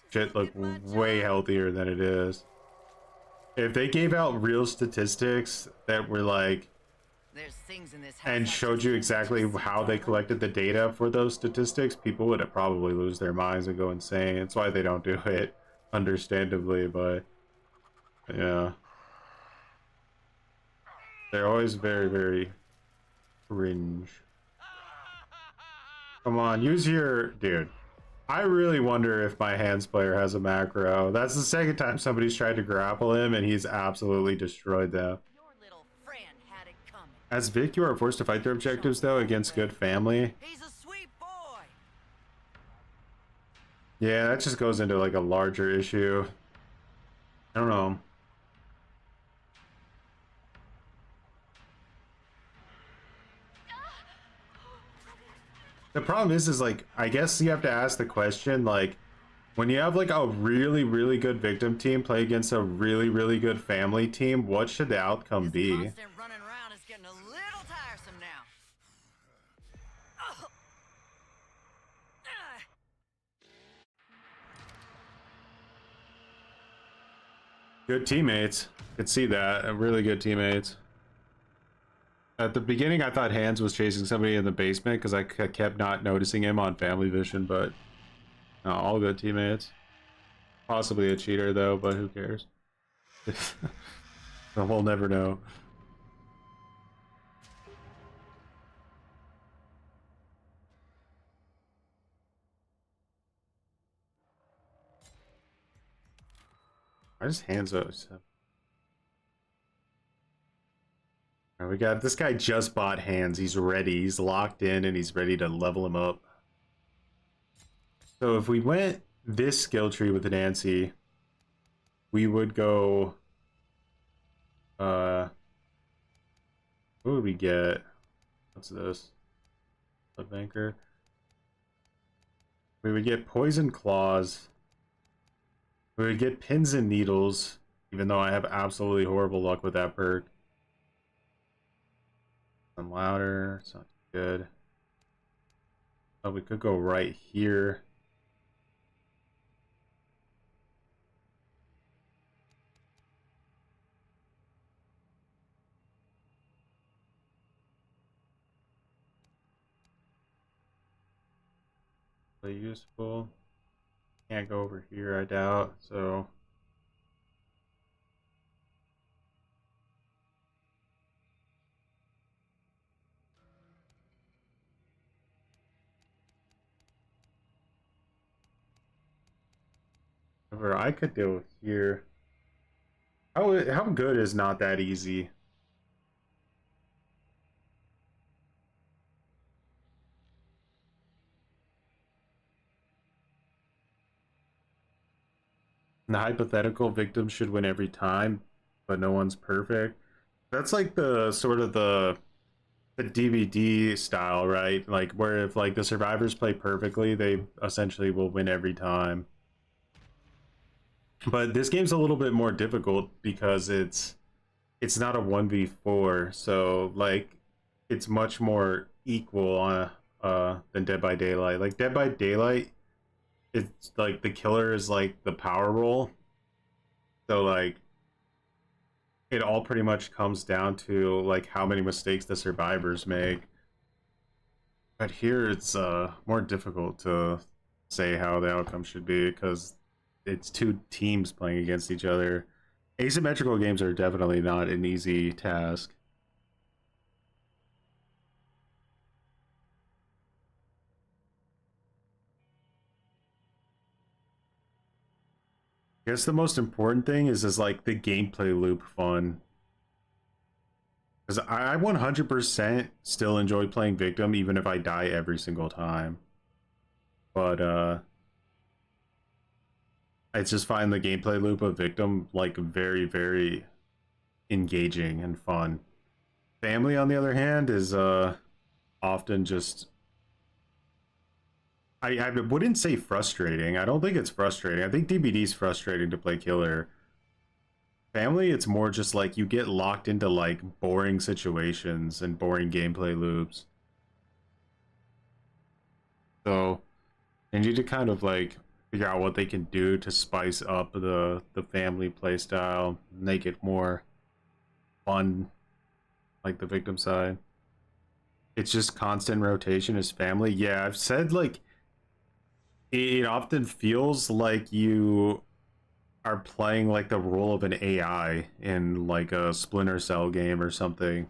A: shit look way healthier than it is. If they gave out real statistics that were like
C: There's things in this house
A: and
C: I
A: showed
C: just
A: you
C: can't
A: exactly
C: see,
A: how they
C: darling.
A: collected the data for those statistics, people would probably lose their minds and go insane. That's why they don't do it, understandably, but yeah. They're always very, very cringe. Come on, use your... Dude, I really wonder if my Hands player has a macro. That's the second time somebody's tried to grapple him and he's absolutely destroyed them.
C: Your little friend had it coming.
A: As Vic, you are forced to fight their objectives, though, against good family.
C: He's a sweet boy.
A: Yeah, that just goes into, like, a larger issue. I don't know. The problem is like, I guess you have to ask the question, like, when you have, like, a really, really good victim team play against a really, really good family team, what should the outcome
C: This
A: be?
C: constant running around is getting a little tiresome now.
A: Good teammates. Could see that. Really good teammates. At the beginning, I thought Hans was chasing somebody in the basement because I kept not noticing him on Family Vision, but no, all good teammates. Possibly a cheater though, but who cares? We'll never know. I just hands up. Alright, we got this guy just bought hands. He's ready. He's locked in and he's ready to level him up. So if we went this skill tree with Nancy, we would go. What would we get? What's this? Blood banker. We would get poison claws. We would get pins and needles, even though I have absolutely horrible luck with that perk. And louder, it's not good. Oh, we could go right here. Really useful. Can't go over here, I doubt, so. However, I could go here. How good is not that easy? The hypothetical victim should win every time, but no one's perfect. That's like the sort of the DVD style, right? Like where if like the survivors play perfectly, they essentially will win every time. But this game's a little bit more difficult because it's not a 1v4, so like it's much more equal than Dead by Daylight. Like Dead by Daylight, it's like the killer is like the power role. So like it all pretty much comes down to like how many mistakes the survivors make. But here it's more difficult to say how the outcome should be because it's two teams playing against each other. Asymmetrical games are definitely not an easy task. I guess the most important thing is like the gameplay loop fun. Because I 100% still enjoy playing Victim even if I die every single time. But I just find the gameplay loop of Victim like very, very engaging and fun. Family, on the other hand, is often just I wouldn't say frustrating. I don't think it's frustrating. I think DBD's frustrating to play killer. Family, it's more just like you get locked into like boring situations and boring gameplay loops. So they need to kind of like figure out what they can do to spice up the family playstyle, make it more fun, like the Victim side. It's just constant rotation as family. Yeah, I've said like it often feels like you are playing like the role of an AI in like a Splinter Cell game or something.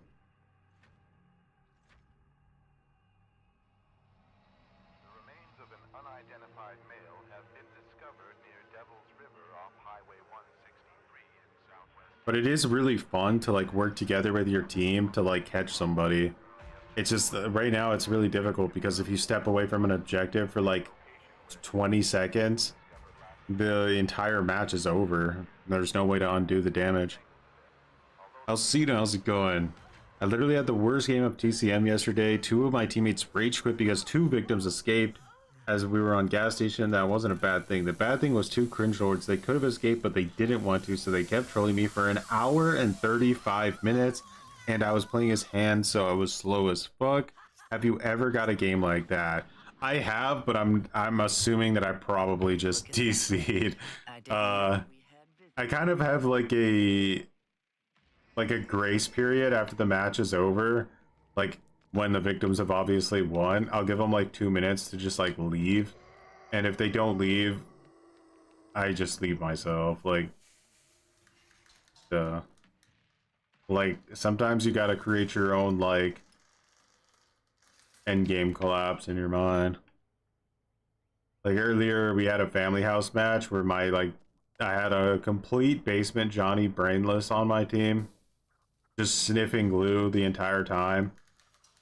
E: The remains of an unidentified male have been discovered near Devil's River off Highway 163 in southwest.
A: But it is really fun to like work together with your team to like catch somebody. It's just right now it's really difficult because if you step away from an objective for like 20 seconds, the entire match is over. There's no way to undo the damage. Alcina, how's it going? I literally had the worst game of TCM yesterday. Two of my teammates rage quit because two victims escaped as we were on gas station. That wasn't a bad thing. The bad thing was two cringe lords. They could have escaped, but they didn't want to, so they kept trolling me for an hour and 35 minutes. And I was playing his hand, so I was slow as fuck. Have you ever got a game like that? I have, but I'm assuming that I probably just DC'd. I kind of have like a grace period after the match is over. Like when the victims have obviously won, I'll give them like 2 minutes to just like leave. And if they don't leave, I just leave myself. Like sometimes you gotta create your own like end game collapse in your mind. Like earlier, we had a family house match where I had a complete basement Johnny brainless on my team, just sniffing glue the entire time,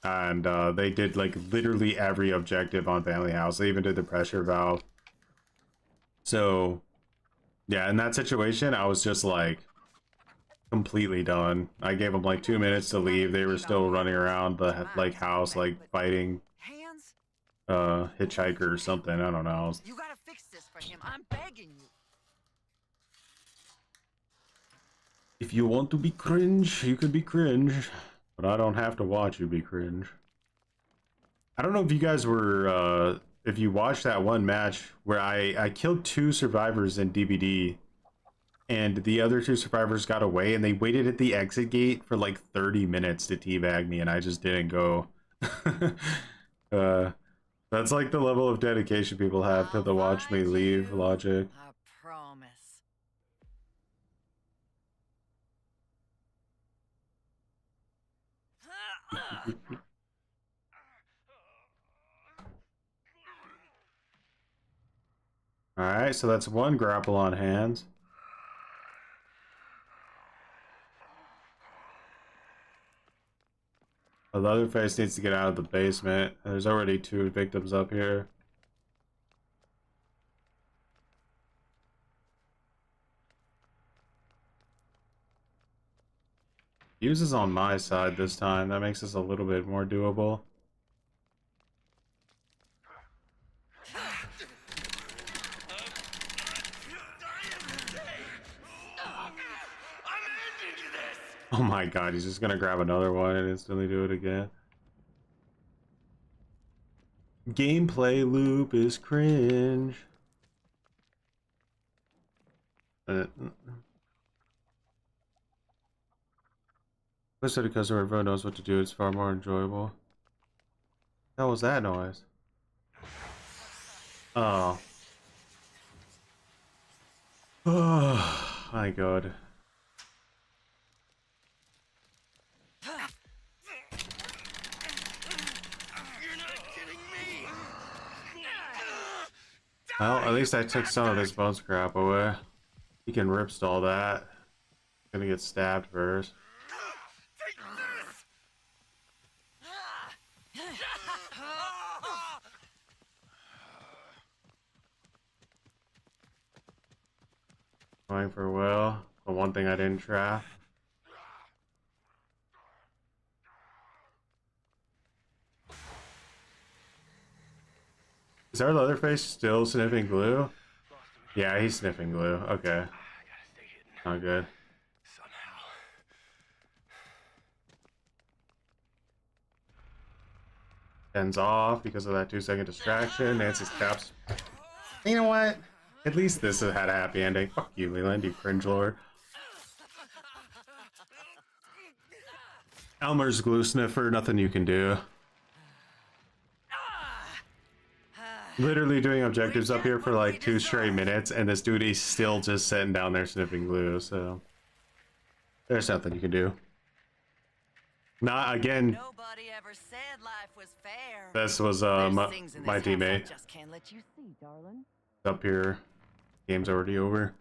A: and they did like literally every objective on family house. They even did the pressure valve. So yeah, in that situation, I was just like completely done. I gave them like 2 minutes to leave. They were still running around the like house, like fighting
C: Hands?
A: hitchhiker or something. I don't know.
C: You gotta fix this for him. I'm begging you.
A: If you want to be cringe, you could be cringe, but I don't have to watch you be cringe. I don't know if you guys were if you watched that one match where I killed 2 survivors in DBD, and the other 2 survivors got away, and they waited at the exit gate for like 30 minutes to teabag me, and I just didn't go. That's like the level of dedication people have to the watch me leave logic.
C: I promise.
A: Alright, so that's 1 grapple on hands. The Leatherface needs to get out of the basement. There's already 2 victims up here. Fuse is on my side this time. That makes this a little bit more doable. Oh my god, he's just gonna grab another one and instantly do it again. Gameplay loop is cringe. Listen to the customer, everyone knows what to do. It's far more enjoyable. What was that noise? Oh. Oh my god. Well, at least I took some of his bone scrap away. He can ripstall that. Gonna get stabbed first. Going for Will. The one thing I didn't trap. Is our Leatherface still sniffing glue? Yeah, he's sniffing glue. Okay. Not good. Ends off because of that 2-second distraction. Nancy's caps. You know what? At least this had a happy ending. Fuck you, Leland, you cringe lord. Elmer's glue sniffer, nothing you can do. Literally doing objectives up here for like 2 straight minutes, and this dude is still just sitting down there sniffing glue, so there's nothing you can do. Not again.
C: Nobody ever said life was fair.
A: This was my teammate.
C: Just can't let you see, darling.
A: Up here. Game's already over.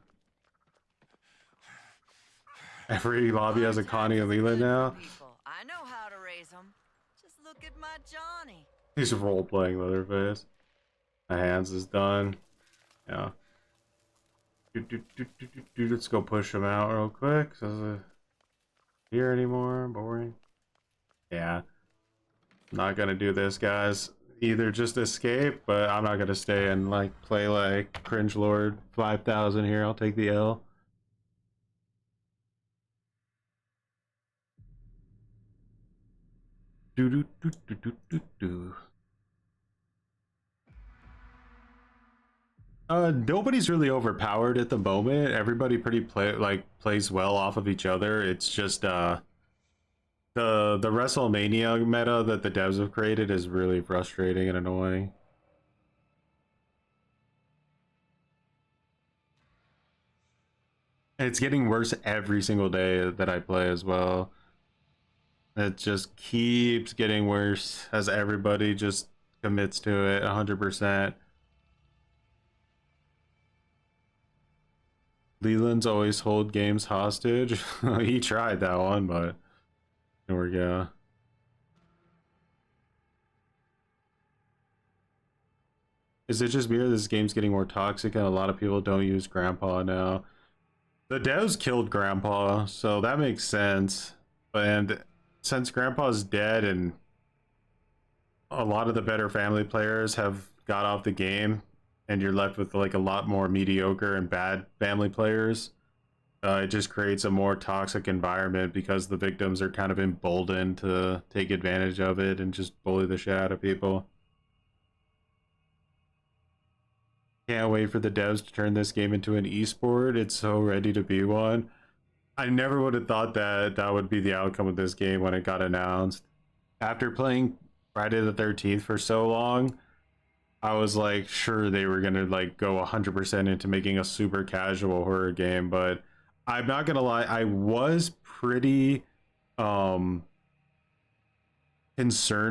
A: Every lobby has a Connie and Leland now.
C: I know how to raise them. Just look at my Johnny.
A: He's role-playing Leatherface. My hands is done. Yeah. Let's go push him out real quick. So here anymore. Boring. Yeah. Not gonna do this, guys. Either just escape, but I'm not gonna stay and like play like Cringe Lord 5000 here. I'll take the L. Do do do do do do do. Nobody's really overpowered at the moment. Everybody plays well off of each other. It's just the WrestleMania meta that the devs have created is really frustrating and annoying. It's getting worse every single day that I play as well. It just keeps getting worse as everybody just commits to it 100%. Leland's always hold games hostage. He tried that one, but there we go. Is it just me or this game's getting more toxic and a lot of people don't use Grandpa now? The devs killed Grandpa, so that makes sense. And since Grandpa's dead and a lot of the better family players have got off the game, and you're left with like a lot more mediocre and bad family players, it just creates a more toxic environment because the victims are kind of emboldened to take advantage of it and just bully the shit out of people. Can't wait for the devs to turn this game into an esport. It's so ready to be one. I never would have thought that that would be the outcome of this game when it got announced. After playing Friday the 13th for so long, I was like sure they were gonna like go 100% into making a super casual horror game, but I'm not gonna lie, I was pretty concerned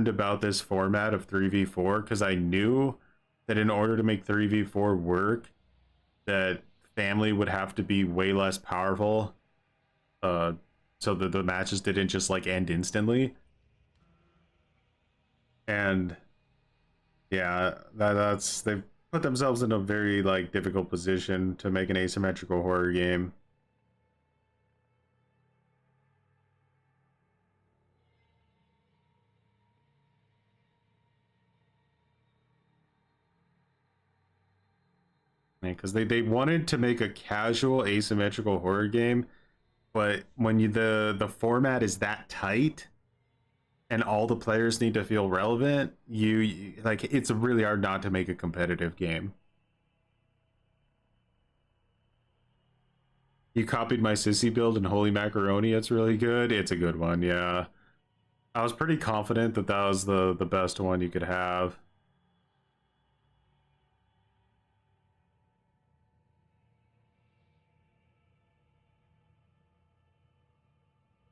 A: about this format of 3v4 because I knew that in order to make 3v4 work, that family would have to be way less powerful, so that the matches didn't just like end instantly. And yeah, that's they've put themselves in a very like difficult position to make an asymmetrical horror game. Because they wanted to make a casual asymmetrical horror game, but when the format is that tight and all the players need to feel relevant, you like it's really hard not to make a competitive game. You copied my sissy build in Holy Macaroni. It's really good. It's a good one, yeah. I was pretty confident that that was the best one you could have.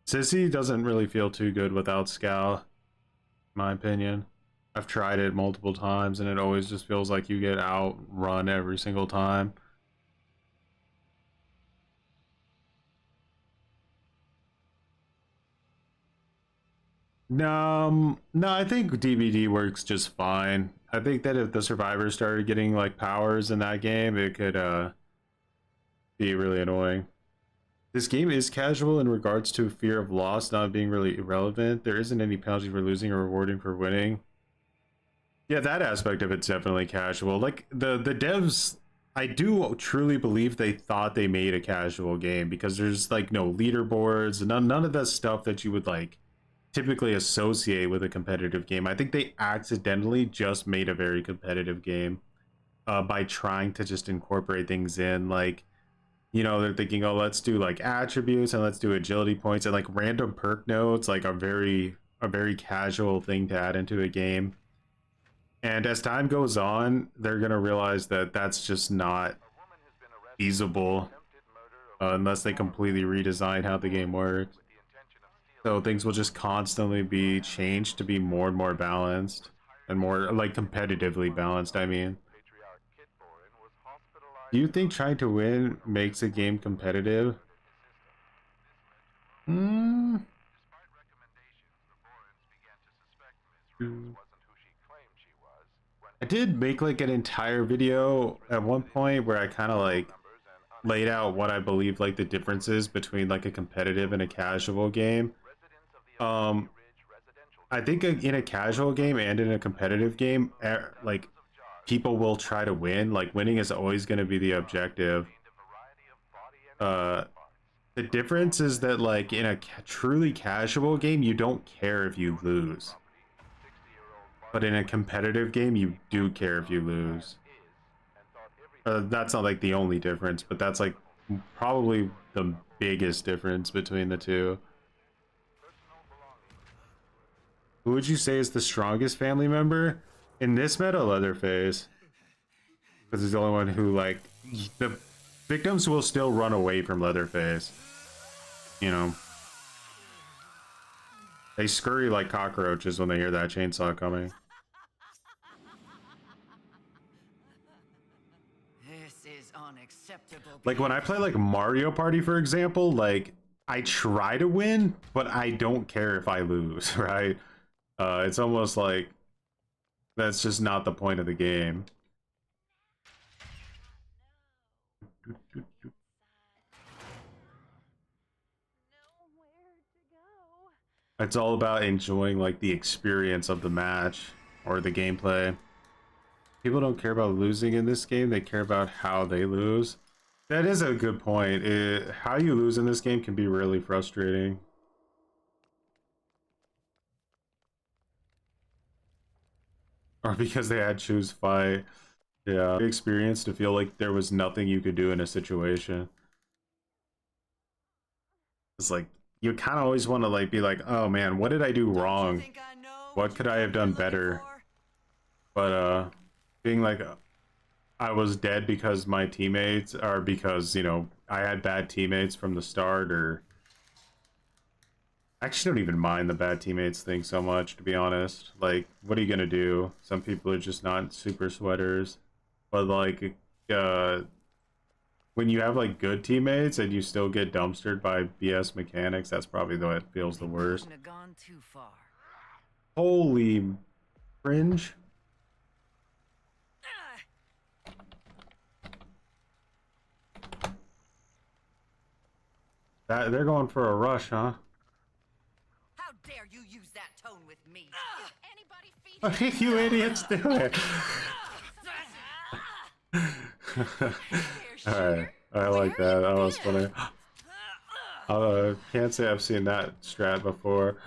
A: Sissy doesn't really feel too good without Scowl, in my opinion. I've tried it multiple times and it always just feels like you get outrun every single time. No, I think DBD works just fine. I think that if the survivors started getting like powers in that game, it could be really annoying. This game is casual in regards to fear of loss not being really irrelevant. There isn't any penalty for losing or rewarding for winning. Yeah, that aspect of it's definitely casual. Like the devs, I do truly believe they thought they made a casual game because there's like no leaderboards, none of that stuff that you would like typically associate with a competitive game. I think they accidentally just made a very competitive game by trying to just incorporate things in, like, you know, they're thinking, oh, let's do like attributes and let's do agility points and like random perk nodes, like a very casual thing to add into a game. And as time goes on, they're gonna realize that that's just not feasible unless they completely redesign how the game works. So things will just constantly be changed to be more and more balanced and more like competitively balanced, I mean. Do you think trying to win makes a game competitive? I did make like an entire video at one point where I kind of like laid out what I believe like the differences between like a competitive and a casual game. I think in a casual game and in a competitive game, like people will try to win. Like winning is always going to be the objective. The difference is that like in a truly casual game, you don't care if you lose. But in a competitive game, you do care if you lose. That's not like the only difference, but that's like probably the biggest difference between the two. Who would you say is the strongest family member? In this meta, Leatherface. Because he's the only one who, like, the victims will still run away from Leatherface. You know. They scurry like cockroaches when they hear that chainsaw coming.
C: This is unacceptable.
A: Like, when I play, like, Mario Party, for example, like, I try to win, but I don't care if I lose, right? It's almost like that's just not the point of the game.
D: Nowhere to go.
A: It's all about enjoying like the experience of the match or the gameplay. People don't care about losing in this game, they care about how they lose. That is a good point. How you lose in this game can be really frustrating. Or because they had choose fight. Yeah, experience to feel like there was nothing you could do in a situation. It's like you kind of always want to like be like, oh man, what did I do wrong? What could I have done better? But being like I was dead because my teammates, or because, you know, I had bad teammates from the start, or I actually don't even mind the bad teammates thing so much, to be honest. Like, what are you gonna do? Some people are just not super sweaters. But like, when you have like good teammates and you still get dumpstered by BS mechanics, that's probably the way it feels the worst.
C: Couldn't have gone too far.
A: Holy cringe. They're going for a rush, huh?
C: How dare you use that tone with me?
D: Anybody feed
A: What are you idiots doing? Alright, I like that. That was funny. Can't say I've seen that strat before.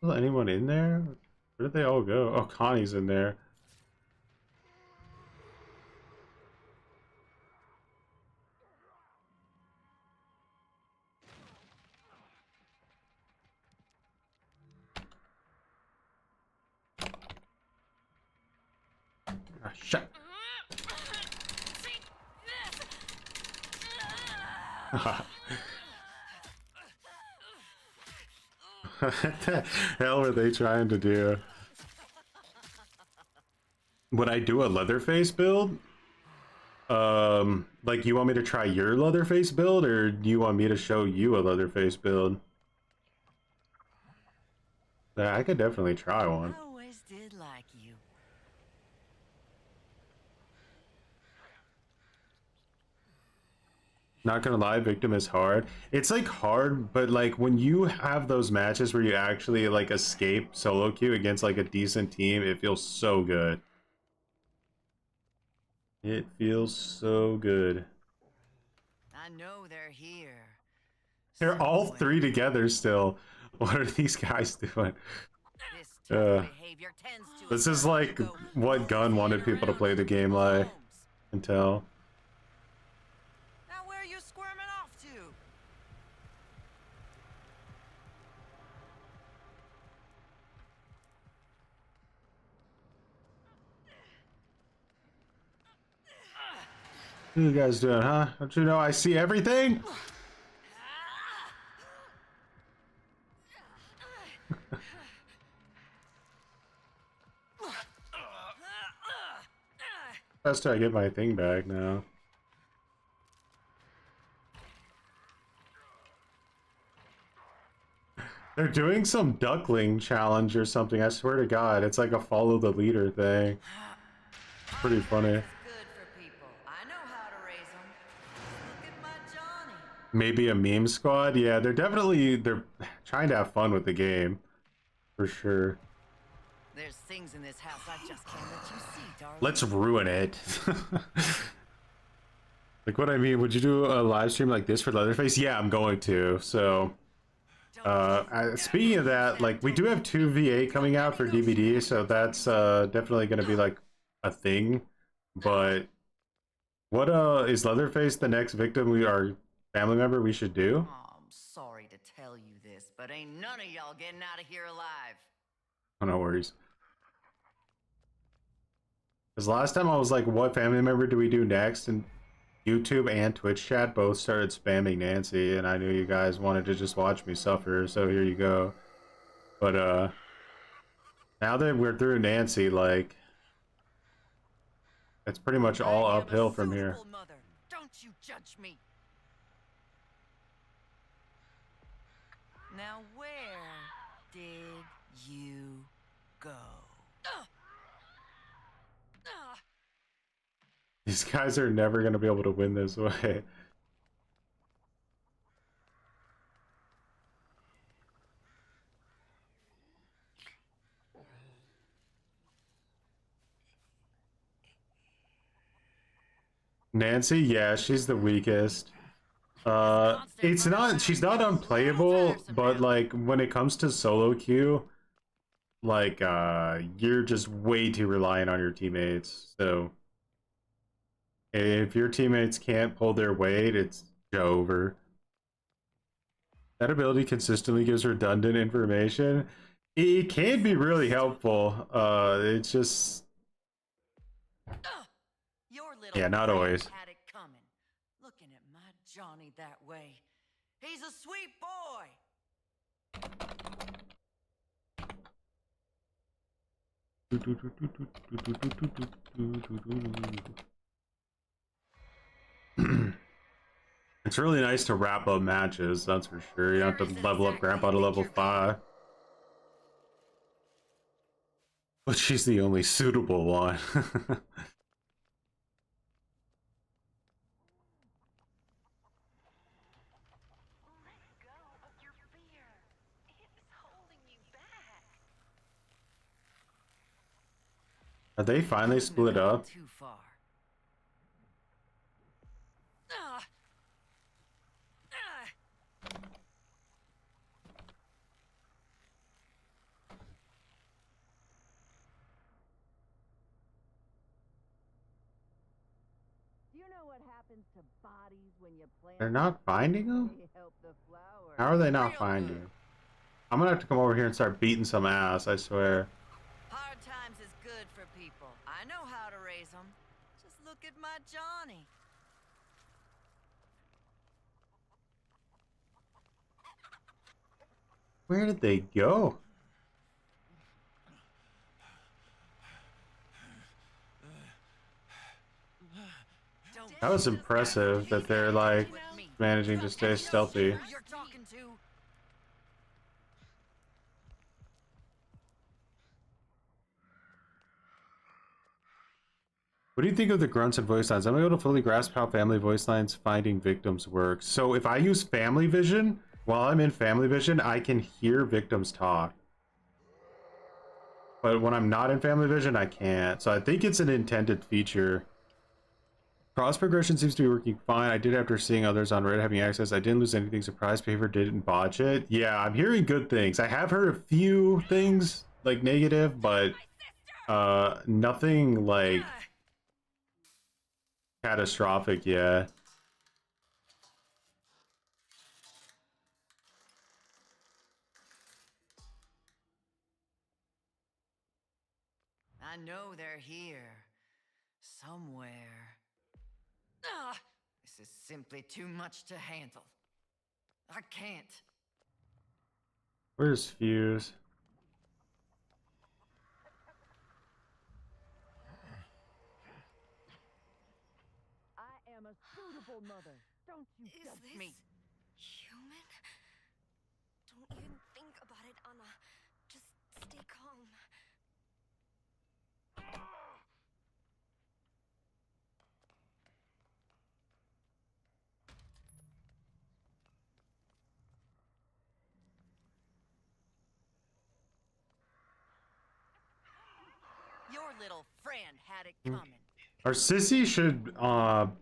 A: Is anyone in there? Where did they all go? Oh, Connie's in there. Ah, shit. What the hell were they trying to do? Would I do a Leatherface build? Like, you want me to try your Leatherface build, or do you want me to show you a Leatherface build? Yeah, I could definitely try one.
C: I always did like you.
A: Not gonna lie, Victim is hard. It's like hard, but like when you have those matches where you actually like escape solo queue against like a decent team, it feels so good. It feels so good.
C: I know they're here.
A: They're all
C: somewhere.
A: three together still. What are these guys doing?
C: This type of
A: Uh,
C: behavior tends to
A: This is
C: encourage
A: like
C: you to go
A: what Gunn wanted people to play the game like.
C: homes.
A: Until
C: Now where are you squirming off to?
A: what are you guys doing, huh? Don't you know I see everything? Best I get my thing back now. They're doing some duckling challenge or something, I swear to God. It's like a follow the leader thing. Pretty funny.
C: It's good for people. I know how to raise them. Look at my Johnny.
A: Maybe a meme squad? Yeah, they're trying to have fun with the game. For sure.
C: There's things in this house I just can't let you see, darling.
A: Let's ruin it. Like what I mean, would you do a live stream like this for Leatherface? Yeah, I'm going to, so Speaking of that, like we do have 2 VA coming out for DVD, so that's definitely going to be like a thing. But what is Leatherface the next victim we are family member we should do?
C: Oh, I'm sorry to tell you this, but ain't none of y'all getting out of here alive.
A: Oh, no worries. Because last time I was like, what family member do we do next? And YouTube and Twitch chat both started spamming Nancy, and I knew you guys wanted to just watch me suffer, so here you go. But now that we're through Nancy, like, it's pretty much all
C: I am a
A: uphill from here.
C: suitable mother. Don't you judge me. Now where did you go?
A: These guys are never going to be able to win this way. Nancy, yeah, she's the weakest. She's not unplayable, but like when it comes to solo queue, like you're just way too reliant on your teammates. So if your teammates can't pull their weight, it's over. That ability consistently gives redundant information. It can be really helpful. It's just
C: Your little
A: yeah, not
C: friend
A: always.
C: had it coming. Looking at my Johnny that way. He's a sweet boy.
A: It's really nice to wrap up matches, that's for sure. You don't have to level up Grandpa to level 5. But she's the only suitable one.
D: Let go of your fear. It's holding you back.
A: Are they finally split up?
C: Too far. Do you know what happens to bodies when you plant
A: They're not finding them?
C: They help the flowers.
A: How are they not
C: Real
A: finding
C: good.
A: them? I'm gonna have to come over here and start beating some ass, I swear.
C: Hard times is good for people. I know how to raise them. Just look at my Johnny.
A: Where did they go? That was impressive that they're like managing to stay stealthy.
C: You're talking to.
A: What do you think of the grunts and voice lines? I'm able to fully grasp how family voice lines finding victims work. So if I use family vision, while I'm in family vision, I can hear victims talk. But when I'm not in family vision, I can't. So I think it's an intended feature. Cross progression seems to be working fine. I did after seeing others on Reddit having access. I didn't lose anything. Surprise paper didn't botch it. Yeah, I'm hearing good things. I have heard a few things like negative, but nothing like catastrophic yet.
C: I know they're here. Somewhere. This is simply too much to handle. I can't.
A: Where's Fuse?
C: I am a suitable mother. Don't you
D: Is
C: judge
D: this
C: me.
D: human? Don't even think about it, Anna. Just stay calm.
C: Your little friend had it coming.
A: Our sissy should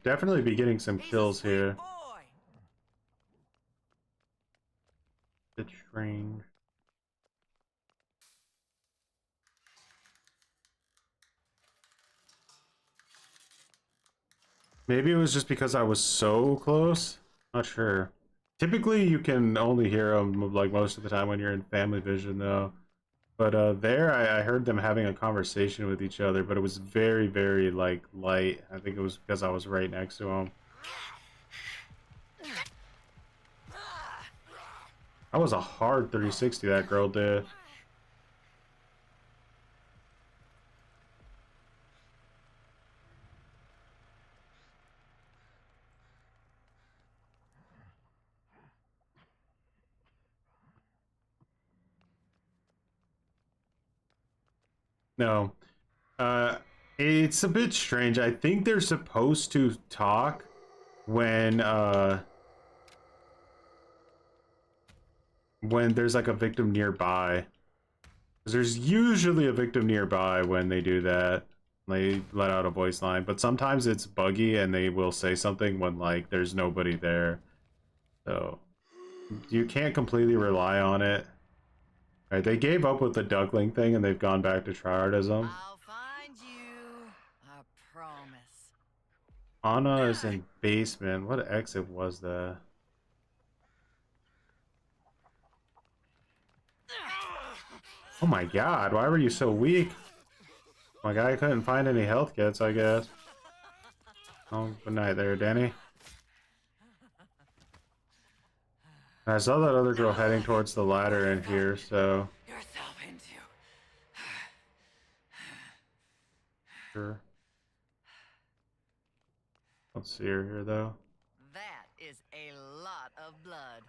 A: definitely be getting some
C: He's
A: kills
C: a sweet
A: here.
C: boy.
A: Bitch. strange. Maybe it was just because I was so close. Not sure. Typically, you can only hear them like most of the time when you're in family vision, though. But there, I heard them having a conversation with each other, but it was very, very like light. I think it was because I was right next to them. That was a hard 360 that girl did. No. Uh, it's a bit strange. I think they're supposed to talk when there's like a victim nearby. 'Cause there's usually a victim nearby when they do that. They let out a voice line, but sometimes it's buggy and they will say something when like there's nobody there. So you can't completely rely on it. Right, they gave up with the duckling thing and they've gone back to tryhardism.
C: I'll find you. I promise.
A: Anna is in basement. What exit was that? Oh my god, why were you so weak? My guy couldn't find any health kits, I guess. Oh, good night there, Danny. And I saw that other girl heading towards the ladder in here, so...
C: Yourself into.
A: Sure. Don't see her here, though.
C: That is a lot of blood.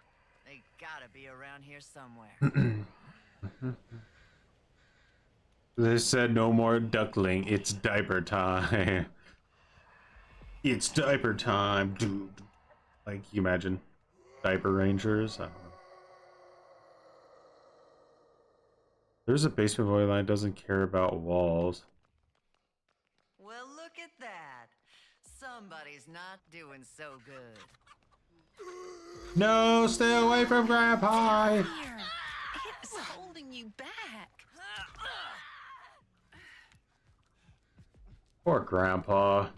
C: They gotta be around here somewhere.
A: They said no more duckling, it's diaper time. It's diaper time, dude. Like, you imagine diaper rangers? I don't know. There's a basement void line doesn't care about walls.
C: Well, look at that. Somebody's not doing so good.
A: No, stay away from Grandpa!
D: It's holding you back.
A: Poor Grandpa.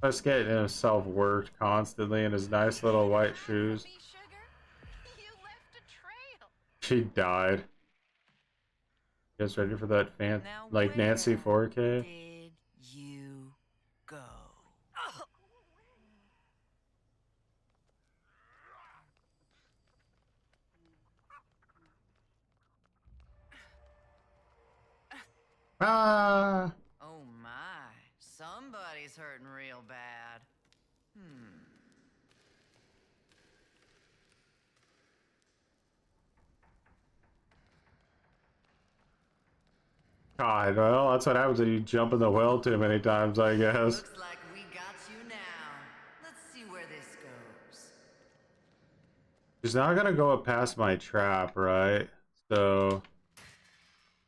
A: Just getting himself worked constantly in his nice little white shoes.
D: Me, sugar. You left a trail.
A: She died. You guys ready for that fan?
C: Now
A: Like Nancy
C: where
A: 4K?
C: did you go?
A: Ah!
C: Oh my, somebody's hurting real bad.
A: God, well, that's what happens when you jump in the well too many times, I guess.
C: Looks like we got you now. Let's see where this goes.
A: She's not gonna go up past my trap, right? So...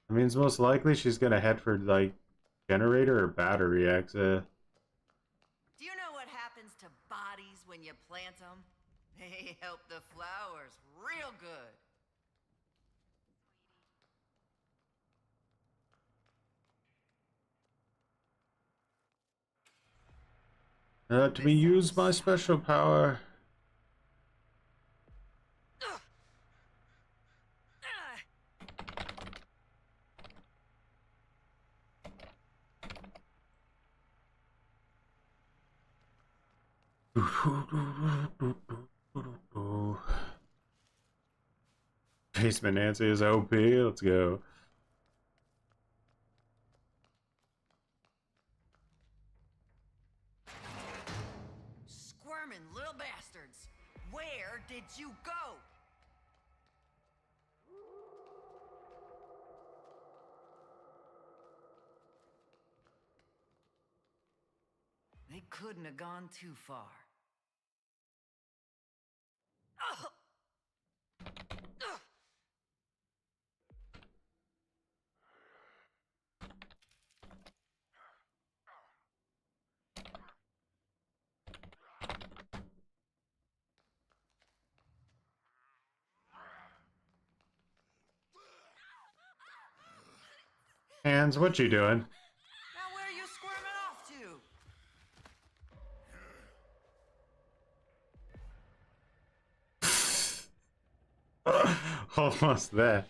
A: that means most likely she's gonna head for, like, generator or battery exit.
C: Do you know what happens to bodies when you plant them? They help the flowers real good.
A: To be used my special power. Basement Nancy is OP. Let's go.
C: Squirming little bastards. Where did you go? They couldn't have gone too far.
A: Hands, what you doing?
C: Now where are you squirming off to?
A: Almost there.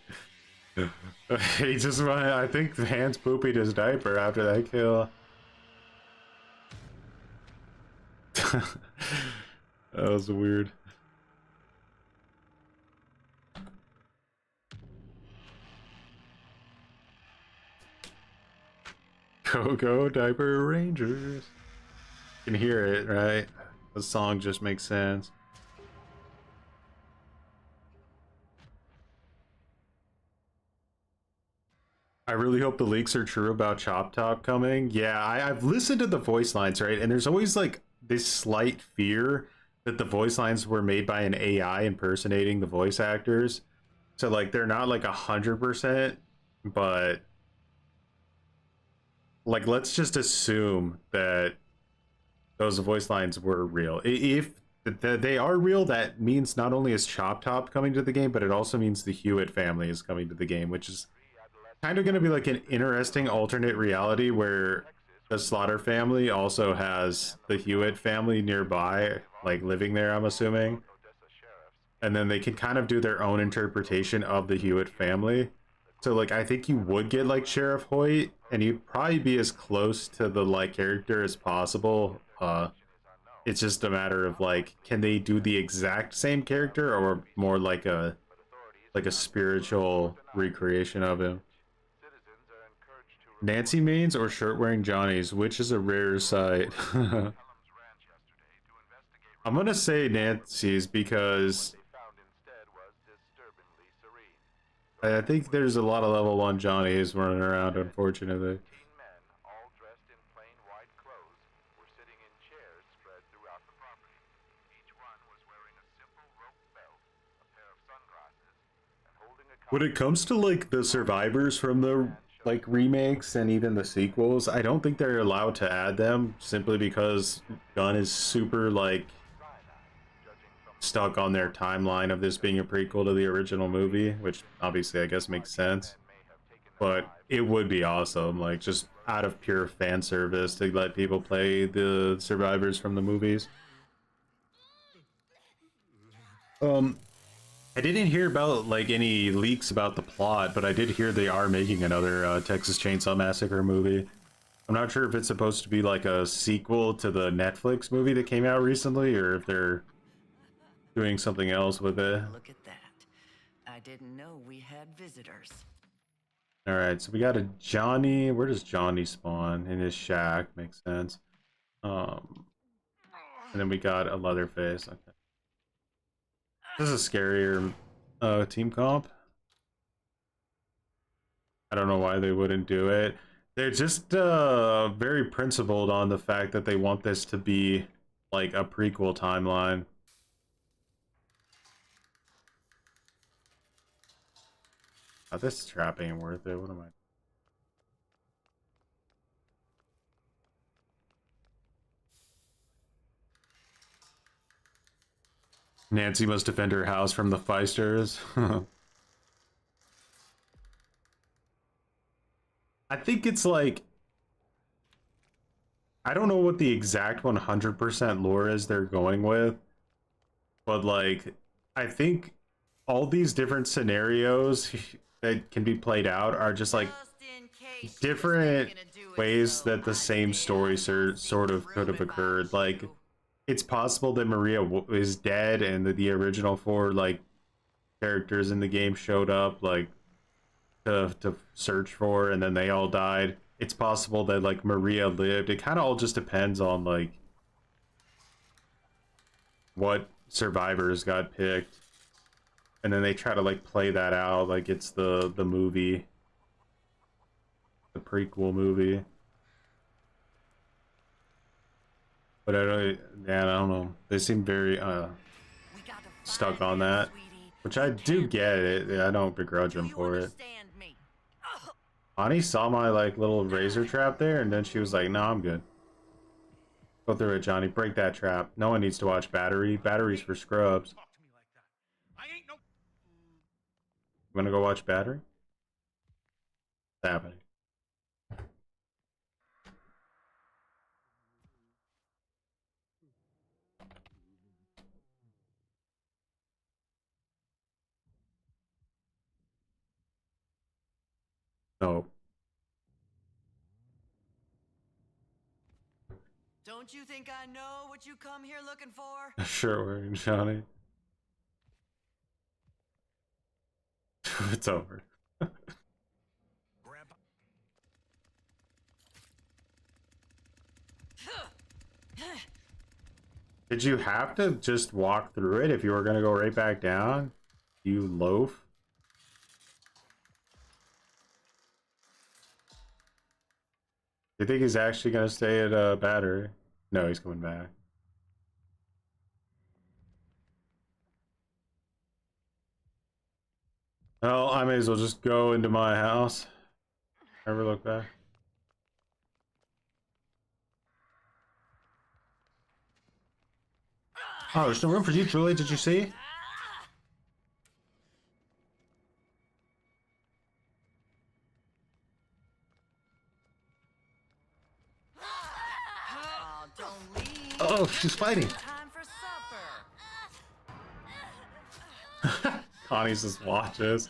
A: He just went, I think Hands pooped his diaper after that kill. That was weird. Go go diaper rangers. You can hear it, right? The song just makes sense. I really hope the leaks are true about Chop Top coming. Yeah, I've listened to the voice lines, right? And there's always like this slight fear that the voice lines were made by an AI impersonating the voice actors. So like they're not like 100%, but like let's just assume that those voice lines were real. If they are real, that means not only is Chop Top coming to the game, but it also means the Hewitt family is coming to the game, which is kind of going to be like an interesting alternate reality where the Slaughter family also has the Hewitt family nearby, like living there, I'm assuming. And then they can kind of do their own interpretation of the Hewitt family. So like I think you would get like Sheriff Hoyt, and you'd probably be as close to the like character as possible. It's just a matter of like, can they do the exact same character or more like a spiritual recreation of him? Nancy mains or shirt-wearing Johnnies, which is a rare sight? I'm gonna say Nancy's because I think there's a lot of level 1 Johnnies running around, unfortunately. When it comes to like the survivors from the like remakes and even the sequels, I don't think they're allowed to add them simply because Gunn is super like stuck on their timeline of this being a prequel to the original movie, which obviously I guess makes sense. But it would be awesome, like just out of pure fan service, to let people play the survivors from the movies. I didn't hear about like any leaks about the plot, but I did hear they are making another Texas Chainsaw Massacre movie. I'm not sure if it's supposed to be like a sequel to the Netflix movie that came out recently, or if they're doing something else with it.
C: Look at that. I didn't know we had visitors.
A: All right, so we got a Johnny. Where does Johnny spawn? In his shack, makes sense. And then we got a Leatherface. Okay. This is a scarier team comp. I don't know why they wouldn't do it. They're just very principled on the fact that they want this to be like a prequel timeline. Oh, this trap ain't worth it. What am I? Nancy must defend her house from the Feisters. I think it's like, I don't know what the exact 100% lore is they're going with, but like, I think all these different scenarios that can be played out are just like different ways that the same story sort of could have occurred. Like, it's possible that Maria is dead and that the original 4 like characters in the game showed up like to search for her, and then they all died. It's possible that like Maria lived. It kind of all just depends on like what survivors got picked, and then they try to like play that out like it's the movie, the prequel movie. But I don't know. They seem very stuck on that, which I do get it. I don't begrudge them for it. Ani saw my like little razor trap there, and then she was like, "No, I'm good. Go through it, Johnny. Break that trap. No one needs to watch Battery. Battery's for scrubs." You wanna go watch Battery? What's happening? No.
C: Don't you think I know what you come here looking for?
A: Sure, we're Johnny. It's over.
B: Grandpa.
A: Did you have to just walk through it if you were gonna go right back down? You loaf. Do you think he's actually gonna stay at battery? No, he's coming back. Well, I may as well just go into my house. Never look back. Oh, there's no room for you, Julie. Did you see?
C: Oh, don't leave.
A: Oh, she's fighting.
C: Time for supper.
A: Connie's just watches.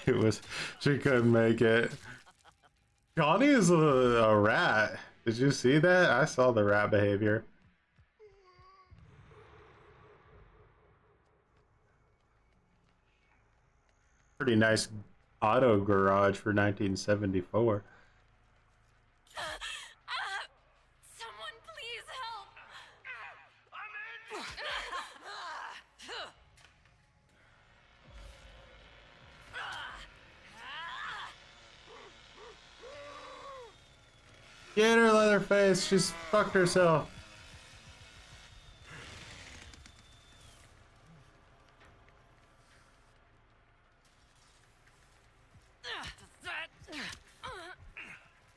A: It was, she couldn't make it. Connie is a rat. Did you see that? I saw the rat behavior. Pretty nice auto garage for 1974.
D: Someone please help!
A: Get her, Leatherface. She's fucked herself.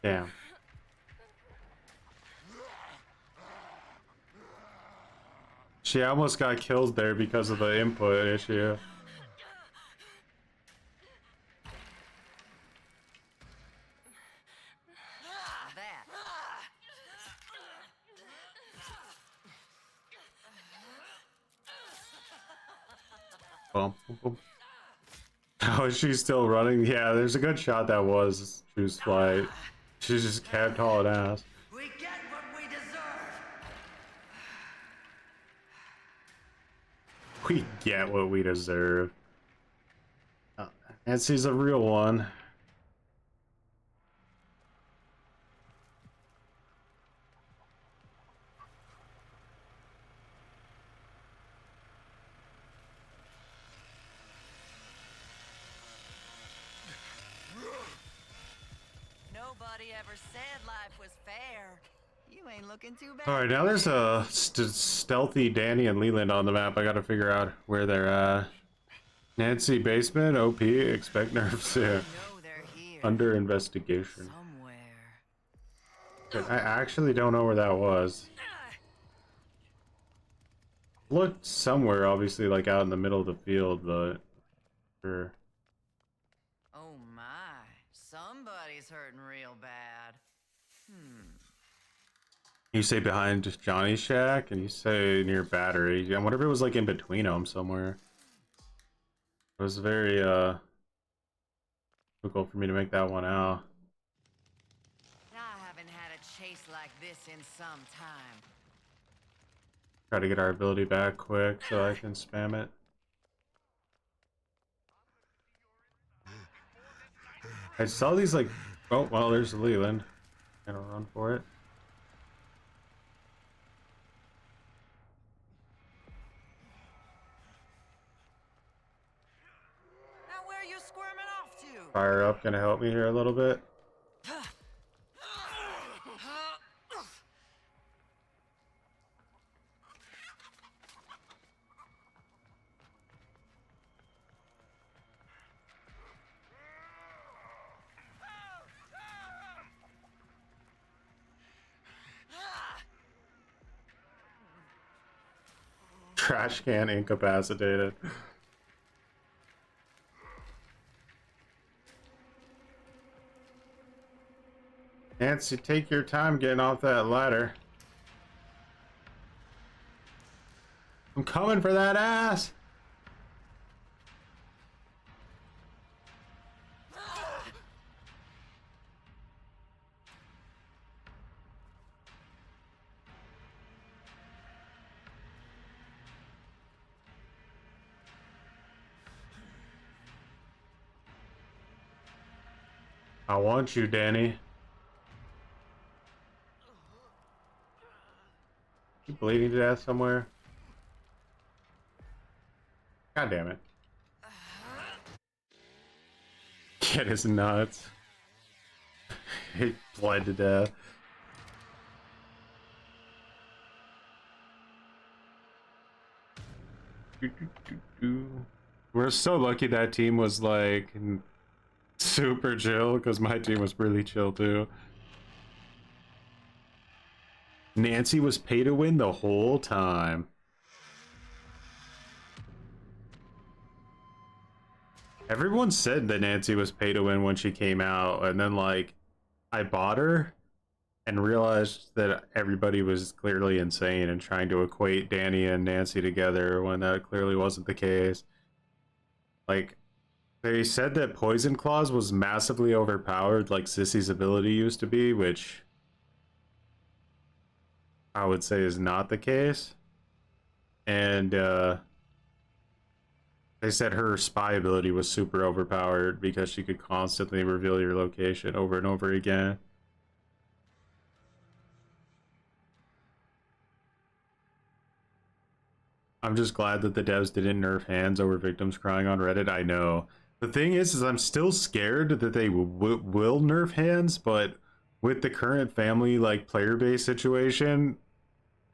A: Damn. She almost got killed there because of the input issue.
C: That.
A: Bump, bump, bump. Oh, she's still running? Yeah, there's a good shot that was True's flight. She just kept hauling ass.
C: We get what we deserve.
A: We get what we deserve. Nancy's a real one.
C: Nobody ever said life was fair. You ain't looking too bad.
A: Alright, now there's a stealthy Danny and Leland on the map. I gotta figure out where they're at. Nancy basement, OP, expect nerfs soon.
C: know they're here.
A: Under investigation.
C: Somewhere.
A: I actually don't know where that was. Looked somewhere, obviously, like out in the middle of the field, but sure.
C: Oh my. Somebody's hurting real bad.
A: You say behind Johnny's shack, and you say near battery. I wonder if it was like in between them somewhere. It was very difficult for me to make that one out.
C: I haven't had a chase like this in some time.
A: Try to get our ability back quick so I can spam it. I saw these like, oh well, there's Leland. Gotta run for it.
C: Now where are you squirming off to?
A: Fire up, gonna help me here a little bit. Trash can incapacitated. Nancy, take your time getting off that ladder. I'm coming for that ass. I want you, Danny. You bleeding to death somewhere? God damn it. Kid is nuts. He bled to death. We're so lucky that team was like super chill, because my team was really chill too. Nancy was pay to win the whole time. Everyone said that Nancy was pay to win when she came out, and then like I bought her and realized that everybody was clearly insane and trying to equate Danny and Nancy together when that clearly wasn't the case. Like, they said that Poison Claws was massively overpowered like Sissy's ability used to be, which I would say is not the case. And they said her spy ability was super overpowered because she could constantly reveal your location over and over again. I'm just glad that the devs didn't nerf hands over victims crying on Reddit. I know. The thing is I'm still scared that they will nerf hands, but with the current family like player base situation,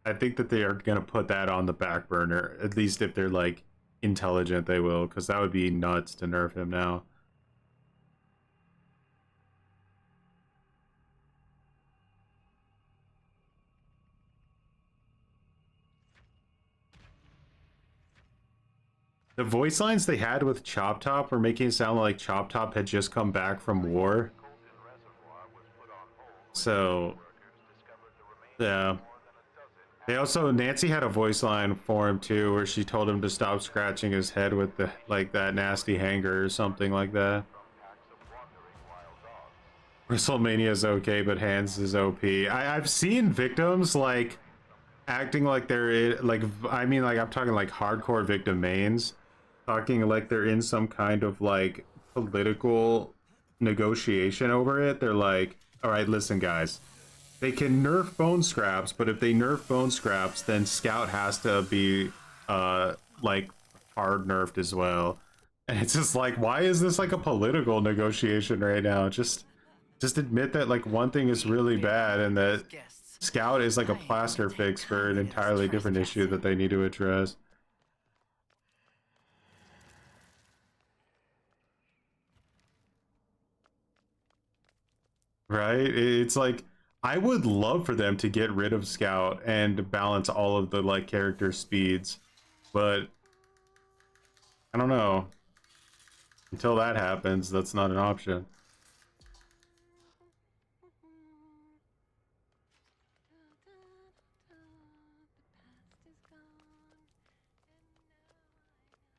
A: I think that they are gonna put that on the back burner. At least if they're like intelligent, they will, because that would be nuts to nerf him now. The voice lines they had with Chop Top were making it sound like Chop Top had just come back from war. So, yeah. They also, Nancy had a voice line for him too, where she told him to stop scratching his head with the like that nasty hanger or something like that. WrestleMania is okay, but hands is OP. I've seen victims like acting like they're like, I mean, like I'm talking like hardcore victim mains, talking like they're in some kind of like political negotiation over it. They're like, all right, listen guys, they can nerf bone scraps, but if they nerf bone scraps, then Scout has to be like hard nerfed as well. And it's just like, why is this like a political negotiation right now? Just admit that like one thing is really bad and that Scout is like a plaster fix for an entirely different issue that they need to address. Right? It's like, I would love for them to get rid of Scout and balance all of the like character speeds, but I don't know. Until that happens, that's not an option.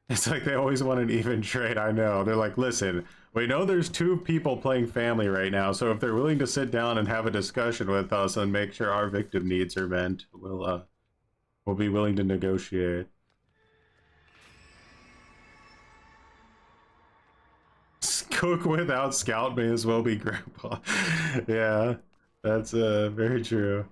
A: It's like they always want an even trade. I know. They're like, listen, we know there's two people playing family right now, so if they're willing to sit down and have a discussion with us and make sure our victim needs are met, we'll be willing to negotiate. Cook without Scout may as well be Grandpa. Yeah, that's very true.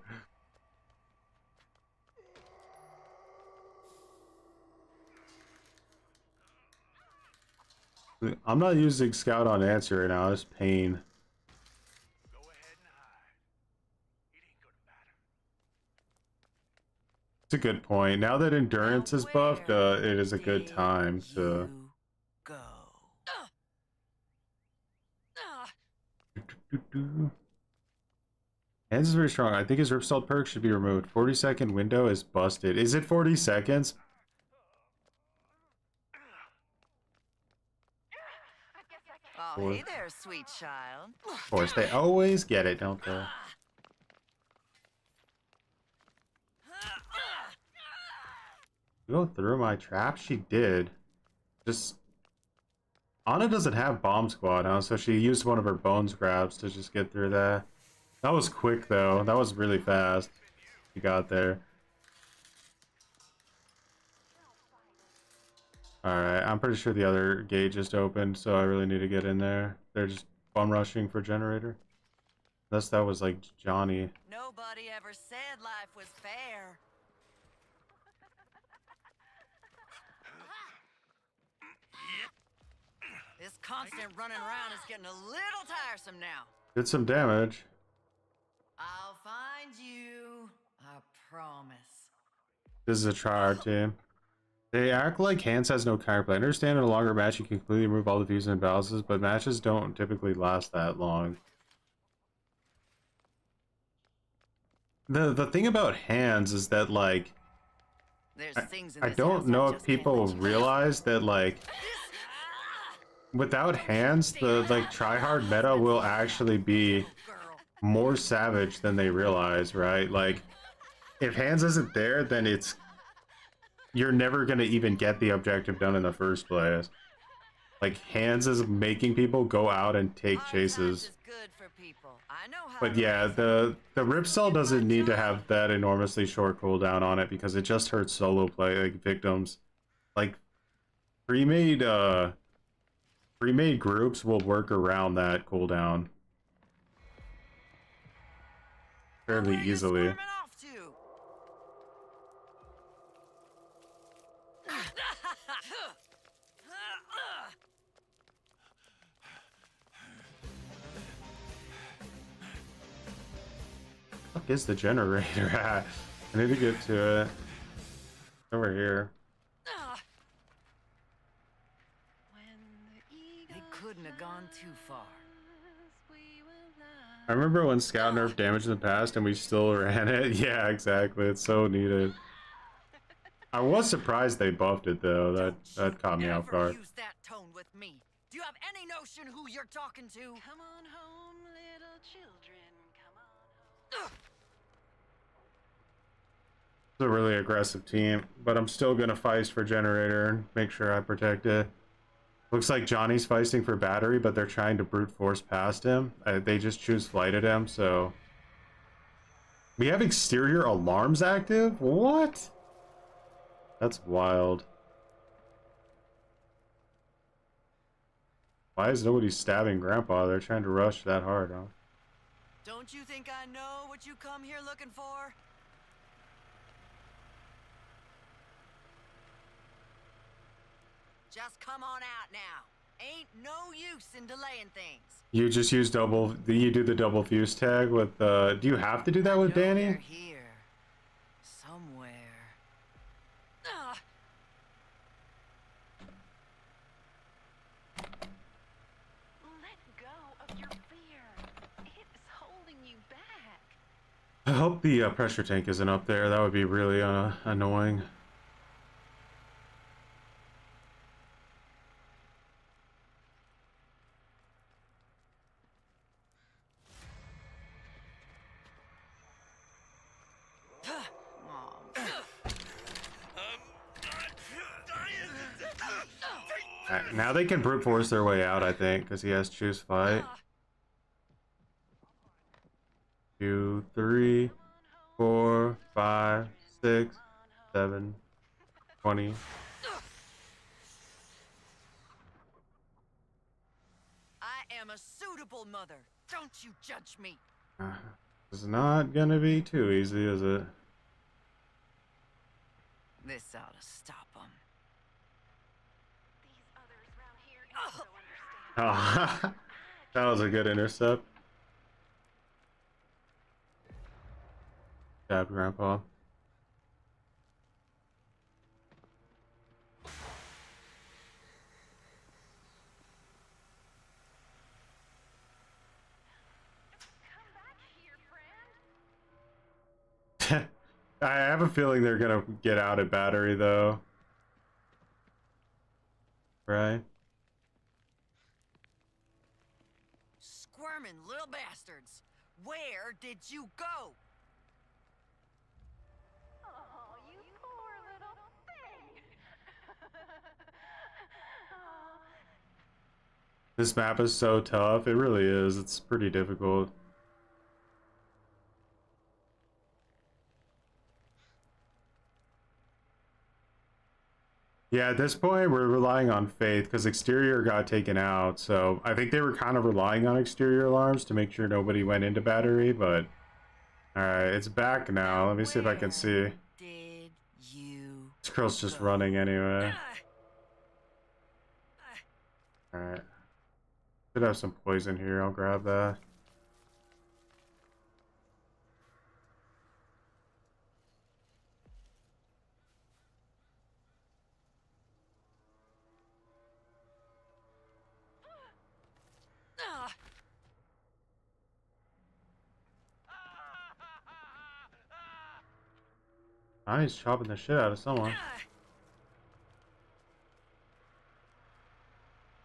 A: I'm not using Scout on answer right now. It's pain.
B: Go ahead and hide. It ain't gonna matter.
A: It's a good point. Now that endurance is buffed, it is a good time to
C: Go.
A: Hands is very strong. I think his Ripstall perk should be removed. 40-second window is busted. Is it 40 seconds?
C: Oh, hey there, sweet child.
A: Of course, they always get it, don't they? Go through my trap? She did. Just... Anna doesn't have Bomb Squad, huh? So she used one of her bones grabs to just get through that. That was quick, though. That was really fast. She got there. Alright, I'm pretty sure the other gate just opened, so I really need to get in there. They're just bum rushing for generator. Unless that was like Johnny.
C: Nobody ever said life was fair. This constant running around is getting a little tiresome now.
A: Did some damage.
C: I'll find you. I promise.
A: This is a tryhard team. They act like Hans has no counterplay. I understand in a longer match you can completely remove all the views and imbalances, but matches don't typically last that long. The thing about Hans is that, like,
C: There's things in
A: I
C: this
A: don't
C: house
A: know
C: I
A: if
C: just can't
A: people
C: let you-
A: realize that, like, without Hans, the like tryhard meta will actually be more savage than they realize, right? Like, if Hans isn't there, then you're never gonna even get the objective done in the first place. Like, Hans is making people go out and take
C: Hard
A: chases.
C: times is good for people. I know how
A: But
C: to
A: yeah,
C: raise
A: the Rip Cell doesn't need to have that enormously short cooldown on it because it just hurts solo play, like, victims. Like, pre-made groups will work around that cooldown fairly
C: Where are you
A: easily.
C: squirming off to?
A: Fuck is the generator at? I need to get to it. Over here.
C: They couldn't have gone too far.
A: I remember when Scout nerfed damage in the past and we still ran it. Yeah, exactly. It's so needed. I was surprised they buffed it though. That caught me off
C: Ever
A: guard.
C: use that tone with me? Do you have any notion who you're talking to?
G: Come on home, little children. Come on home.
A: It's a really aggressive team, but I'm still gonna feist for generator and make sure I protect it. Looks like Johnny's feisting for battery, but they're trying to brute force past him. They just choose flight at him, so... We have exterior alarms active? What? That's wild. Why is nobody stabbing Grandpa? They're trying to rush that hard, huh?
C: Don't you think I know what you come here looking for? Just come on out now. Ain't no use in delaying things.
A: You just use you do the double fuse tag with, do you have to do that with
C: I know
A: Danny?
C: they're here. Somewhere.
G: Let go of your fear. It's holding you back.
A: I hope the pressure tank isn't up there. That would be really annoying. Alright, now they can brute force their way out, I think, because he has choose fight. 2, 3, 4, 5, 6, 7, 20.
C: I am a suitable mother. Don't you judge me.
A: It's not gonna be too easy, is it?
C: This ought to stop them.
G: These others around here also understand.
A: Oh, that was a good intercept. Stab Grandpa.
G: Come back here, friend.
A: I have a feeling they're gonna get out at battery though. Right?
C: Squirming little bastards. Where did you go?
G: Oh, you poor little thing. Oh.
A: This map is so tough. It really is. It's pretty difficult. Yeah, at this point, we're relying on faith because exterior got taken out. So I think they were kind of relying on exterior alarms to make sure nobody went into battery. But all right, it's back now. Let me see if I can see.
C: Did you
A: This girl's just
C: go?
A: running anyway. All right, should have some poison here. I'll grab that. Ah, he's chopping the shit out of someone.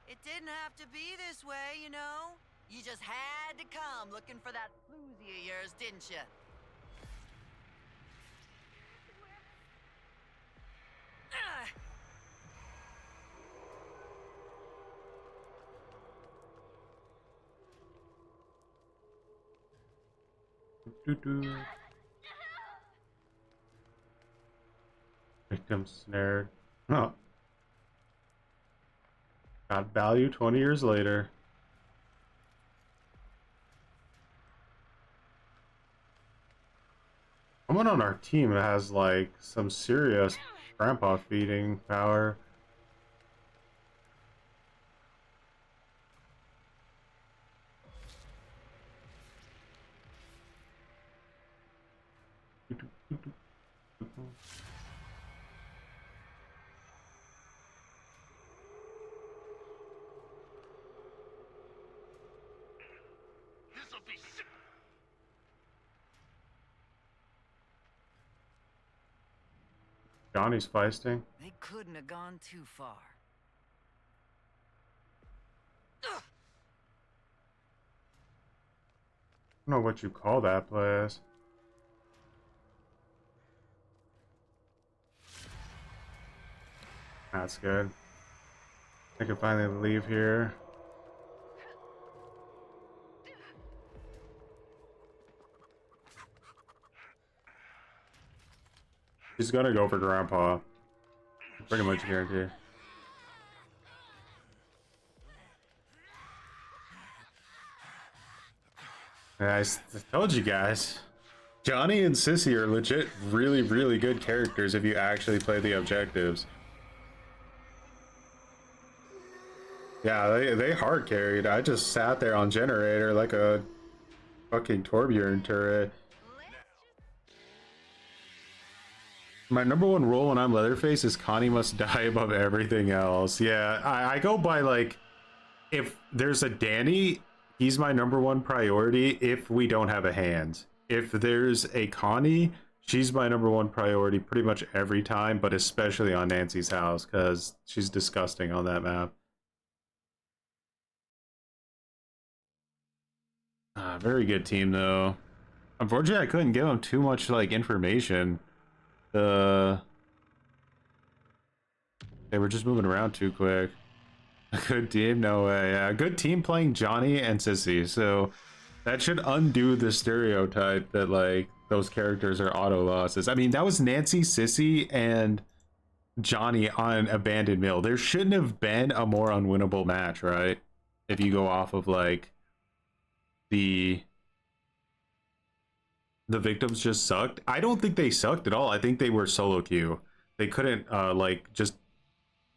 C: It didn't have to be this way, you know? You just had to come looking for that floozy of yours, didn't you?
A: Doo-doo. Victim snared. Huh. Got value 20 years later. Someone on our team has like some serious grandpa feeding power.
B: This'll be sick.
A: Johnny's feisting.
C: They couldn't have gone too far.
A: I don't know what you call that place. That's good. I can finally leave here. He's gonna go for Grandpa. Pretty much guarantee. I told you guys. Johnny and Sissy are legit really, really good characters if you actually play the objectives. Yeah, they hard carried. I just sat there on generator like a fucking Torbjorn turret. My number one rule when I'm Leatherface is Connie must die above everything else. Yeah, I go by like, if there's a Danny, he's my number one priority if we don't have a hand. If there's a Connie, she's my number one priority pretty much every time, but especially on Nancy's house because she's disgusting on that map. Very good team though. Unfortunately, I couldn't give them too much like information. They were just moving around too quick. A good team? No way. Yeah, a good team playing Johnny and Sissy. So that should undo the stereotype that like those characters are auto losses. I mean, that was Nancy, Sissy, and Johnny on Abandoned Mill. There shouldn't have been a more unwinnable match, right? If you go off of like the victims just sucked. I don't think they sucked at all. I think they were solo queue. They couldn't like just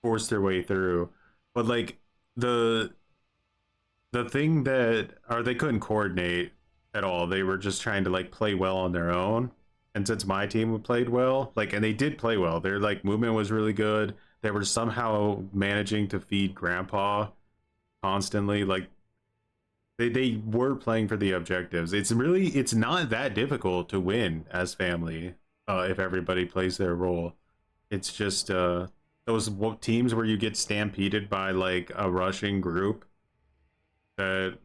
A: force their way through. But like the thing that, or they couldn't coordinate at all. They were just trying to like play well on their own. And since my team played well, like, and they did play well, their like movement was really good. They were somehow managing to feed Grandpa constantly. Like they were playing for the objectives. It's not that difficult to win as family if everybody plays their role. It's just those teams where you get stampeded by like a rushing group that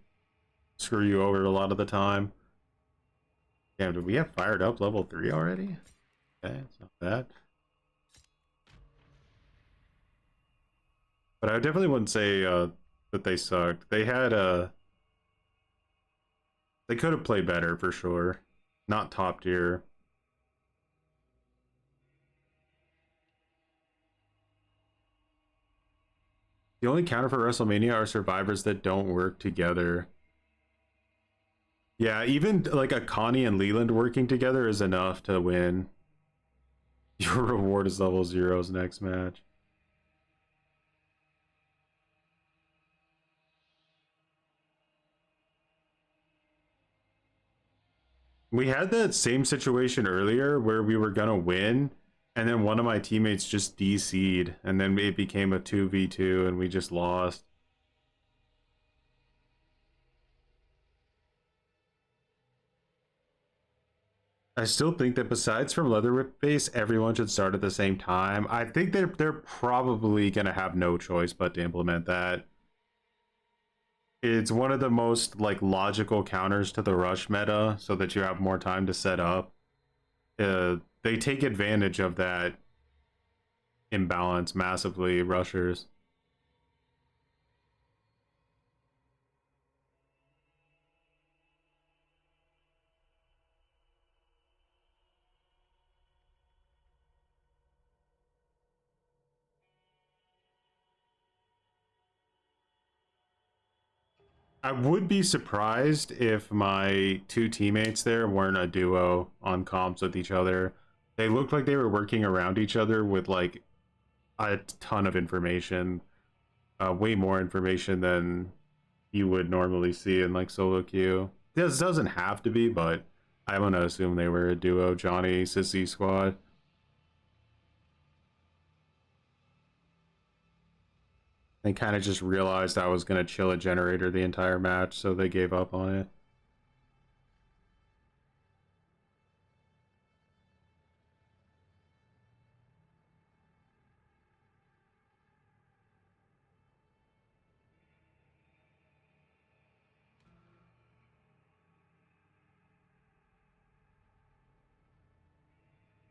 A: screw you over a lot of the time. Damn, did we have fired up level 3 already? Okay, it's not bad. But I definitely wouldn't say that they sucked. They had they could have played better for sure. Not top tier. The only counter for WrestleMania are survivors that don't work together. Yeah, even like a Connie and Leland working together is enough to win. Your reward is level 0's next match. We had that same situation earlier where we were gonna win, and then one of my teammates just DC'd, and then it became a 2v2, and we just lost. I still think that besides from Leatherwhip base, everyone should start at the same time. I think they're probably gonna have no choice but to implement that. It's one of the most like logical counters to the rush meta, so that you have more time to set up. They take advantage of that imbalance massively, rushers. I would be surprised if my two teammates there weren't a duo on comps with each other. They looked like they were working around each other with like a ton of information, way more information than you would normally see in like solo queue. This doesn't have to be, but I'm gonna assume they were a duo, Johnny Sissy squad. They kind of just realized I was gonna chill a generator the entire match, so they gave up on it.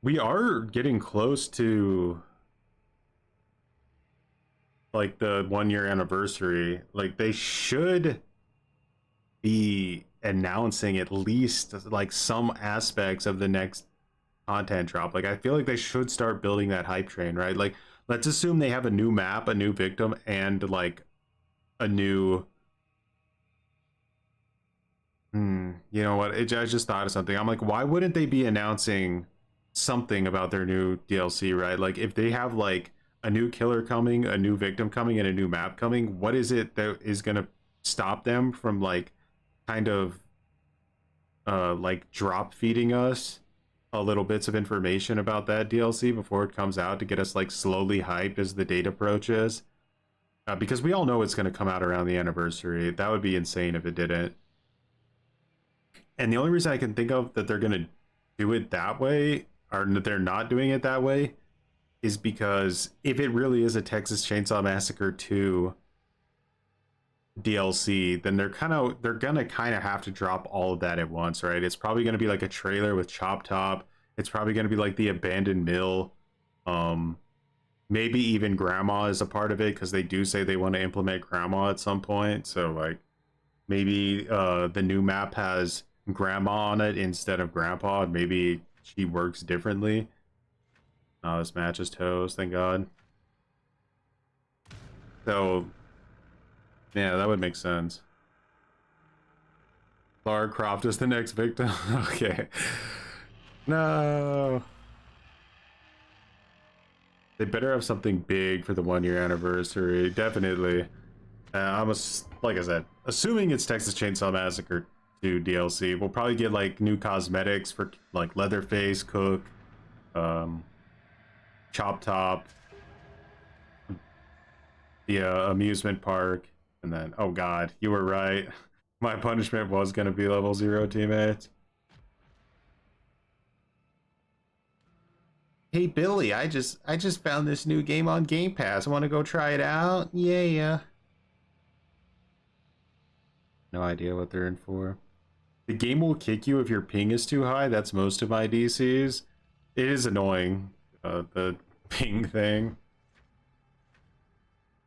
A: We are getting close to like the 1 year anniversary. Like they should be announcing at least like some aspects of the next content drop. Like I feel like they should start building that hype train, right? Like let's assume they have a new map, a new victim, and like a new you know what, I just thought of something. I'm like, why wouldn't they be announcing something about their new DLC, right? Like if they have like a new killer coming, a new victim coming, and a new map coming, what is it that is gonna stop them from like kind of like drop feeding us a little bits of information about that DLC before it comes out to get us like slowly hyped as the date approaches? Because we all know it's going to come out around the anniversary. That would be insane if it didn't. And the only reason I can think of that they're going to do it that way, or that they're not doing it that way, is because if it really is a Texas Chainsaw Massacre 2 DLC, then they're gonna kind of have to drop all of that at once, right? It's probably gonna be like a trailer with Chop Top. It's probably gonna be like the abandoned mill. Maybe even Grandma is a part of it, because they do say they want to implement Grandma at some point. So like maybe the new map has Grandma on it instead of Grandpa, and maybe she works differently. Oh, this match is toast, thank God. So yeah, that would make sense. Lara Croft is the next victim. Okay. No. They better have something big for the 1 year anniversary. Definitely. Like I said, assuming it's Texas Chainsaw Massacre 2 DLC, we'll probably get like new cosmetics for like Leatherface, Cook, Chop Top, the amusement park. And then, oh God, you were right. My punishment was gonna be level 0 teammates. Hey Billy, I just found this new game on Game Pass. Want to go try it out? Yeah. No idea what they're in for. The game will kick you if your ping is too high. That's most of my DCs. It is annoying, the ping thing.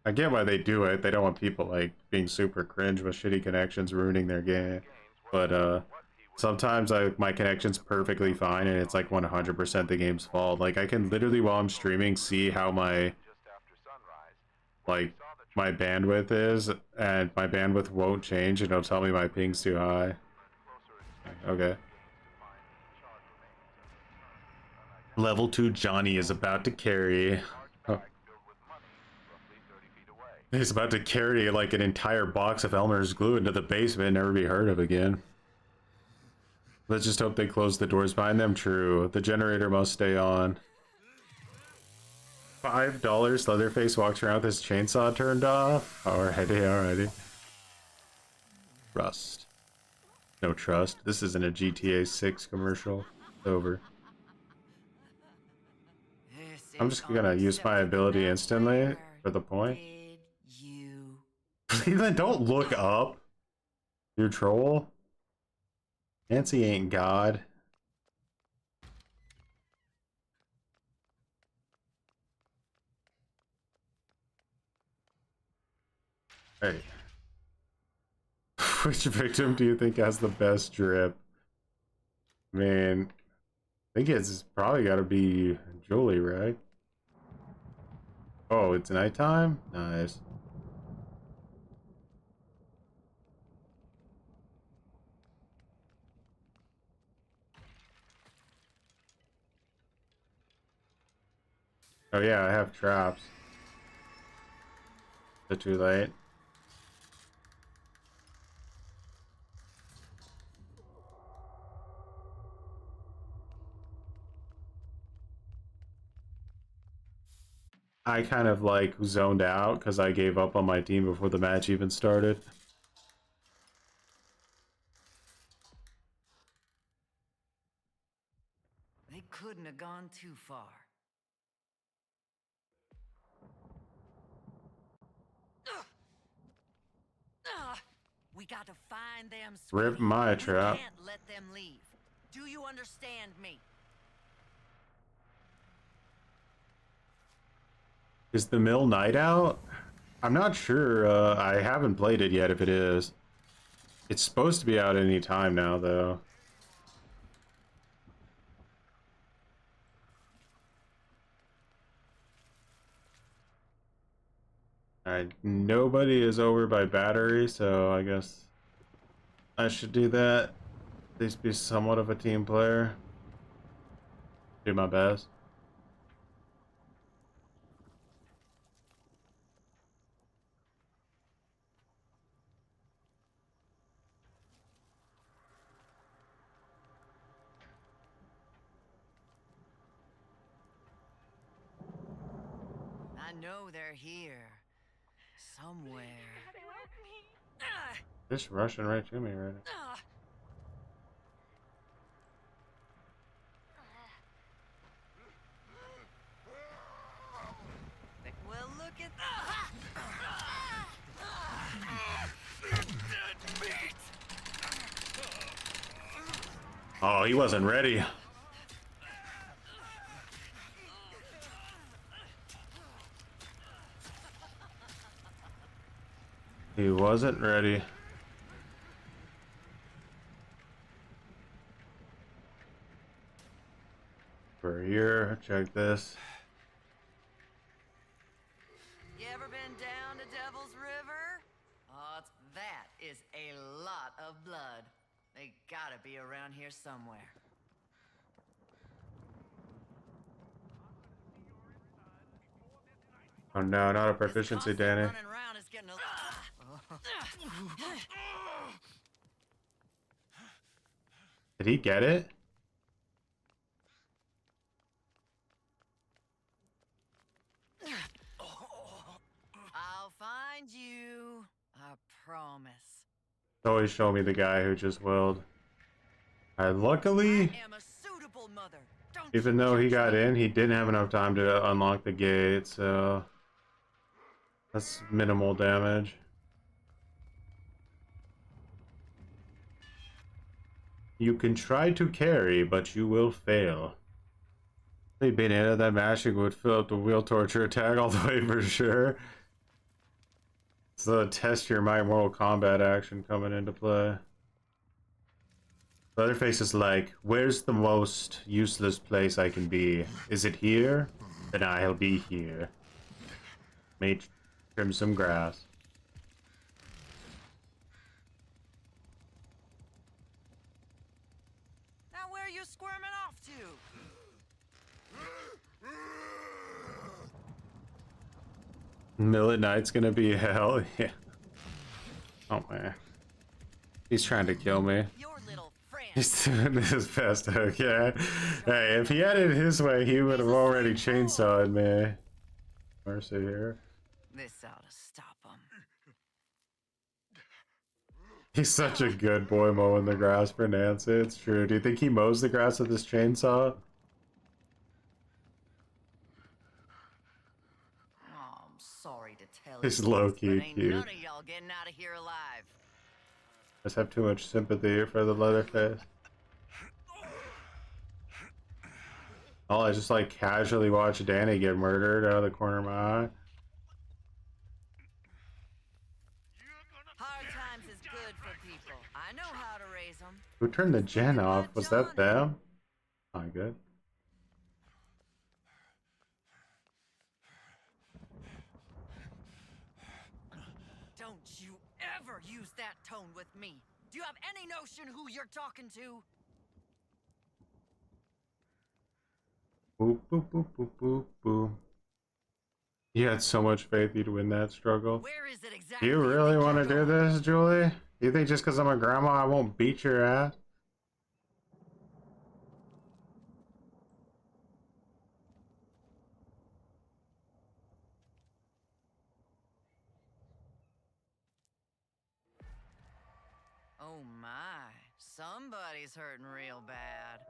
A: I get why they do it. They don't want people like being super cringe with shitty connections ruining their game. But sometimes my connection's perfectly fine and it's like 100% the game's fault. Like I can literally, while I'm streaming, see how my like my bandwidth is, and my bandwidth won't change, and it'll tell me my ping's too high. Okay. Level 2 Johnny is about to carry. Oh. He's about to carry like an entire box of Elmer's glue into the basement and never be heard of again. Let's just hope they close the doors behind them. True. The generator must stay on. $5 Leatherface walks around with his chainsaw turned off. Alrighty, alrighty. Trust. No trust. This isn't a GTA 6 commercial. Over. I'm just gonna use my ability instantly for the point. Cleveland, don't look up. You troll. Nancy ain't God. Hey. Which victim do you think has the best drip? Man, I think it's probably gotta be Julie, right? Oh, it's nighttime? Nice. Oh yeah, I have traps. Is it too late? I kind of like zoned out because I gave up on my team before the match even started.
C: They couldn't have gone too far. We got to find them.
A: Rip my trap.
C: We can't let them leave. Do you understand me?
A: Is the mill night out? I'm not sure. I haven't played it yet if it is. It's supposed to be out any time now, though. Alright, nobody is over by battery, so I guess I should do that. At least be somewhat of a team player. Do my best.
C: I know they're here. Somewhere.
A: Just rushing right to me right now.
C: Well, look at
A: Oh, he wasn't ready. He wasn't ready. We're here. Check this.
C: You ever been down to Devil's River? Oh, that is a lot of blood. They gotta be around here somewhere.
A: Oh no, not a proficiency,
C: This
A: Danny.
C: constant running around is getting a...
A: Did he get it?
C: I'll find you. I promise.
A: Always show me the guy who just willed. Luckily,
C: I am a suitable mother. Don't
A: even though he got in, he didn't have enough time to unlock the gate, so that's minimal damage. You can try to carry, but you will fail. They've been in that mashing would fill up the wheel torture attack all the way for sure. It's the test your might Mortal Kombat action coming into play. Leatherface is like, where's the most useless place I can be? Is it here? Then I'll be here. Trim some grass.
C: Now where are you squirming off to?
A: Millet Knight's gonna be hell. Yeah. Oh man. He's trying to kill me.
C: Your little friend.
A: He's doing his best, okay? Hey, if he had it his way, he would have already chainsawed me. Mercy here.
C: This ought to stop him.
A: He's such a good boy mowing the grass for Nancy. It's true. Do you think he mows the grass with his chainsaw?
C: Oh, I'm sorry to tell
A: He's
C: you,
A: low-key
C: but ain't
A: cute.
C: none of y'all getting out of here alive.
A: I just have too much sympathy for the Leatherface. Oh, I just like casually watch Danny get murdered out of the corner of my eye.
C: Hard times is good for people. I know how to raise them.
A: Who turned the gen off? Was that them? Oh, good.
C: Don't you ever use that tone with me. Do you have any notion who you're talking to?
A: Boop, boop, boop, boop, boop, boop. You had so much faith you'd win that struggle.
C: Where is it
A: Do
C: exactly?
A: you really
C: think
A: want to
C: you're
A: do
C: going?
A: this, Julie? You think just because I'm a grandma I won't beat your ass?
C: Oh my, somebody's hurting real bad.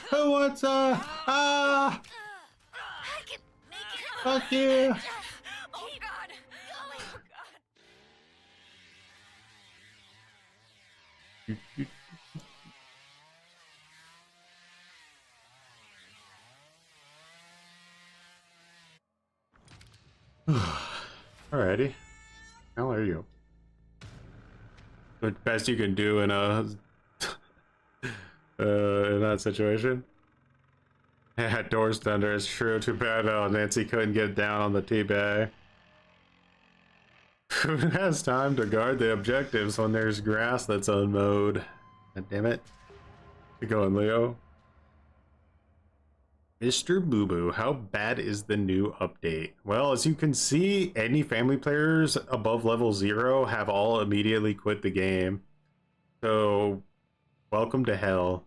A: Who wants
D: I can make it.
A: fuck you.
D: Oh God! Oh God!
A: Alrighty. How are you? The best you can do in a in that situation. Yeah, doors thunder is true. Too bad Nancy couldn't get down on the teabag. Who has time to guard the objectives when there's grass that's unmowed? God damn it. Keep going, Leo. Mr. Boo Boo, how bad is the new update? Well, as you can see, any family players above level 0 have all immediately quit the game. So, welcome to hell.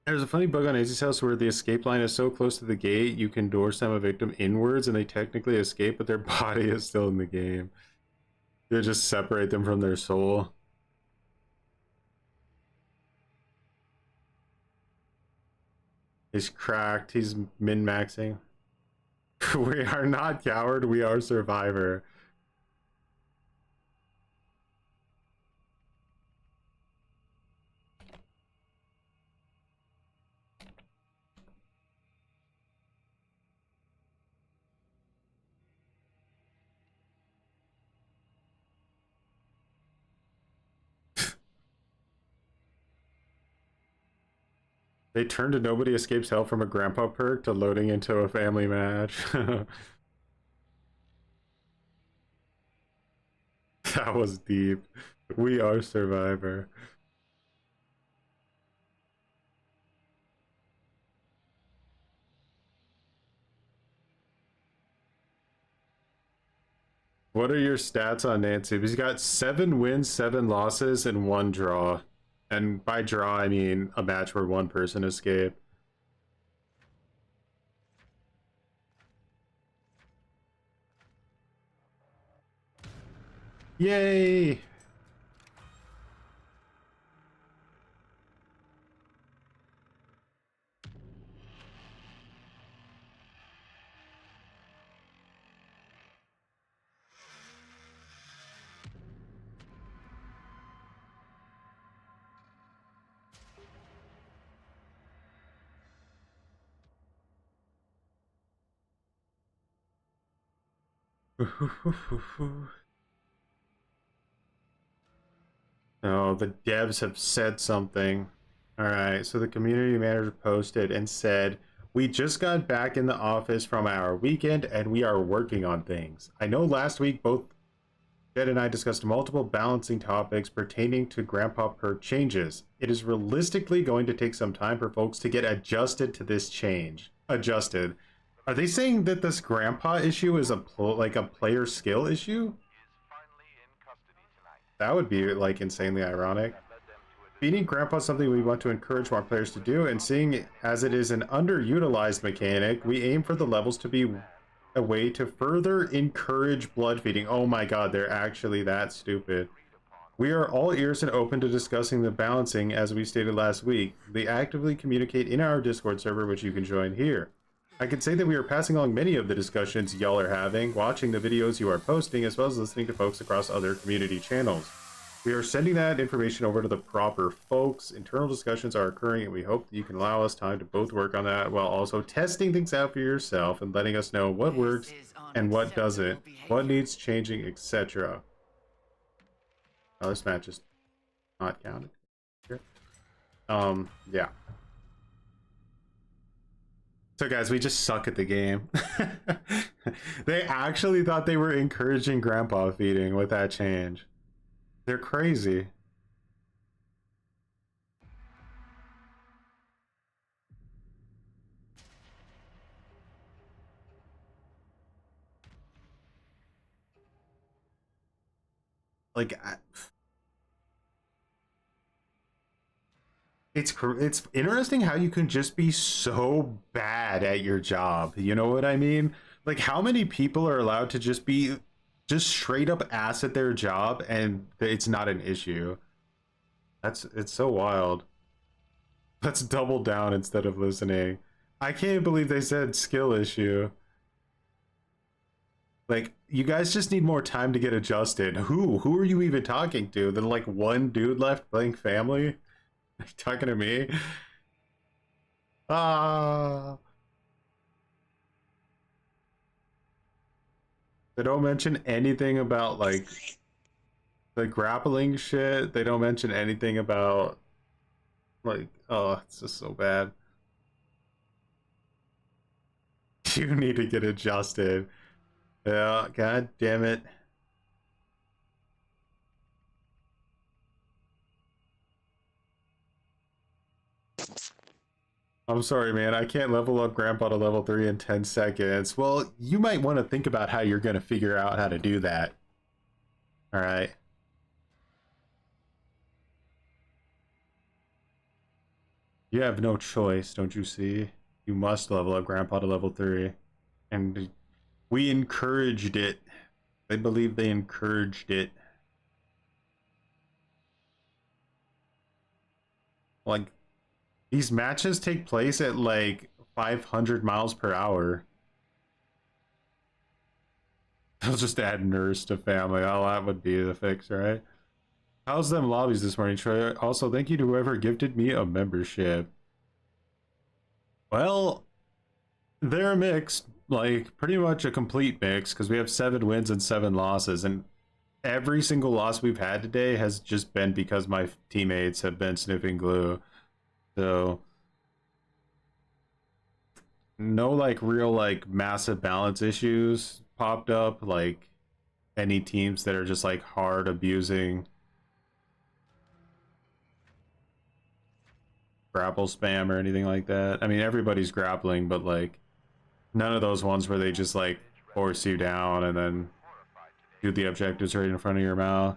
A: There's a funny bug on Nancy's house where the escape line is so close to the gate, you can door slam a victim inwards and they technically escape, but their body is still in the game. They just separate them from their soul. He's cracked, he's min-maxing. We are not coward, we are survivor. They turned a Nobody Escapes Hell from a grandpa perk to loading into a family match. That was deep. We are survivor. What are your stats on Nancy? He's got 7 wins, 7 losses, and 1 draw. And by draw, I mean a match where 1 person escaped. Yay! No, the devs have said something. Alright, so the community manager posted and said, "We just got back in the office from our weekend and we are working on things. I know last week both Jed and I discussed multiple balancing topics pertaining to Grandpa Perk changes. It is realistically going to take some time for folks to get adjusted to this change." Adjusted. Are they saying that this Grandpa issue is like a player skill issue? That would be like insanely ironic. Feeding Grandpa is something we want to encourage more players to do, and seeing as it is an underutilized mechanic, we aim for the levels to be a way to further encourage blood feeding. Oh my god, they're actually that stupid. We are all ears and open to discussing the balancing as we stated last week. They actively communicate in our Discord server, which you can join here. I can say that we are passing along many of the discussions y'all are having, watching the videos you are posting, as well as listening to folks across other community channels. We are sending that information over to the proper folks. Internal discussions are occurring, and we hope that you can allow us time to both work on that while also testing things out for yourself and letting us know what works and what doesn't, what needs changing, etc. Oh, this match is not counted. Here. Yeah. So guys, we just suck at the game. They actually thought they were encouraging Grandpa feeding with that change. They're crazy. Like, it's interesting how you can just be so bad at your job. You know what I mean? Like, how many people are allowed to just be just straight up ass at their job and it's not an issue? It's so wild. Let's double down instead of listening. I can't believe they said skill issue. Like, you guys just need more time to get adjusted. Who are you even talking to? There's like one dude left playing family? Are you talking to me? Ah. They don't mention anything about like the grappling shit. They don't mention anything about like, oh, it's just so bad. You need to get adjusted. Yeah, god damn it. I'm sorry, man. I can't level up Grandpa to level 3 in 10 seconds. Well, you might want to think about how you're going to figure out how to do that. Alright. You have no choice, don't you see? You must level up Grandpa to level 3. And we encouraged it. I believe they encouraged it. Like, these matches take place at like 500 miles per hour. They'll just add nurse to family. Oh, that would be the fix, right? How's them lobbies this morning, Troy? Also, thank you to whoever gifted me a membership. Well, they're mixed. Like, pretty much a complete mix, because we have 7 wins and 7 losses, and every single loss we've had today has just been because my teammates have been sniffing glue. So no like real like massive balance issues popped up, like any teams that are just like hard abusing grapple spam or anything like that. I mean, everybody's grappling, but like none of those ones where they just like force you down and then do the objectives right in front of your mouth.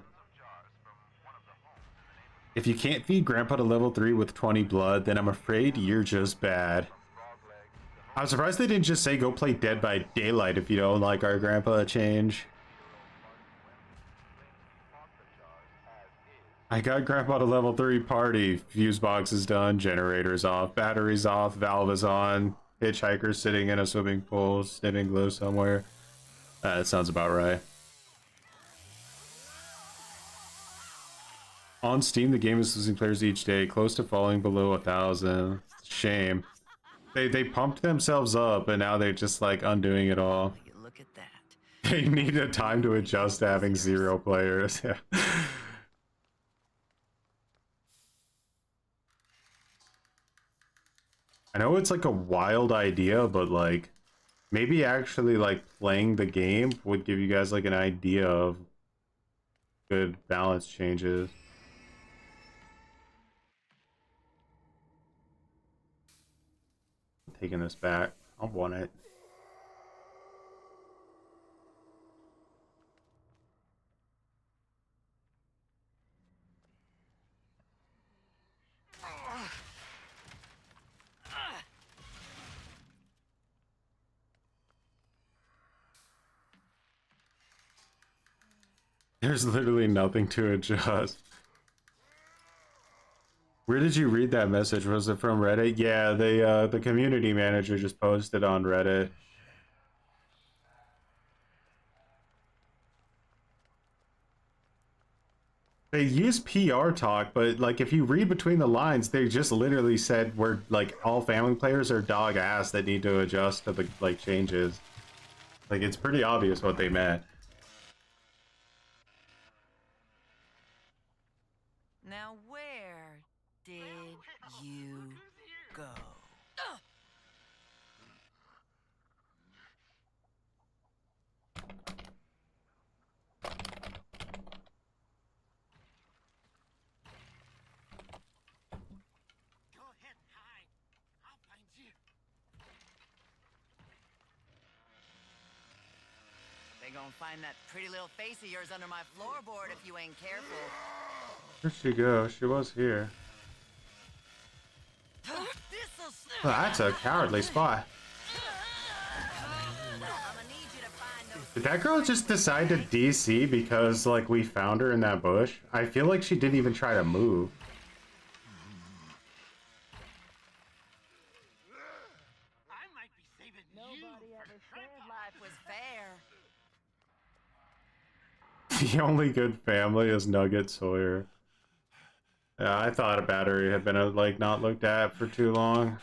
A: If you can't feed Grandpa to level 3 with 20 blood, then I'm afraid you're just bad. I'm surprised they didn't just say go play Dead by Daylight if you don't like our Grandpa change. I got Grandpa to level 3 party. Fuse box is done, generators off, batteries off, valve is on, hitchhiker sitting in a swimming pool, sniffing glue somewhere. That sounds about right. On Steam, the game is losing players each day, close to falling below 1,000. Shame. They pumped themselves up, and now they're just like undoing it all.
C: Look at that.
A: They need a time to adjust to having 0 players. Yeah. I know it's like a wild idea, but like maybe actually like playing the game would give you guys like an idea of good balance changes. Taking this back. I want it. There's literally nothing to adjust. Where did you read that message? Was it from Reddit? Yeah, the community manager just posted on Reddit. They use PR talk, but like if you read between the lines, they just literally said we're like all family players are dog ass that need to adjust to the like changes. Like it's pretty obvious what they meant.
C: Now where did you go?
B: Go ahead and hide. I'll find you.
C: They gonna find that pretty little face of yours under my floorboard if you ain't careful.
A: Where'd she go? She was here. Oh, that's a cowardly spot. Did that girl just decide to DC because like we found her in that bush? I feel like she didn't even try to move.
B: I might be saving
C: Nobody ever said life was fair.
A: The only good family is Nugget Sawyer. Yeah, I thought a battery had been like not looked at for too long.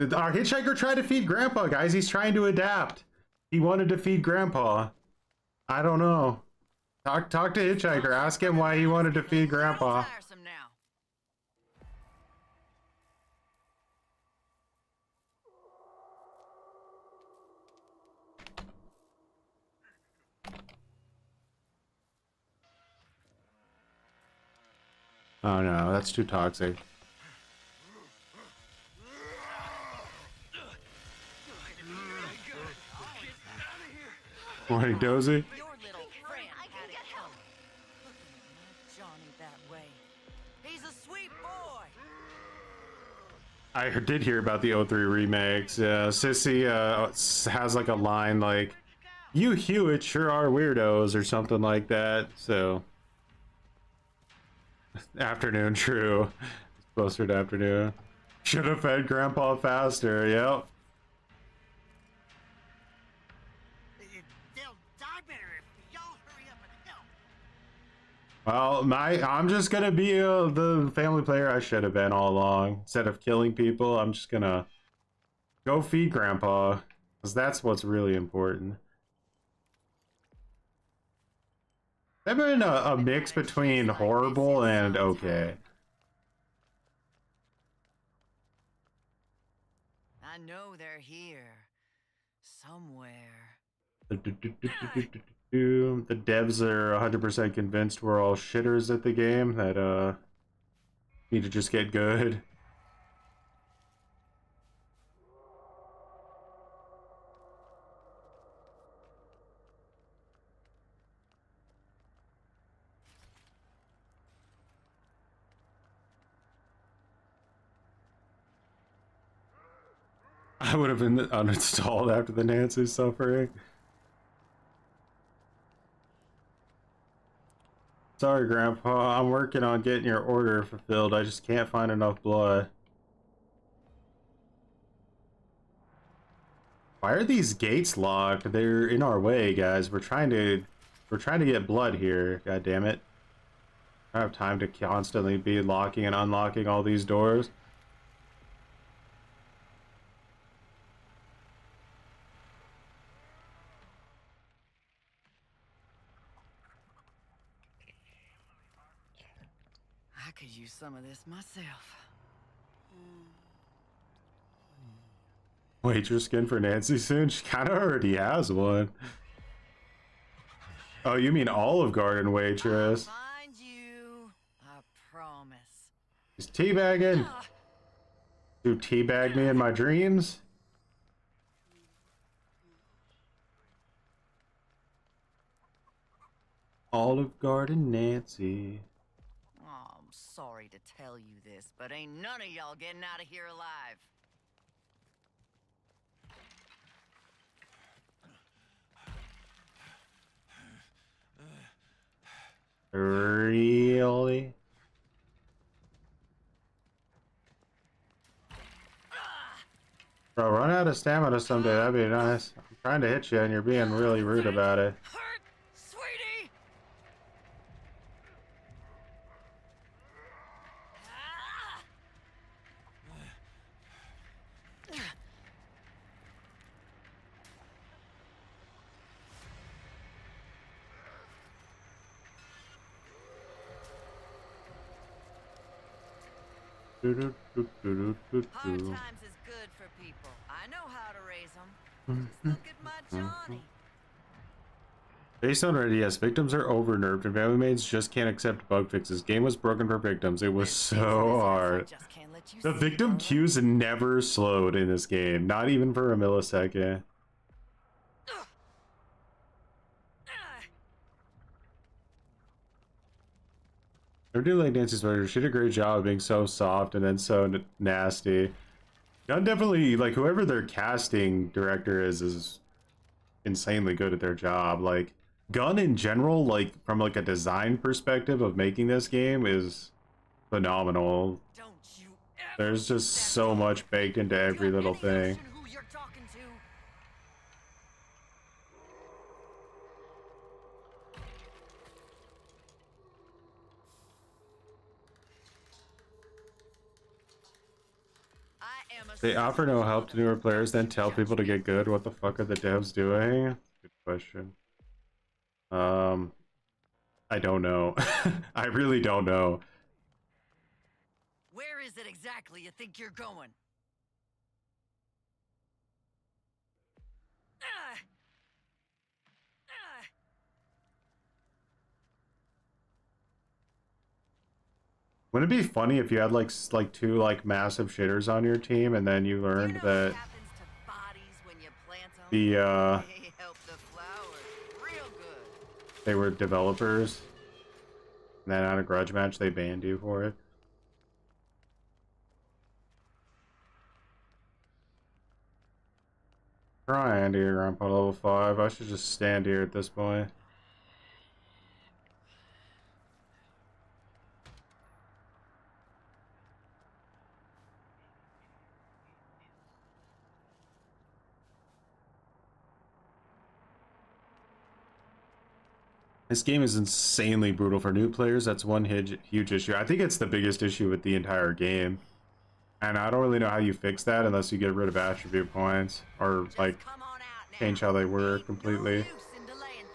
A: Our hitchhiker tried to feed Grandpa, guys. He's trying to adapt. He wanted to feed Grandpa. I don't know. Talk to hitchhiker. Ask him why he wanted to feed Grandpa.
C: Tiresome now.
A: Oh no, that's too toxic. Morning, Dozy.
C: Your little friend had it coming. Look at my Johnny that way. He's a sweet boy.
A: I did hear about the O3 remakes. Sissy has like a line like, "You Hewitt sure are weirdos" or something like that. So, afternoon, true. It's closer to afternoon. Should have fed Grandpa faster. Yep.
B: They'll die better if y'all hurry up and help.
A: Well, I'm just gonna be the family player I should have been all along. Instead of killing people, I'm just gonna go feed Grandpa, because that's what's really important. They've been a mix between horrible and okay.
C: I know they're here. Somewhere.
A: The devs are 100% convinced we're all shitters at the game, that need to just get good. I would have been uninstalled after the Nancy suffering. Sorry, Grandpa. I'm working on getting your order fulfilled. I just can't find enough blood. Why are these gates locked? They're in our way, guys. We're trying to get blood here. God damn it! I don't have time to constantly be locking and unlocking all these doors.
C: could use some of this myself.
A: Waitress skin for Nancy soon? She kind of already has one. Oh, you mean Olive Garden waitress?
C: Find you, I promise.
A: He's teabagging. You teabag me in my dreams? Olive Garden Nancy.
C: Oh, I'm sorry to tell you this, but ain't none of y'all getting out of here alive.
A: Really? Bro, run out of stamina someday. That'd be nice. I'm trying to hit you and you're being really rude about it.
C: Hurt, sweetie! Hard times is good for people. I know how to raise them. Just look at my Johnny.
A: Based on Reddit, yes, victims are over-nerfed and family mates just can't accept bug fixes. Game was broken for victims. It was so hard.
C: Just can't let you
A: The
C: see,
A: victim
C: darling.
A: queues never slowed in this game, not even for a millisecond. I do like Nancy's voice. She did a great job of being so soft and then so nasty. Gunn definitely, like, whoever their casting director is insanely good at their job. Like, Gunn in general, like, from like a design perspective of making this game is phenomenal.
C: Don't you ever
A: There's just
C: step
A: so
C: on
A: much baked into
C: You
A: every
C: have
A: little
C: any
A: thing.
C: notion who you're talking to? I am a
A: They offer no help to newer players, then tell people to get good. What the fuck are the devs doing? Good question. I don't know. I really don't know.
C: Where is it exactly you think you're going?
A: Wouldn't it be funny if you had like two like massive shitters on your team, and then you
C: You
A: learned
C: know
A: that
C: what happens to bodies when you plant them?
A: the
C: They help the flowers real good.
A: they were developers, and then on a grudge match they banned you for it. Trying to your grandpa level 5. I should just stand here at this point. This game is insanely brutal for new players. That's one huge issue. I think it's the biggest issue with the entire game. And I don't really know how you fix that unless you get rid of attribute points or
C: Just
A: like
C: come on out now.
A: change how they work
C: Ain't
A: completely.
C: No use in delaying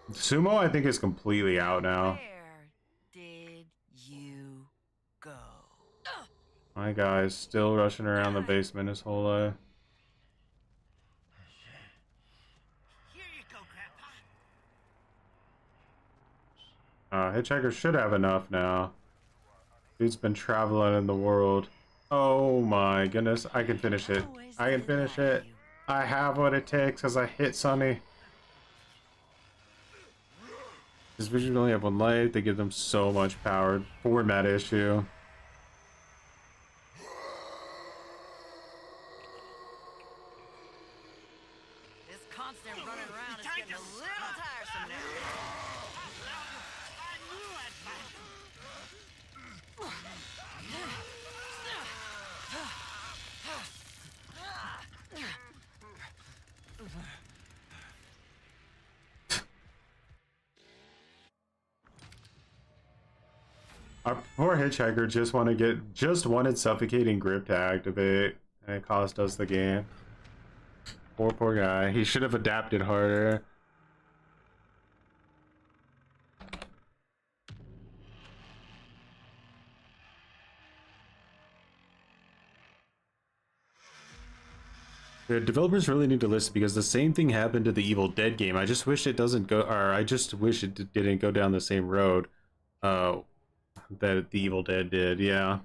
C: things.
A: Sumo, I think, is completely out now.
C: Where did you go?
A: My guy's still rushing around the basement his whole life.
B: Here you go, Grandpa.
A: Hitchhiker should have enough now. Dude's been traveling in the world. Oh my goodness, I can finish it. I can finish it. I have what it takes because I hit Sonny. His vision only have one life. They give them so much power. Format issue.
C: This constant running around is getting a little tiresome now.
B: I knew I'd find
A: Our poor Hitchhiker just wanted Suffocating Grip to activate, and it cost us the game. Poor guy. He should have adapted harder. The developers really need to listen because the same thing happened to the Evil Dead game. I just wish it doesn't go, or I just wish it didn't go down the same road that the Evil Dead did. Yeah,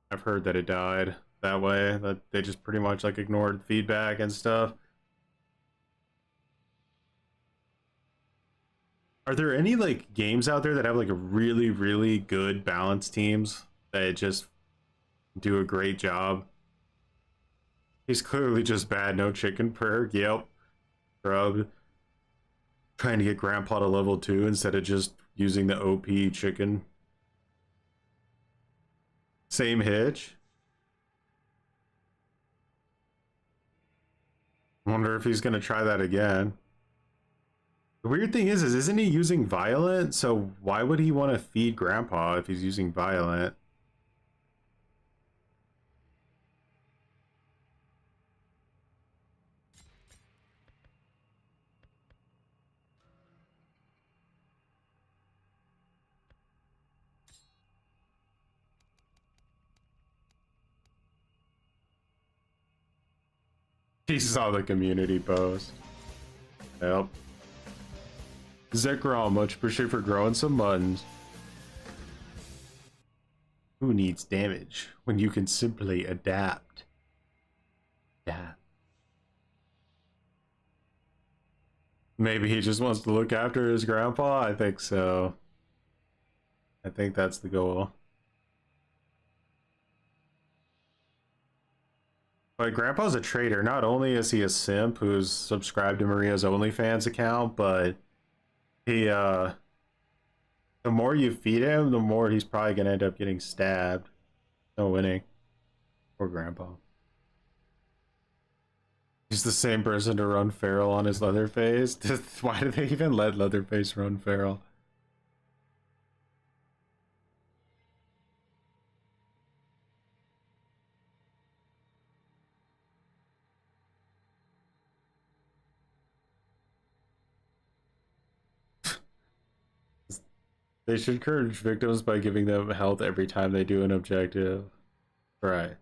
A: I've heard that it died that way, that they just pretty much like ignored feedback and stuff. Are there any like games out there that have like a really, really good balanced teams that just do a great job? He's clearly just bad. No chicken perk. Yep. Scrub. Trying to get Grandpa to level 2 instead of just using the OP chicken. Same hitch. Wonder if he's gonna try that again. The weird thing is isn't he using Violent? So why would he want to feed Grandpa if he's using Violent? He saw the community post. Yep. Zekrom, much appreciated for growing some muttons. Who needs damage when you can simply adapt? Yeah. Maybe he just wants to look after his grandpa? I think so. I think that's the goal. But Grandpa's a traitor. Not only is he a simp who's subscribed to Maria's OnlyFans account, but he, the more you feed him, the more he's probably gonna end up getting stabbed. No winning. Poor Grandpa. He's the same person to run feral on his Leatherface. Why do they even let Leatherface run feral? They should encourage victims by giving them health every time they do an objective. Right.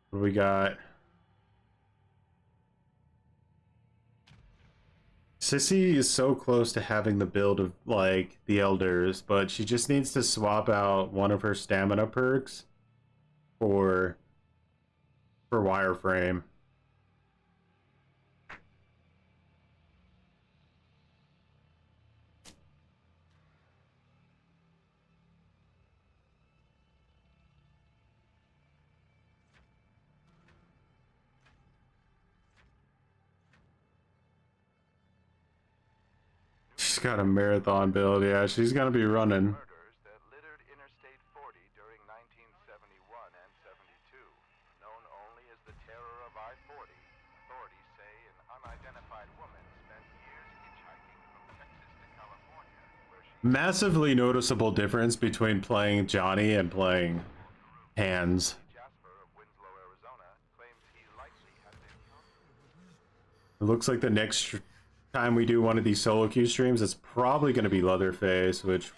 A: What do we got? Sissy is so close to having the build of like the elders, but she just needs to swap out one of her stamina perks for wireframe. She's got a marathon build, yeah, she's gonna be running.
E: Murders that littered Interstate 40 during 1971 and 72, known only as the Terror of I-40. Authorities say an unidentified woman spent years hitchhiking from Texas to California, where she...
A: Massively noticeable difference between playing Johnny and playing Hands.
E: Jasper of Winslow, Arizona, claims he likely had an encounter.
A: It looks like the next time we do one of these solo queue streams, it's probably going to be Leatherface, which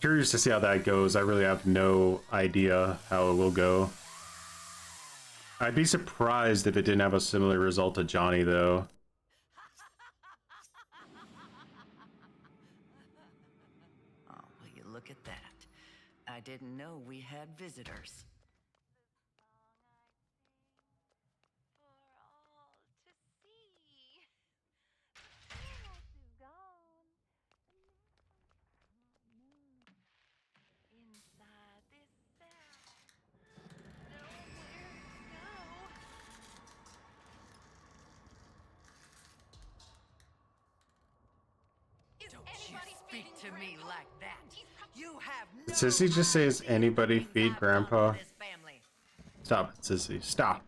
A: curious to see how that goes. I really have no idea how it will go. I'd be surprised if it didn't have a similar result to Johnny, though.
C: Oh, will you look at that? I didn't know we had visitors. Speak to me like that. You have no
A: Sissy just says anybody feed Grandpa.
C: this family.
A: Stop it, Sissy. Stop.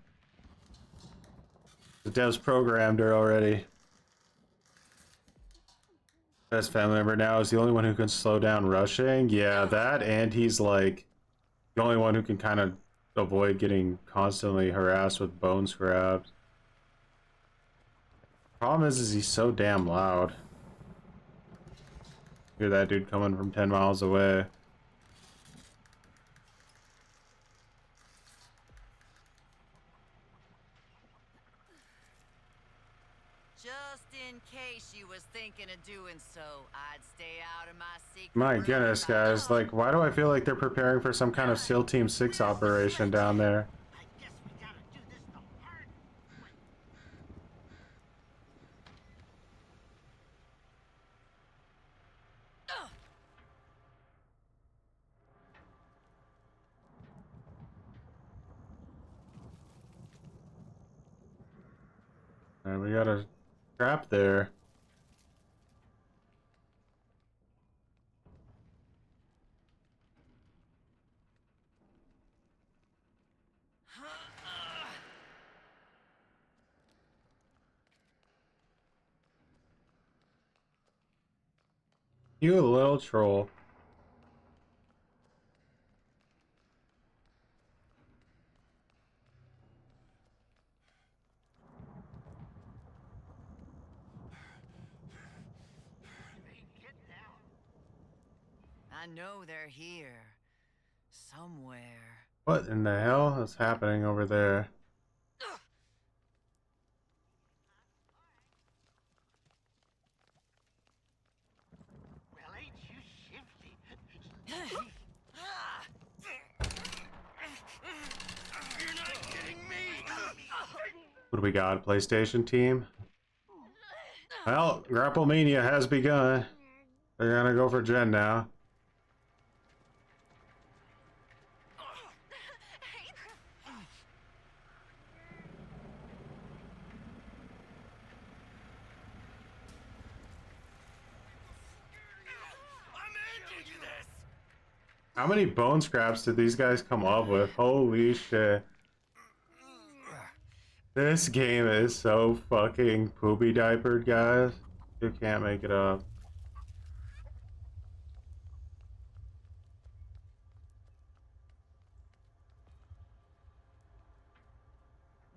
A: The devs programmed her already. Best family member now is the only one who can slow down rushing. Yeah, that, and he's like the only one who can kind of avoid getting constantly harassed with bone scraps. Problem is he's so damn loud. Hear that dude coming from 10 miles away.
C: Just in case you was thinking of doing so, I'd stay out of my secret
A: My
C: room
A: goodness,
C: if I
A: guys.
C: was
A: Like, why do I feel like they're preparing for some kind of SEAL Team 6 operation down there?
B: I guess we gotta do this the hard way.
A: And we got a trap there. You little troll.
B: Hey, get down.
C: I know they're here. Somewhere.
A: What in the hell is happening over there?
B: Well, ain't you shifty? You're not kidding me.
A: What do we got? PlayStation team? Well, Grapplemania has begun. They're gonna go for Jen now.
B: I'm ending this.
A: How many bone scraps did these guys come up with? Holy shit. This game is so fucking poopy diapered, guys. You can't make it up.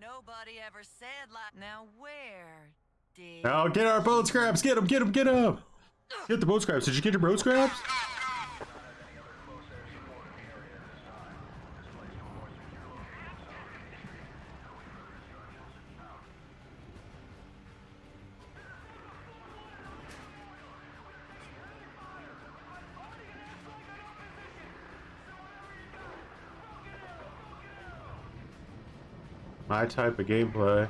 C: Nobody ever said like. Now where did.
A: Now get our bone scraps! Get them! Get them! Get them! Get the bone scraps! Did you get your bone scraps? My type of gameplay.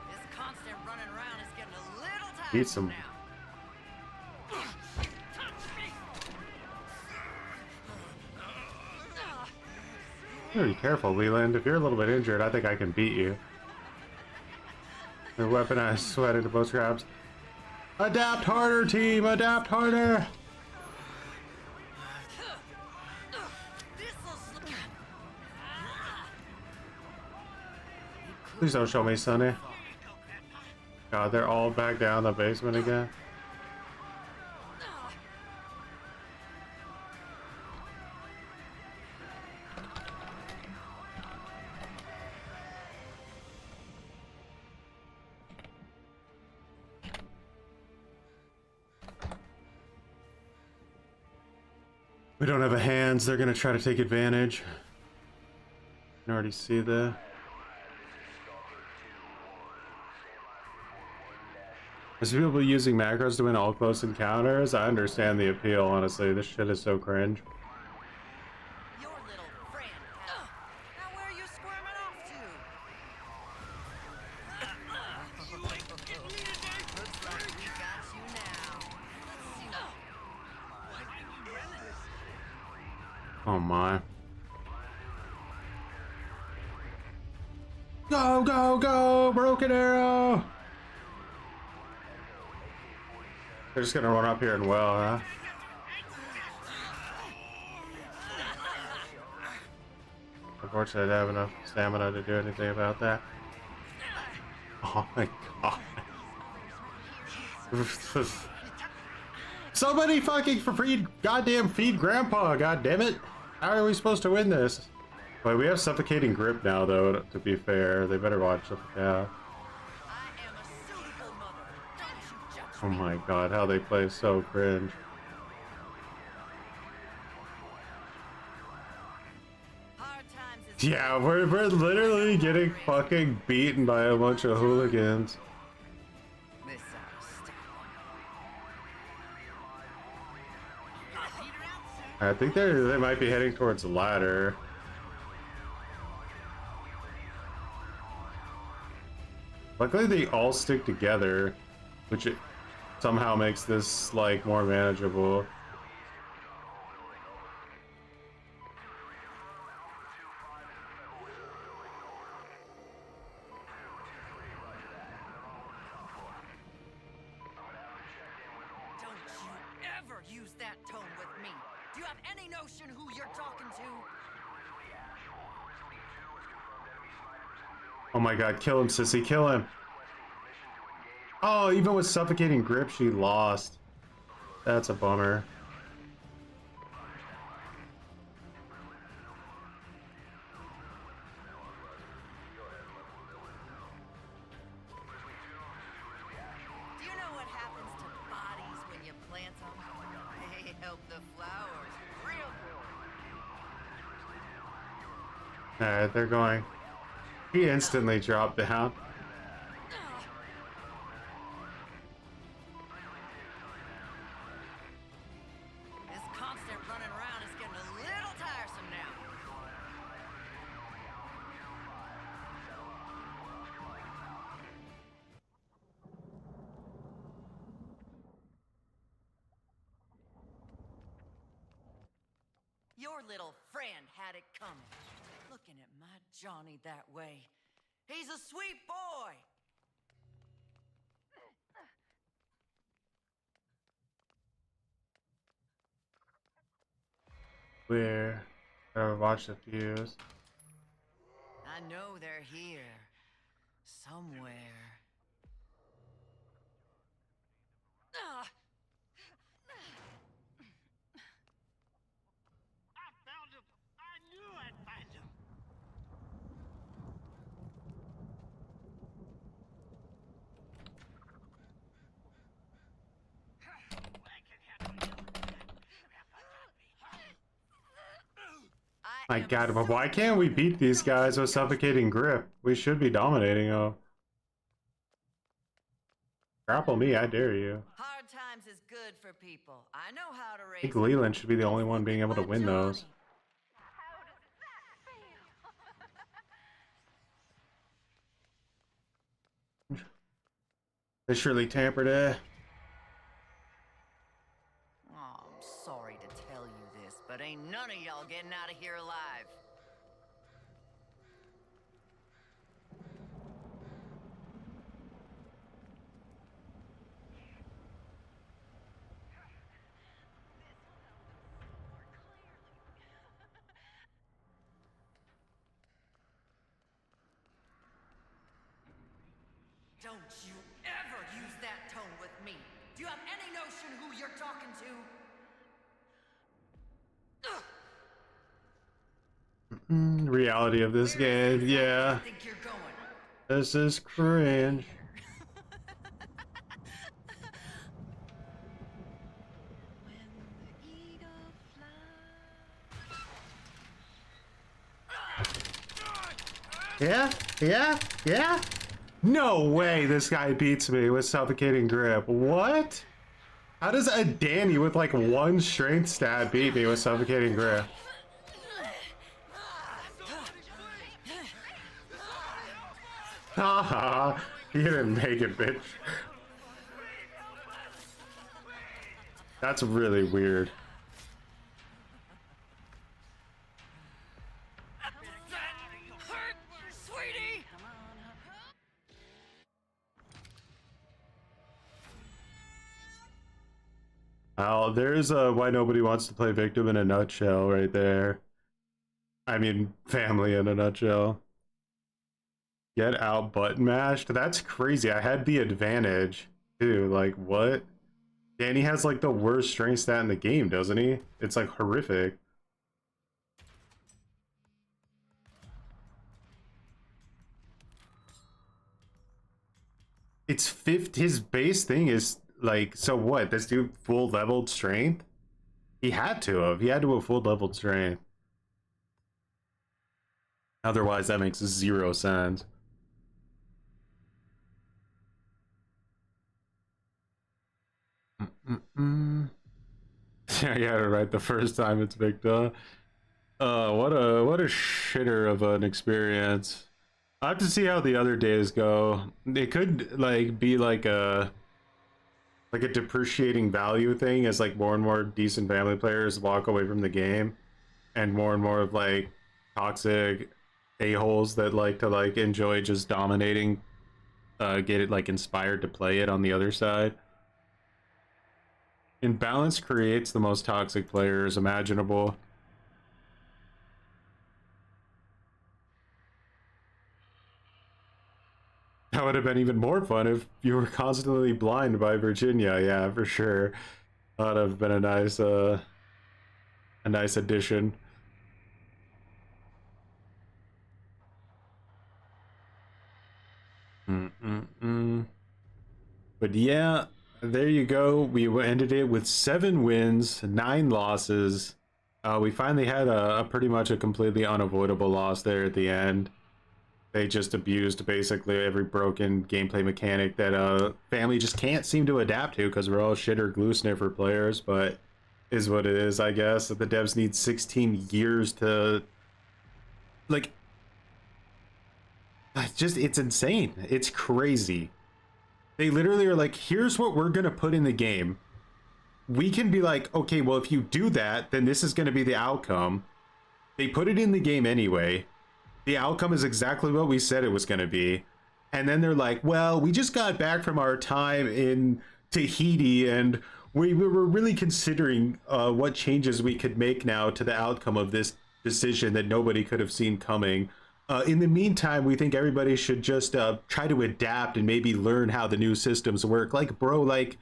C: This constant running around is getting a little tired
A: Need some.
C: now.
A: Be careful, Leland. If you're a little bit injured, I think I can beat you. The weaponized sweat into both scraps. Adapt harder, team! Adapt harder! Please don't show me, Sonny. God, they're all back down the basement again. We don't have a hands, they're gonna try to take advantage. You can already see the. As people using macros to win all close encounters, I understand the appeal, honestly. This shit is so cringe.
C: Your little friend. Now where are you squirming off to? Looks like we got you now. Let's see what.
A: Oh my. Go, go, go! Broken arrow! They're just gonna run up here and well, huh? Unfortunately, I don't have enough stamina to do anything about that. Oh my god. Somebody fucking goddamn feed Grandpa, god damn it. How are we supposed to win this? Wait, we have suffocating grip now though, to be fair. They better watch the cow.
C: I am a suitable mother. Don't you judge
A: Oh
C: me.
A: my god, how they play so cringe.
C: Hard times is
A: Yeah, we're literally getting fucking beaten by a bunch of hooligans.
C: this ought to stop.
A: I think they might be heading towards the ladder. Luckily they all stick together, which somehow makes this like more manageable.
C: Don't you ever use that tone with me. Do you have any notion who you're talking to?
A: Oh my god, kill him, sissy, kill him. Oh, even with suffocating grip, she lost. That's a bummer.
C: Do you know what happens to bodies when you plant them? They help the flowers real good.
A: Alright, they're going. He instantly dropped down.
C: This constant running around is getting a little tiresome now. Your little friend had it coming. Looking at my Johnny that way. He's a sweet boy.
A: We're gonna watch the fuse.
C: I know they're here. Somewhere.
B: I found him. I knew I'd find him. I can handle you.
A: My god, but why can't we beat these guys with suffocating grip? We should be dominating them. Grapple me, I dare you.
C: Hard times is good for people. I know how to
A: I
C: raise
A: think
C: them.
A: Leland should be the only one being able to
C: My
A: win those.
C: Johnny.
G: How does that feel?
A: They surely tampered it.
C: Oh, I'm sorry to tell you this, but ain't none of y'all getting out of here alive. Don't you ever use that tone with me. Do you have any notion who you're talking to?
A: Reality of this game, yeah.
C: I think you're going.
A: This is cringe.
G: When the eagle flies.
A: Yeah? Yeah? Yeah? No way this guy beats me with suffocating grip. What? How does a Danny with like one strength stat beat me with suffocating grip? Haha, you didn't make it, bitch. That's really weird.
C: Hurt, sweetie!
A: Oh, there's why nobody wants to play victim in a nutshell right there. I mean, family in a nutshell. Get out button mashed? That's crazy. I had the advantage too. Like, what? Danny has like the worst strength stat in the game, doesn't he? It's like horrific. It's fifth. His base thing is like, so what? This dude full leveled strength? He had to have. He had to have full leveled strength. Otherwise, that makes zero sense. Mm-mm-mm. Yeah, you had it right the first time it's Victor. What a shitter of an experience. I have to see how the other days go. It could like be like a depreciating value thing as like more and more decent family players walk away from the game, and more of like toxic a-holes that like to like enjoy just dominating get it like inspired to play it on the other side. Imbalance creates the most toxic players imaginable. That would have been even more fun if you were constantly blind by Virginia. Yeah, for sure. That would have been a nice addition. Mm-mm-mm. But yeah, there you go. We ended it with 7 wins, 9 losses. We finally had a pretty much a completely unavoidable loss there at the end. They just abused basically every broken gameplay mechanic that family just can't seem to adapt to because we're all shitter glue sniffer players, but is what it is, I guess. The devs need 16 years to like it's insane. It's crazy. They literally are like, here's what we're gonna put in the game. We can be like, okay, well, if you do that, then this is gonna be the outcome. They put it in the game anyway. The outcome is exactly what we said it was going to be. And then they're like, well, we just got back from our time in Tahiti and we were really considering what changes we could make now to the outcome of this decision that nobody could have seen coming. In the meantime, we think everybody should just try to adapt and maybe learn how the new systems work. Like, bro, like,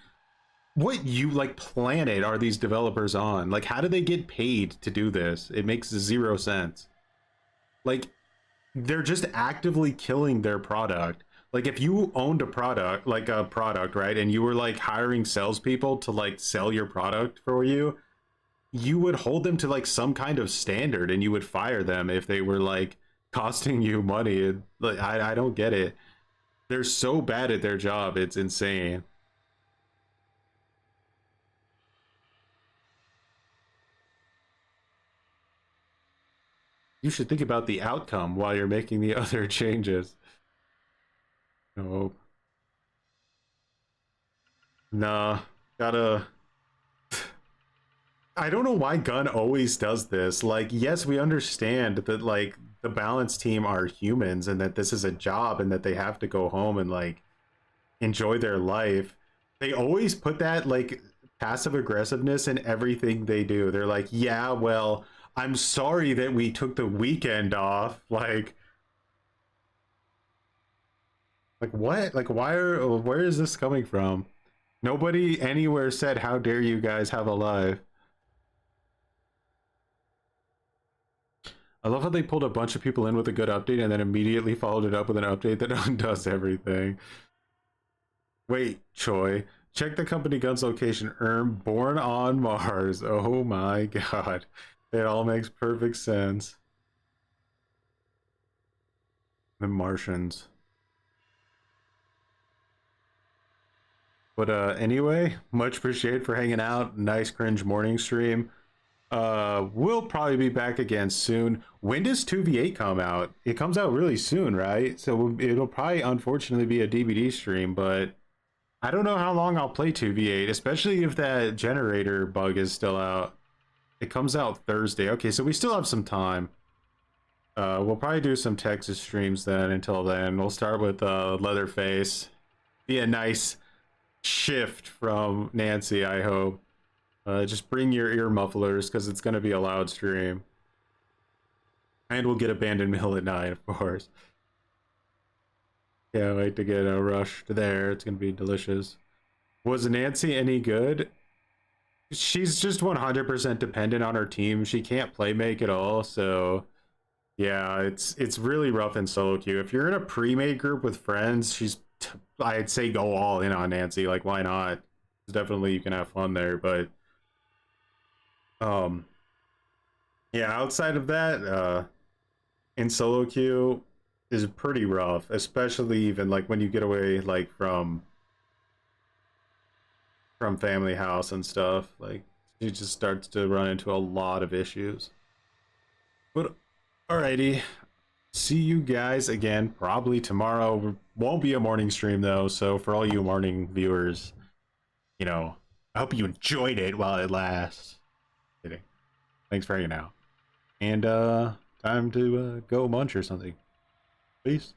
A: what like planet are these developers on? Like, how do they get paid to do this? It makes zero sense. Like, they're just actively killing their product. Like if you owned a product, like a product, right, and you were like hiring salespeople to like sell your product for you, you would hold them to like some kind of standard, and you would fire them if they were like costing you money. And, like I don't get it. They're so bad at their job, it's insane. You should think about the outcome while you're making the other changes. Nope. Nah, gotta. I don't know why Gunn always does this. Like, yes, we understand that like the balance team are humans and that this is a job and that they have to go home and like enjoy their life. They always put that like passive aggressiveness in everything they do. They're like, yeah, well, I'm sorry that we took the weekend off. Like what? Like where is this coming from? Nobody anywhere said, how dare you guys have a life. I love how they pulled a bunch of people in with a good update and then immediately followed it up with an update that undoes everything. Wait, Choy. Check the company gun's location. Born on Mars. Oh my god. It all makes perfect sense. The Martians. But anyway, much appreciated for hanging out. Nice cringe morning stream. We'll probably be back again soon. When does 2v8 come out? It comes out really soon, right? So it'll probably unfortunately be a DVD stream, but I don't know how long I'll play 2v8, especially if that generator bug is still out. It comes out Thursday. Okay, so we still have some time. We'll probably do some Texas streams then. Until then, we'll start with Leatherface. Be a nice shift from Nancy, I hope. Just bring your ear mufflers because it's going to be a loud stream. And we'll get Abandoned Mill at 9, of course. Can't wait to get rushed there. It's gonna be delicious. Was Nancy any good? She's just 100% dependent on her team. She can't play make at all, so yeah, it's really rough in solo queue. If you're in a pre-made group with friends, I'd say go all in on Nancy. Like, why not? Definitely you can have fun there, but yeah, outside of that, in solo queue is pretty rough, especially even like when you get away like from family house and stuff. Like, it just starts to run into a lot of issues. But alrighty, see you guys again probably tomorrow. Won't be a morning stream though, so for all you morning viewers, you know, I hope you enjoyed it while it lasts. Kidding. Thanks for hanging out. And time to go munch or something. Peace.